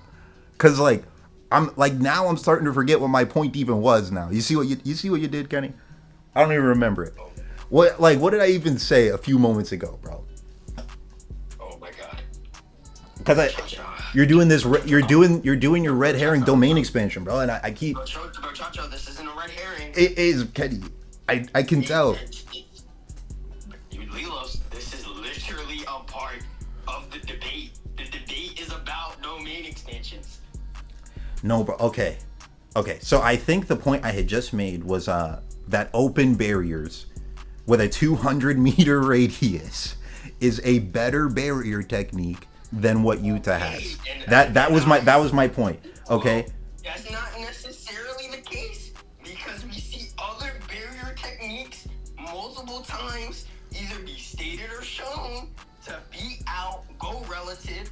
Cause like. Now I'm starting to forget what my point even was now. You see what you did, Kenny? I don't even remember it. What did I even say a few moments ago, bro? Oh my god. Because you're doing your red herring domain expansion, bro, and I keep Chacho, this isn't a red herring. It is, Kenny. I can tell. Lilos, this is literally a part of the debate. The debate is about domain expansions. No, bro. Okay. So I think the point I had just made was that open barriers with a 200-meter radius is a better barrier technique than what Yuta has. That was my point. Okay. That's not necessarily the case because we see other barrier techniques multiple times either be stated or shown to beat out, go relative,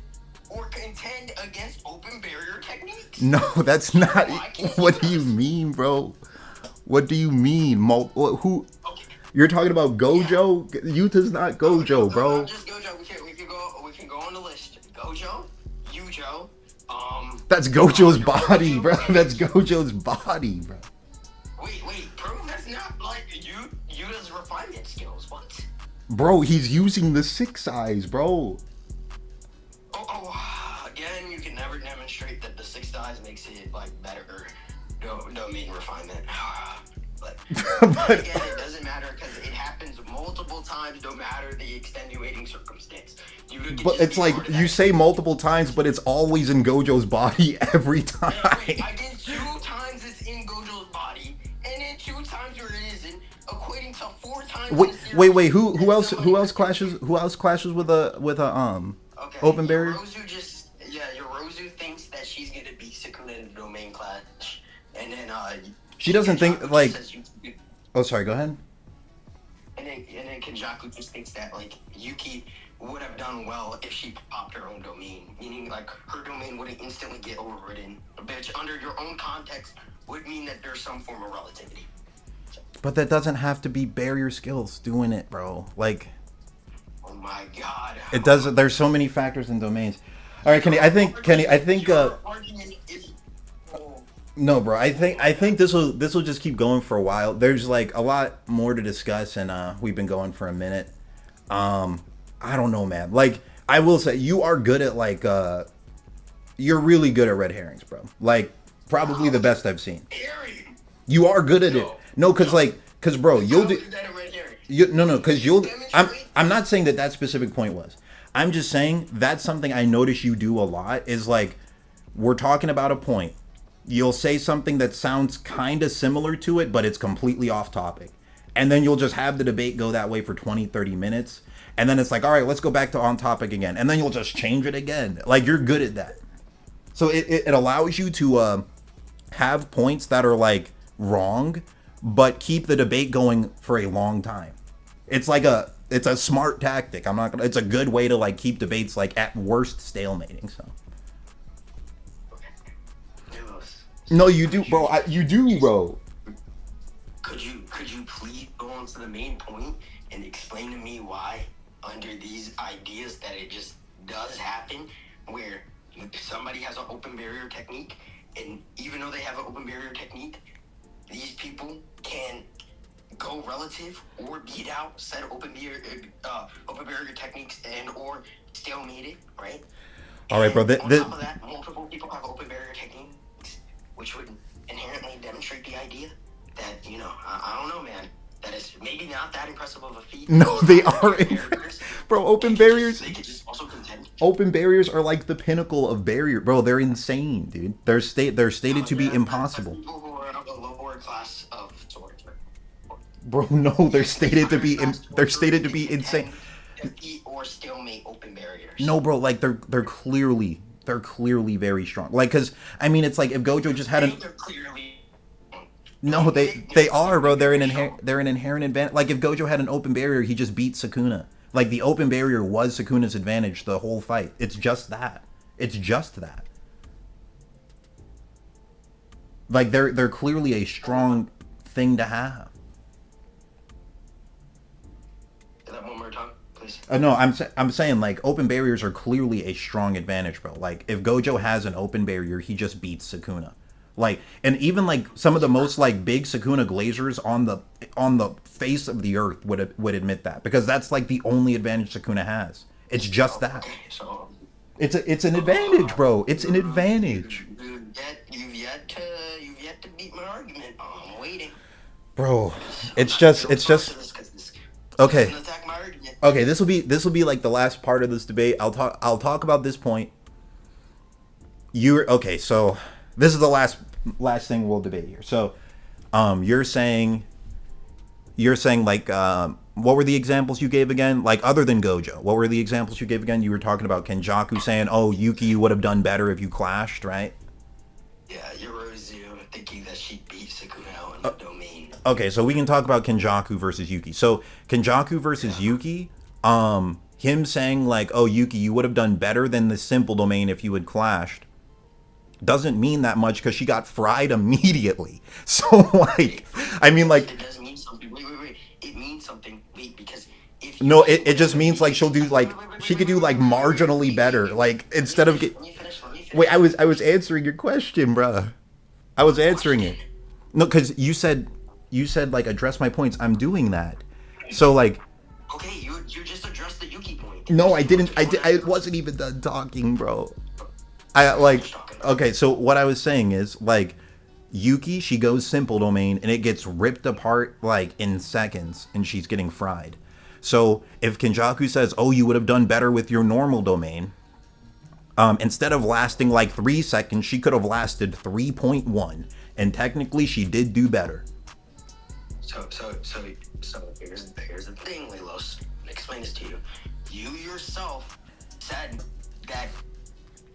or contend against open barrier techniques. No, that's not. What do you mean, bro? What do you mean? Who? Okay. You're talking about Gojo? Yeah. Yuta's not Gojo, bro. Not just Gojo. We can go on the list. Gojo, Yujo. That's Gojo's body, bro. That's Gojo's body, bro. Wait. Prove that's not like Yuta's refinement skills. What? Bro, he's using the 6 eyes, bro. Again, you can never demonstrate that the 6 eyes makes it like better domain refinement. But again, it doesn't matter because it happens multiple times, no matter the extenuating circumstance. But it's like you say multiple times, but it's always in Gojo's body every time. I get 2 times it's in Gojo's body, and then 2 times where it isn't, equating to 4 times. Wait. Who else clashes? Who else clashes with a Okay, open barrier? Yorozu thinks that she's gonna beat Sukuna in the domain clash, and then she doesn't think like. Oh, sorry. Go ahead. And then Kenjaku just thinks that like Yuki would have done well if she popped her own domain, meaning like her domain wouldn't instantly get overridden, which under your own context would mean that there's some form of relativity. But that doesn't have to be barrier skills doing it, bro. Like. Oh my god. It does. There's so many factors in domains. All right, Kenny. I think. No, bro. I think this will just keep going for a while. There's like a lot more to discuss, and we've been going for a minute. I don't know, man. Like I will say, you are good at like you're really good at red herrings, bro. Like probably the best I've seen. You are good at it. No, cause bro, you'll do. No, because you'll. I'm not saying that specific point was. I'm just saying that's something I notice you do a lot. Is like, we're talking about a point. You'll say something that sounds kind of similar to it, but it's completely off topic. And then you'll just have the debate go that way for 20, 30 minutes. And then it's like, all right, let's go back to on topic again. And then you'll just change it again. Like, you're good at that. So it allows you to have points that are like wrong, but keep the debate going for a long time. It's like it's a smart tactic. It's a good way to like keep debates like at worst stalemating. So. No, you do, bro. You do, bro. Could you please go on to the main point and explain to me why, under these ideas, that it just does happen, where somebody has an open barrier technique, and even though they have an open barrier technique, these people can go relative or beat out said open barrier techniques and or stalemate it, right? All right, bro. On top of that, multiple people have open barrier techniques, which would inherently demonstrate the idea that, I don't know, man, that is maybe not that impressive of a feat. No, they are. Bro, open barriers. They could just also contend. Open barriers are like the pinnacle of barrier. Bro, they're insane, dude. They're stated to be impossible. People who are of the lower class of swords. Bro, no, they're stated to be insane. Defeat or stalemate open barriers. No, bro, like they're clearly very strong. Like, cause I mean, it's like if Gojo just had They're clearly. No, they are, bro. They're an inherent advantage. Like if Gojo had an open barrier, he just beat Sukuna. Like the open barrier was Sukuna's advantage the whole fight. It's just that. Like they're clearly a strong thing to have. Say that one more time, please. No, I'm saying like open barriers are clearly a strong advantage, bro. Like if Gojo has an open barrier, he just beats Sukuna. Like, and even like some of the most like big Sukuna glazers on the face of the earth would admit that, because that's like the only advantage Sukuna has. It's just that. Okay, so it's an advantage, bro. It's an advantage. You've yet to beat my argument. I'm waiting. Bro, it's just okay. Okay, this will be like the last part of this debate. I'll talk about this point. Okay, so this is the last thing we'll debate here. So, you're saying like, what were the examples you gave again? Like, other than Gojo, what were the examples you gave again? You were talking about Kenjaku saying, "Oh, Yuki, you would have done better if you clashed," right? Yeah, Yorozu thinking that she beat Sukuna on the domain. Okay, so we can talk about Kenjaku versus Yuki. So Kenjaku versus Yuki, him saying like, "Oh, Yuki, you would have done better than the simple domain if you had clashed," doesn't mean that much because she got fried immediately. So like, I mean, like, it does mean something. Wait. It means something. Wait, because if no, it just means like she'll do like she could do like marginally better. Like instead of let me finish. wait, I was answering your question, bruh. I was answering it. No, because you said like address my points. I'm doing that. So like. Okay, you just addressed the Yuki point. No, I didn't. I wasn't even done talking, bro. Okay, so what I was saying is, like, Yuki, she goes simple domain, and it gets ripped apart, like, in seconds, and she's getting fried. So, if Kenjaku says, "Oh, you would have done better with your normal domain," instead of lasting, like, 3 seconds, she could have lasted 3.1, and technically, she did do better. So here's the thing, Lelos. I'll explain this to you. You yourself said that,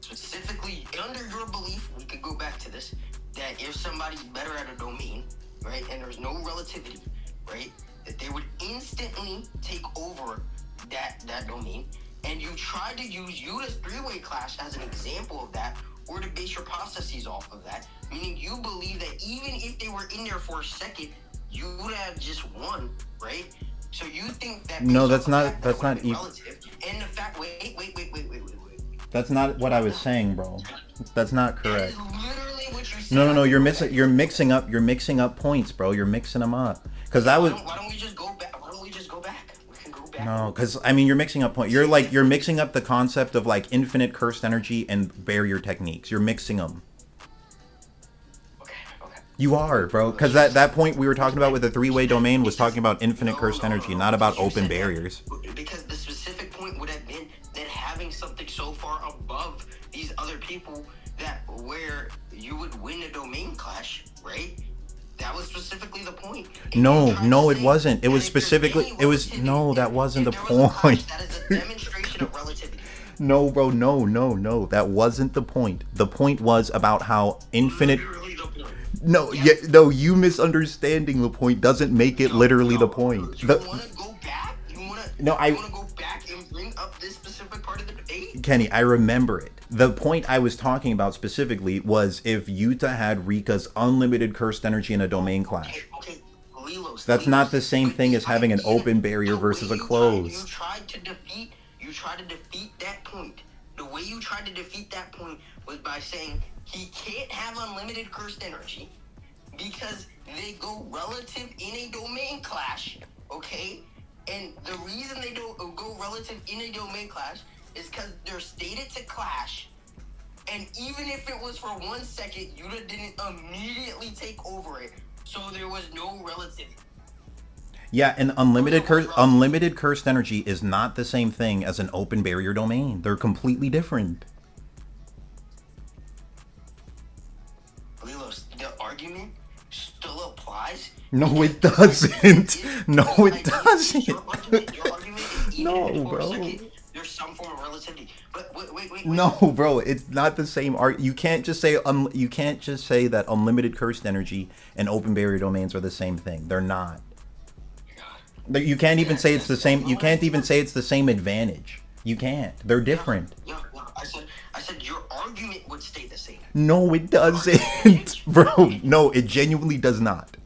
specifically under your belief, we could go back to this, that if somebody's better at a domain, right, and there's no relativity, right, that they would instantly take over that domain, and you tried to use Yuta's three-way clash as an example of that, or to base your processes off of that, meaning you believe that even if they were in there for a second, you would have just won, right? So you think that no, that's not relative, and the fact, wait. That's not what I was saying, bro. That's not correct. That is literally what you said. No. You're mixing up points, bro. You're mixing them up. Because that was. Why don't we just go back? We can go back. No, because I mean, you're mixing up points. You're mixing up the concept of like infinite cursed energy and barrier techniques. You're mixing them. You are, bro. Because that point we were talking about with the three-way domain was talking about infinite cursed energy, not about open barriers. Because the specific point would have been that having something so far above these other people that where you would win a domain clash, right? That was specifically the point. No, it wasn't. It was specifically. It was no. That wasn't the point. That is a demonstration of relativity. No, bro. No. That wasn't the point. The point was about how infinite. Literally the point. No, no. You misunderstanding the point doesn't make it literally the point. You want to go back? You want to go back and bring up this specific part of the debate? Kenny, I remember it. The point I was talking about specifically was if Yuta had Rika's unlimited cursed energy in a domain clash. Okay. That's not the same thing as having an open barrier versus a closed. You tried to defeat that point. The way you tried to defeat that point was by saying he can't have unlimited cursed energy because they go relative in a domain clash, okay? And the reason they don't go relative in a domain clash is because they're stated to clash. And even if it was for 1 second, Yuta didn't immediately take over it. So there was no relativity. Yeah, and unlimited cursed energy is not the same thing as an open barrier domain. They're completely different. Lilos, the argument still applies. No, it doesn't. No, it doesn't. Your argument is even No, if for a bro. second, there's some form of relativity. But wait. No, bro, it's not the same you can't just say that unlimited cursed energy and open barrier domains are the same thing. They're not. You can't even say it's the same. You can't even say it's the same advantage. You can't. They're different. Yeah, I said your argument would stay the same. No, it doesn't, bro. No, it genuinely does not.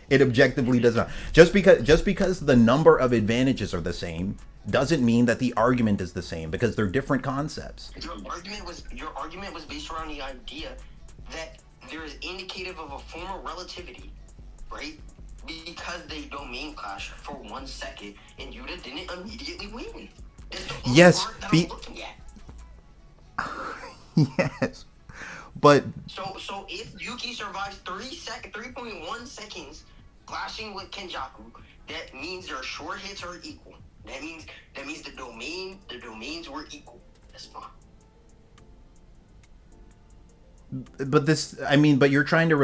It objectively does not. Just because the number of advantages are the same doesn't mean that the argument is the same because they're different concepts. Your argument was based around the idea that there is indicative of a form of relativity, right? Because they domain clash for 1 second and Yuta didn't immediately win. That's the only part that I'm looking at. Yes. But so if Yuki survives 3.1 seconds clashing with Kenjaku, that means their short hits are equal. That means the domains were equal. That's fine. But you're trying to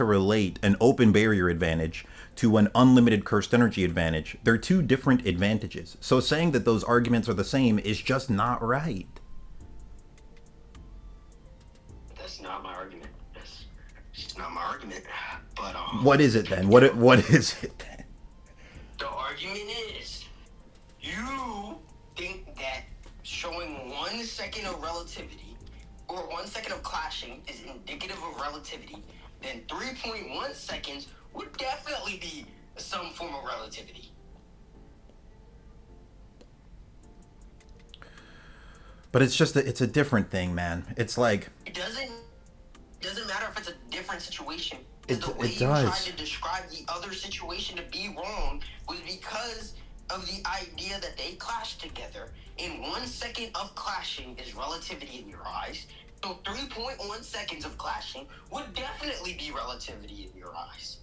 relate an open barrier advantage to an unlimited cursed energy advantage. They're two different advantages. So saying that those arguments are the same is just not right. That's not my argument. That's just not my argument. But what is it then? What is it then? The argument is you think that showing 1 second of relativity or 1 second of clashing is indicative of relativity, then 3.1 seconds would definitely be some form of relativity. But it's a different thing, man. It's like it doesn't matter if it's a different situation. The way you does. tried to describe the other situation to be wrong was because of the idea that they clashed together, and 1 second of clashing is relativity in your eyes. So 3.1 seconds of clashing would definitely be relativity in your eyes.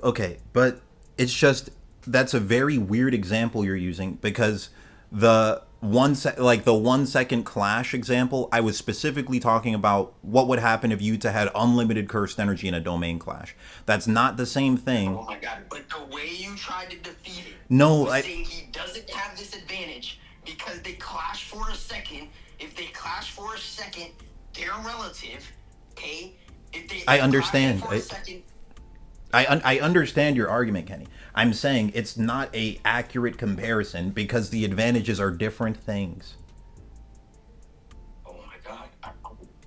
Okay, but it's just that's a very weird example you're using because the 1 second clash example, I was specifically talking about what would happen if Yuta had unlimited cursed energy in a domain clash. That's not the same thing. Oh my god, but the way you tried to defeat it saying he doesn't have this advantage because they clash for a second. If they clash for a second, they're relative, okay? I understand. For a second, I understand your argument, Kenny. I'm saying it's not a accurate comparison because the advantages are different things. oh my god.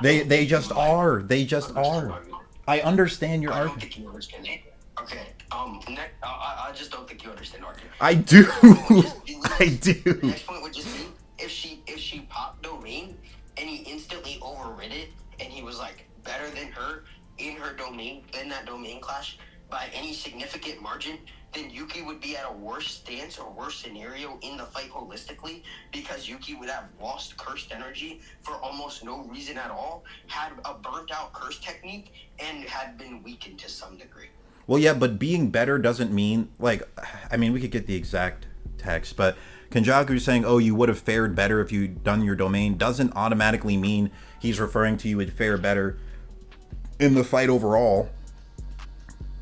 They just are. They just are. I understand your I don't argument. think you understand it. Okay. I just don't think you understand argument. I do. I The do. next point would just be if she popped domain and he instantly overrid it and he was like better than her in her domain in that domain clash, by any significant margin, then Yuki would be at a worse stance or worse scenario in the fight holistically, because Yuki would have lost cursed energy for almost no reason at all, had a burnt out curse technique, and had been weakened to some degree. Well, yeah, but being better doesn't mean, like, I mean, we could get the exact text, but Kenjaku saying, oh, you would have fared better if you'd done your domain, doesn't automatically mean he's referring to you would fare better in the fight overall.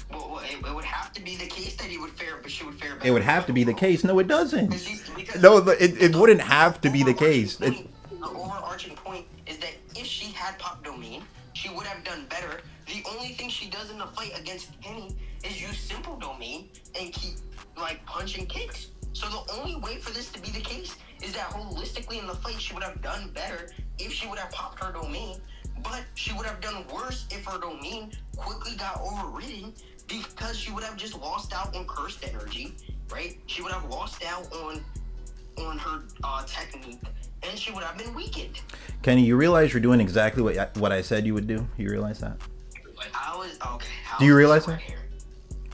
Well, it would have to be the case that he would fare, but she would fare better. It would have to be the case. No, it doesn't. Because No, it wouldn't have to be the case. The overarching point is that if she had popped domain, she would have done better. The only thing she does in the fight against Kenny is use simple domain and keep, like, punching kicks. So the only way for this to be the case is that holistically in the fight, she would have done better if she would have popped her domain, but she would have done worse if her domain quickly got overridden, because she would have just lost out on cursed energy, right? She would have lost out on her technique, and she would have been weakened. Kenny, you realize you're doing exactly what I said you would do? You realize that? Do you realize that?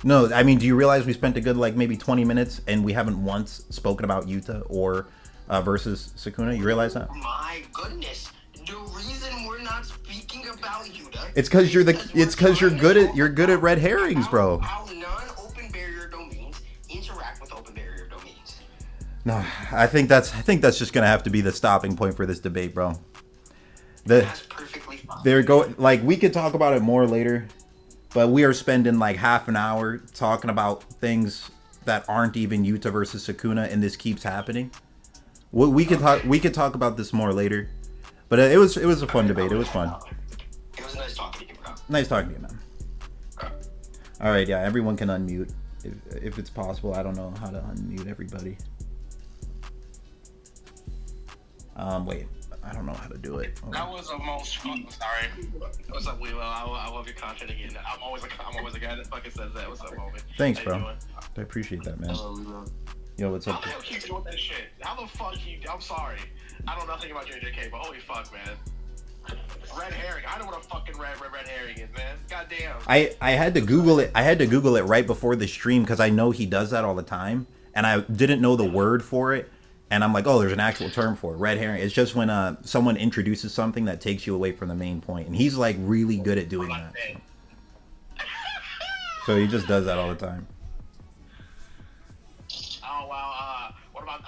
No, I mean, do you realize we spent a good, like, maybe 20 minutes and we haven't once spoken about Yuta or versus Sukuna? You realize that? My goodness. The reason we're not speaking about Yuta, it's because you're good at red herrings, bro. How non-open barrier domains interact with open barrier domains. No, I think that's just gonna have to be the stopping point for this debate, bro. That's perfectly fine. Like, we could talk about it more later, but we are spending like half an hour talking about things that aren't even Yuta versus Sukuna, and this keeps happening. We could talk about this more later. But it was a fun debate. It was fun. It was nice talking to you, bro. Nice talking to you, man. All right, yeah, everyone can unmute if it's possible. I don't know how to unmute everybody. Wait, I don't know how to do it. That was the most fun. Sorry. What's up, Wheelo? I love your content again. I'm always a guy that fucking says that. What's up, homie? Thanks, bro. I appreciate that, man. Yo, what's up? How the hell keep doing that shit? How the fuck I'm sorry. I know nothing about JJK, but holy fuck, man. Red herring. I know what a fucking red herring is, man. Goddamn. I had to Google it. I had to Google it right before the stream because I know he does that all the time, and I didn't know the word for it. And I'm like, oh, there's an actual term for it, red herring. It's just when someone introduces something that takes you away from the main point, and he's like really good at doing that. So he just does that all the time. Oh wow. What about?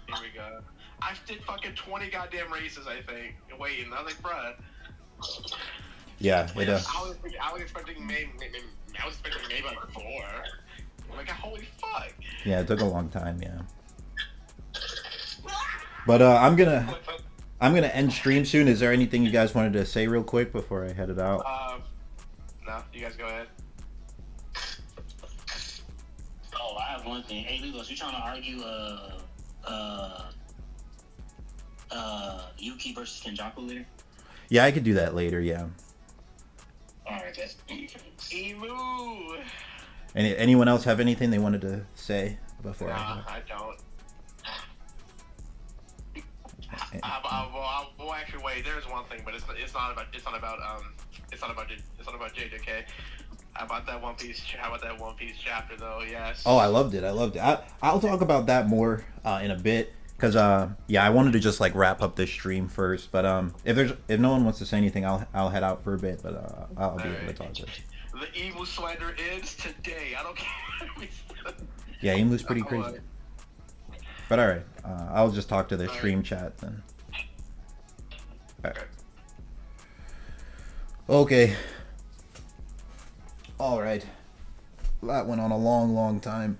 Here we go. I did fucking 20 goddamn races, I think. Waiting. I was like, bruh. Yeah, it does. I was expecting maybe like 4. I'm like, holy fuck. Yeah, it took a long time, yeah. But I'm gonna end stream soon. Is there anything you guys wanted to say real quick before I head it out? No, you guys go ahead. Oh, I have one thing. Hey, Lugos, you trying to argue Yuki versus Kenjaku later? Yeah, I could do that later, yeah. Alright, that's Emu! Anyone else have anything they wanted to say before I don't. Well, actually, wait. There's one thing, but it's not about JJK. How about that One Piece chapter, though? Yes. Oh, I loved it. I'll talk about that more in a bit, because I wanted to just like wrap up this stream first. But if no one wants to say anything, I'll head out for a bit. But I'll be able to talk to it. The evil slander ends today. I don't care. Yeah, Emu's pretty crazy. But all right, I'll just talk to the stream chat then. All right. Okay. All right. That went on a long time.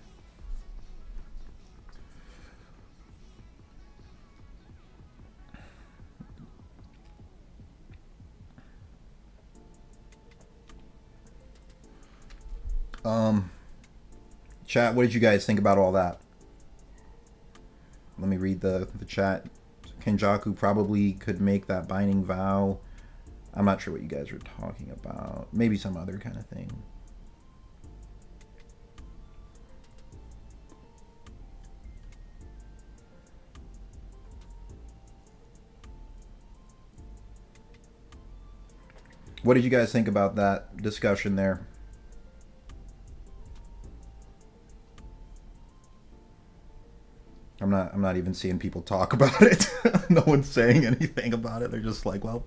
Chat, what did you guys think about all that? Let me read the chat. Kenjaku probably could make that binding vow. I'm not sure what you guys are talking about. Maybe some other kind of thing. What did you guys think about that discussion there? I'm not even seeing people talk about it. No one's saying anything about it. They're just like, well,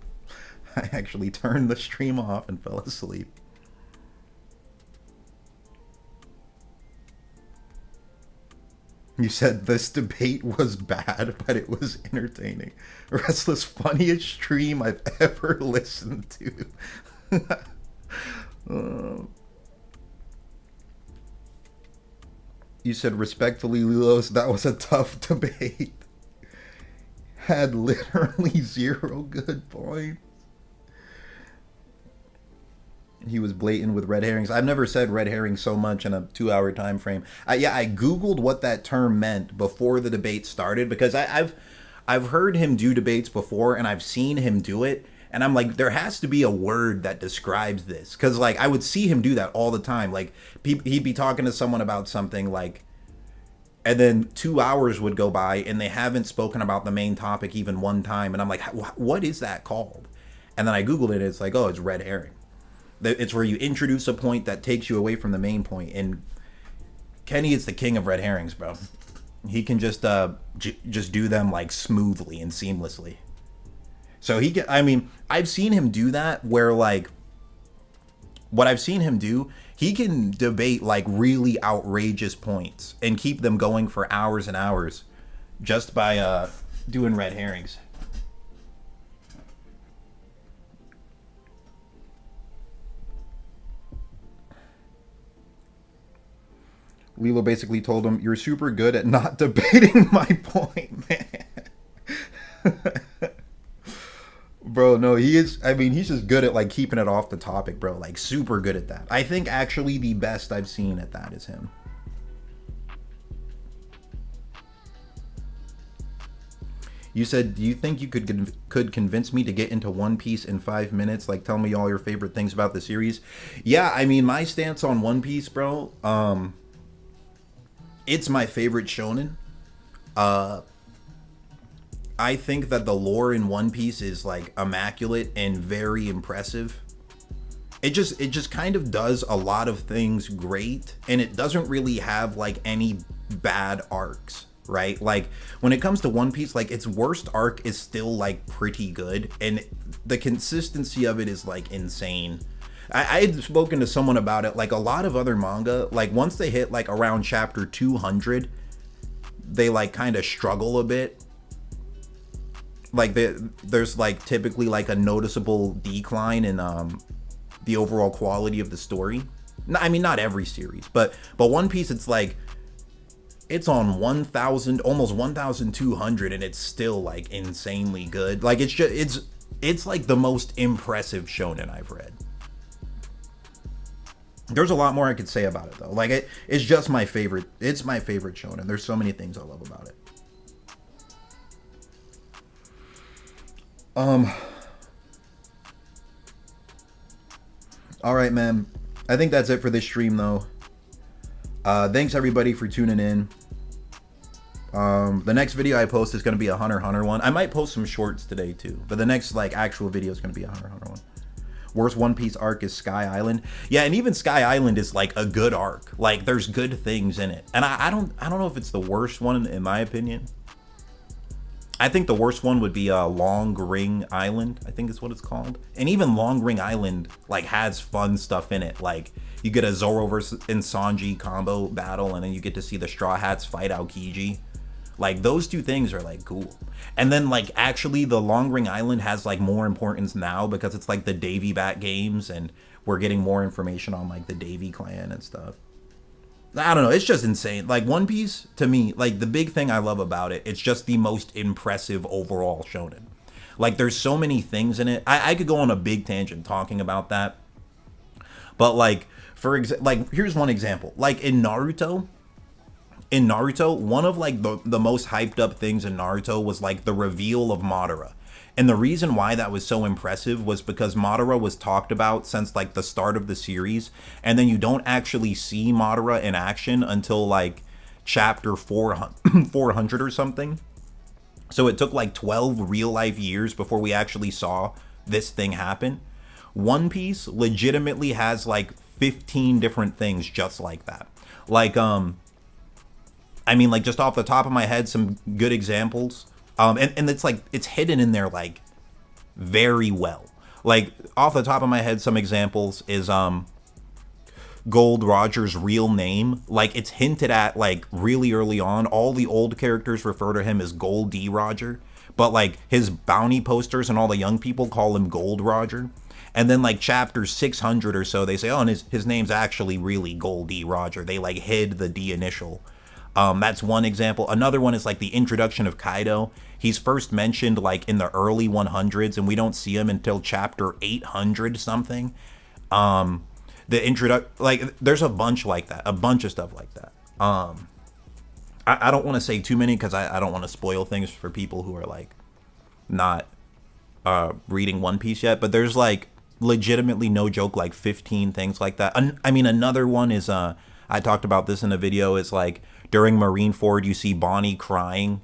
I actually turned the stream off and fell asleep. You said this debate was bad, but it was entertaining. Restless funniest stream I've ever listened to. You said respectfully, Lilos, that was a tough debate. Had literally 0 good points. He was blatant with red herrings. I've never said red herring so much in a 2-hour time frame. I Googled what that term meant before the debate started, because I've heard him do debates before, and I've seen him do it, and I'm like, there has to be a word that describes this, because like I would see him do that all the time. Like he'd be talking to someone about something, like, and then 2 hours would go by and they haven't spoken about the main topic even one time, and I'm like, what is that called? And then I Googled it, and it's like, oh, it's red herring. It's where you introduce a point that takes you away from the main point. And Kenny is the king of red herrings, bro. He can just do them like smoothly and seamlessly. So he can, I mean, I've seen him do that where like what I've seen him do, he can debate like really outrageous points and keep them going for hours and hours just by doing red herrings. Lilo basically told him, you're super good at not debating my point, man. Bro, no, he is, I mean, he's just good at, like, keeping it off the topic, bro. Like, super good at that. I think, actually, the best I've seen at that is him. You said, do you think you could convince me to get into One Piece in 5 minutes? Like, tell me all your favorite things about the series. Yeah, I mean, my stance on One Piece, bro, it's my favorite shonen. I think that the lore in One Piece is like immaculate and very impressive. It just kind of does a lot of things great, and it doesn't really have like any bad arcs, right? Like when it comes to One Piece, like its worst arc is still like pretty good, and the consistency of it is like insane. I had spoken to someone about it, like a lot of other manga, like once they hit like around chapter 200, they like kind of struggle a bit. Like there's like typically like a noticeable decline in the overall quality of the story. I mean, not every series, but One Piece, it's like it's on 1,000, almost 1,200, and it's still like insanely good. Like it's like the most impressive shonen I've read. There's a lot more I could say about it though. Like it's just my favorite. It's my favorite shonen. There's so many things I love about it. All right, man. I think that's it for this stream though. Thanks everybody for tuning in. The next video I post is going to be a Hunter x Hunter one. I might post some shorts today too, but the next like actual video is going to be a Hunter x Hunter one. Worst One Piece arc is Sky Island. Yeah, and even Sky Island is like a good arc. Like there's good things in it. And I don't know if it's the worst one in my opinion. I think the worst one would be Long Ring Island, I think is what it's called. And even Long Ring Island like has fun stuff in it. Like you get a Zoro versus Sanji combo battle, and then you get to see the Straw Hats fight Aokiji. Like those two things are like cool. And then like actually the Long Ring Island has like more importance now because it's like the Davy Bat games, and we're getting more information on like the Davy clan and stuff. I don't know, it's just insane. Like One Piece, to me, like the big thing I love about it, it's just the most impressive overall shonen. Like there's so many things in it. I could go on a big tangent talking about that. But like like here's one example. Like in Naruto, one of like the most hyped up things in Naruto was like the reveal of Madara. And the reason why that was so impressive was because Madara was talked about since like the start of the series, and then you don't actually see Madara in action until like chapter 400 or something. So it took like 12 real life years before we actually saw this thing happen. One Piece legitimately has like 15 different things just like that. Like I mean, like, just off the top of my head, some good examples. And it's like, it's hidden in there, like, very well. Like, off the top of my head, some examples is, Gold Roger's real name. Like, it's hinted at, like, really early on. All the old characters refer to him as Gold D. Roger. But, like, his bounty posters and all the young people call him Gold Roger. And then, like, chapter 600 or so, they say, oh, and his name's actually really Gold D. Roger. They, like, hid the D initial. That's one example. Another one is, like, the introduction of Kaido. He's first mentioned, like, in the early 100s, and we don't see him until chapter 800 something. Like, there's a bunch like that, a bunch of stuff like that. I don't want to say too many because I don't want to spoil things for people who are, like, not reading One Piece yet, but there's, like, legitimately, no joke, like 15 things like that. I mean, another one is I talked about this in a video, is like during Marineford you see Bonnie crying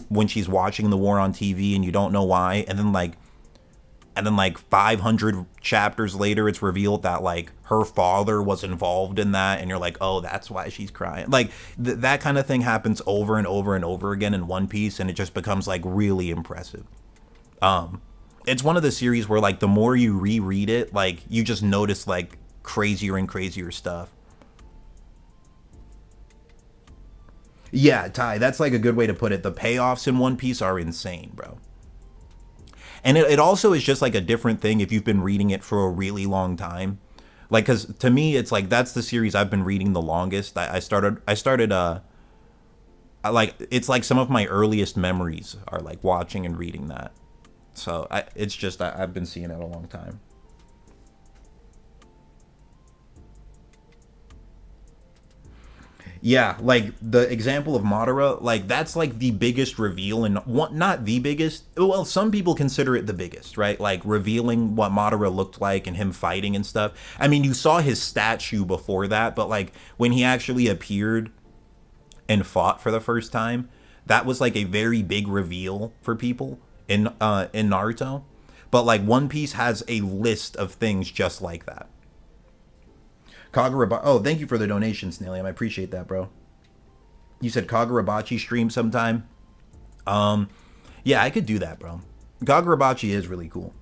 when she's watching the war on TV and you don't know why, and then like 500 chapters later it's revealed that, like, her father was involved in that, and you're like, oh, that's why she's crying. Like, that kind of thing happens over and over and over again in One Piece, and it just becomes, like, really impressive. It's one of the series where, like, the more you reread it, like, you just notice, like, crazier and crazier stuff. Yeah, Ty, that's, like, a good way to put it. The payoffs in One Piece are insane, bro. And it also is just, like, a different thing if you've been reading it for a really long time. Like, because to me, it's like, that's the series I've been reading the longest. I started, like, it's like some of my earliest memories are, like, watching and reading that. So it's just, I've been seeing it a long time. Yeah, like the example of Madara, like that's like the biggest reveal, and not the biggest. Well, some people consider it the biggest, right? Like revealing what Madara looked like and him fighting and stuff. I mean, you saw his statue before that, but like when he actually appeared and fought for the first time, that was like a very big reveal for people in Naruto. But like One Piece has a list of things just like that. Kagurabachi. Oh, thank you for the donation, Snailium. I appreciate that, bro. You said Kagurabachi stream sometime. Yeah, I could do that, bro. Kagurabachi is really cool.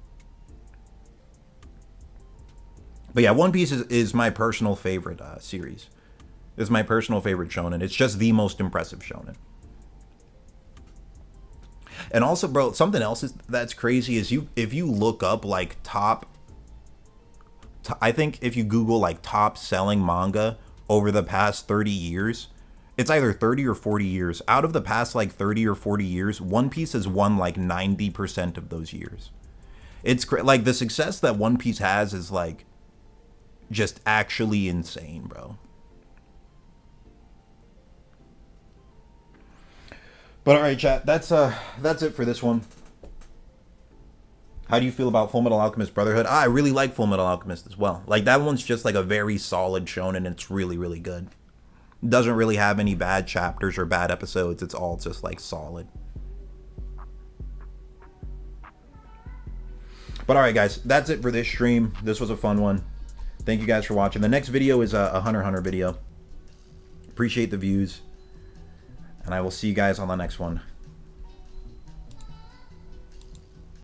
But yeah, One Piece is my personal favorite series. It's my personal favorite shonen. It's just the most impressive shonen. And also, bro, something else that's crazy is if you look up like I think if you Google like top selling manga over the past 30 years, it's either 30 or 40 years. Out of the past like 30 or 40 years, One Piece has won like 90% of those years. It's like the success that One Piece has is like just actually insane, bro. But all right, chat, that's it for this one. How do you feel about Fullmetal Alchemist Brotherhood? I really like Fullmetal Alchemist as well. Like, that one's just like a very solid shonen, and it's really, really good. It doesn't really have any bad chapters or bad episodes. It's all just like solid. But all right, guys, that's it for this stream. This was a fun one. Thank you guys for watching. The next video is a Hunter x Hunter video. Appreciate the views. And I will see you guys on the next one.